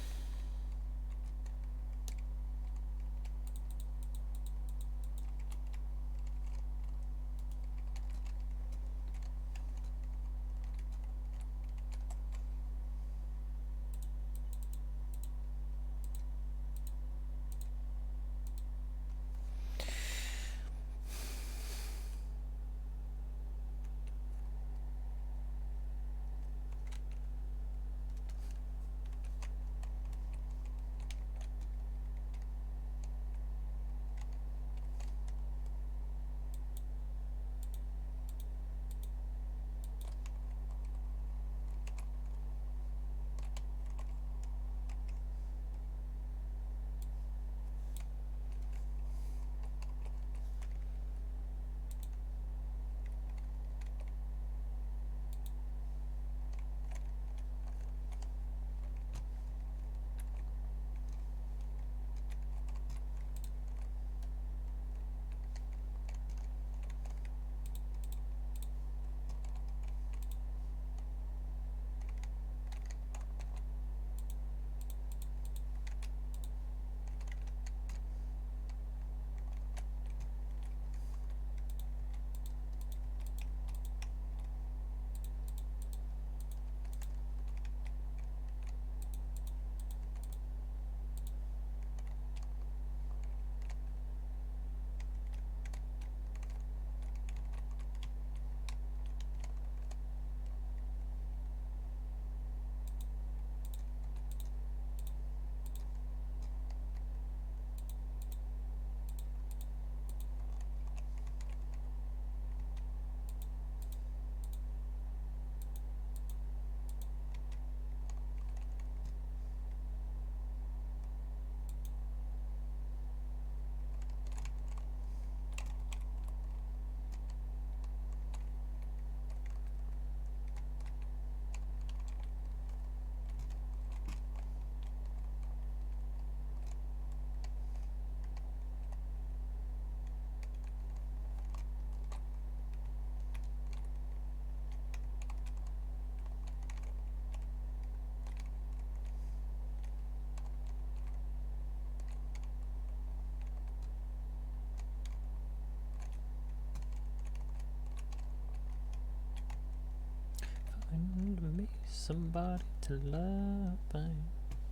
me somebody to love. Find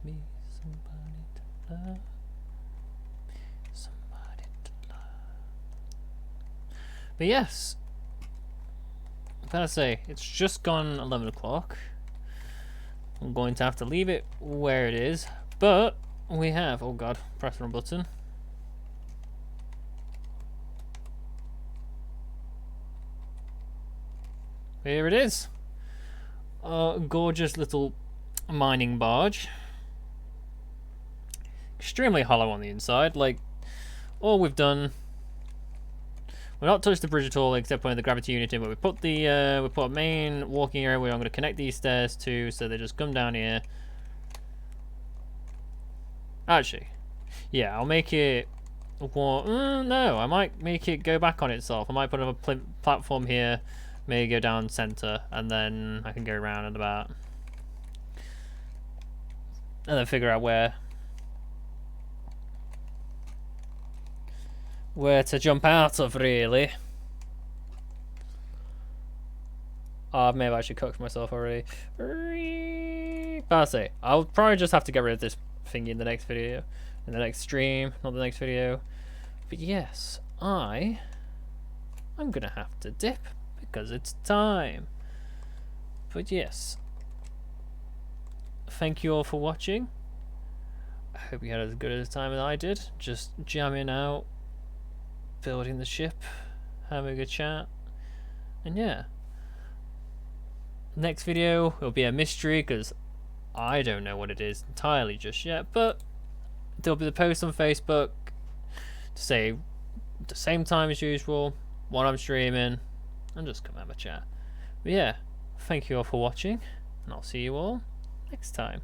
me somebody to love. Somebody to love. But yes, I'm gonna say it's just gone 11 o'clock. I'm going to have to leave it where it is, but we have, oh god, press the wrong button. Here it is. A gorgeous little mining barge. Extremely hollow on the inside. Like, all we've done, we've not touched the bridge at all except putting the gravity unit in, but we put a main walking area where I'm going to connect these stairs to, so they just come down here. Actually, yeah, I'll make it. No, I might make it go back on itself. I might put a platform here. Maybe go down center, and then I can go around and about, and then figure out where to jump out of, really. Maybe I should cook for myself already. But I'll say, I'll probably just have to get rid of this thingy in the next video, in the next stream, not the next video. But yes, I'm gonna have to dip, because it's time. But yes, thank you all for watching. I hope you had as good a time as I did, just jamming out, building the ship, having a chat, and yeah. Next video will be a mystery, because I don't know what it is entirely just yet, but there'll be the post on Facebook to say at the same time as usual what I'm streaming, and just come have a chat. But yeah, thank you all for watching, and I'll see you all next time.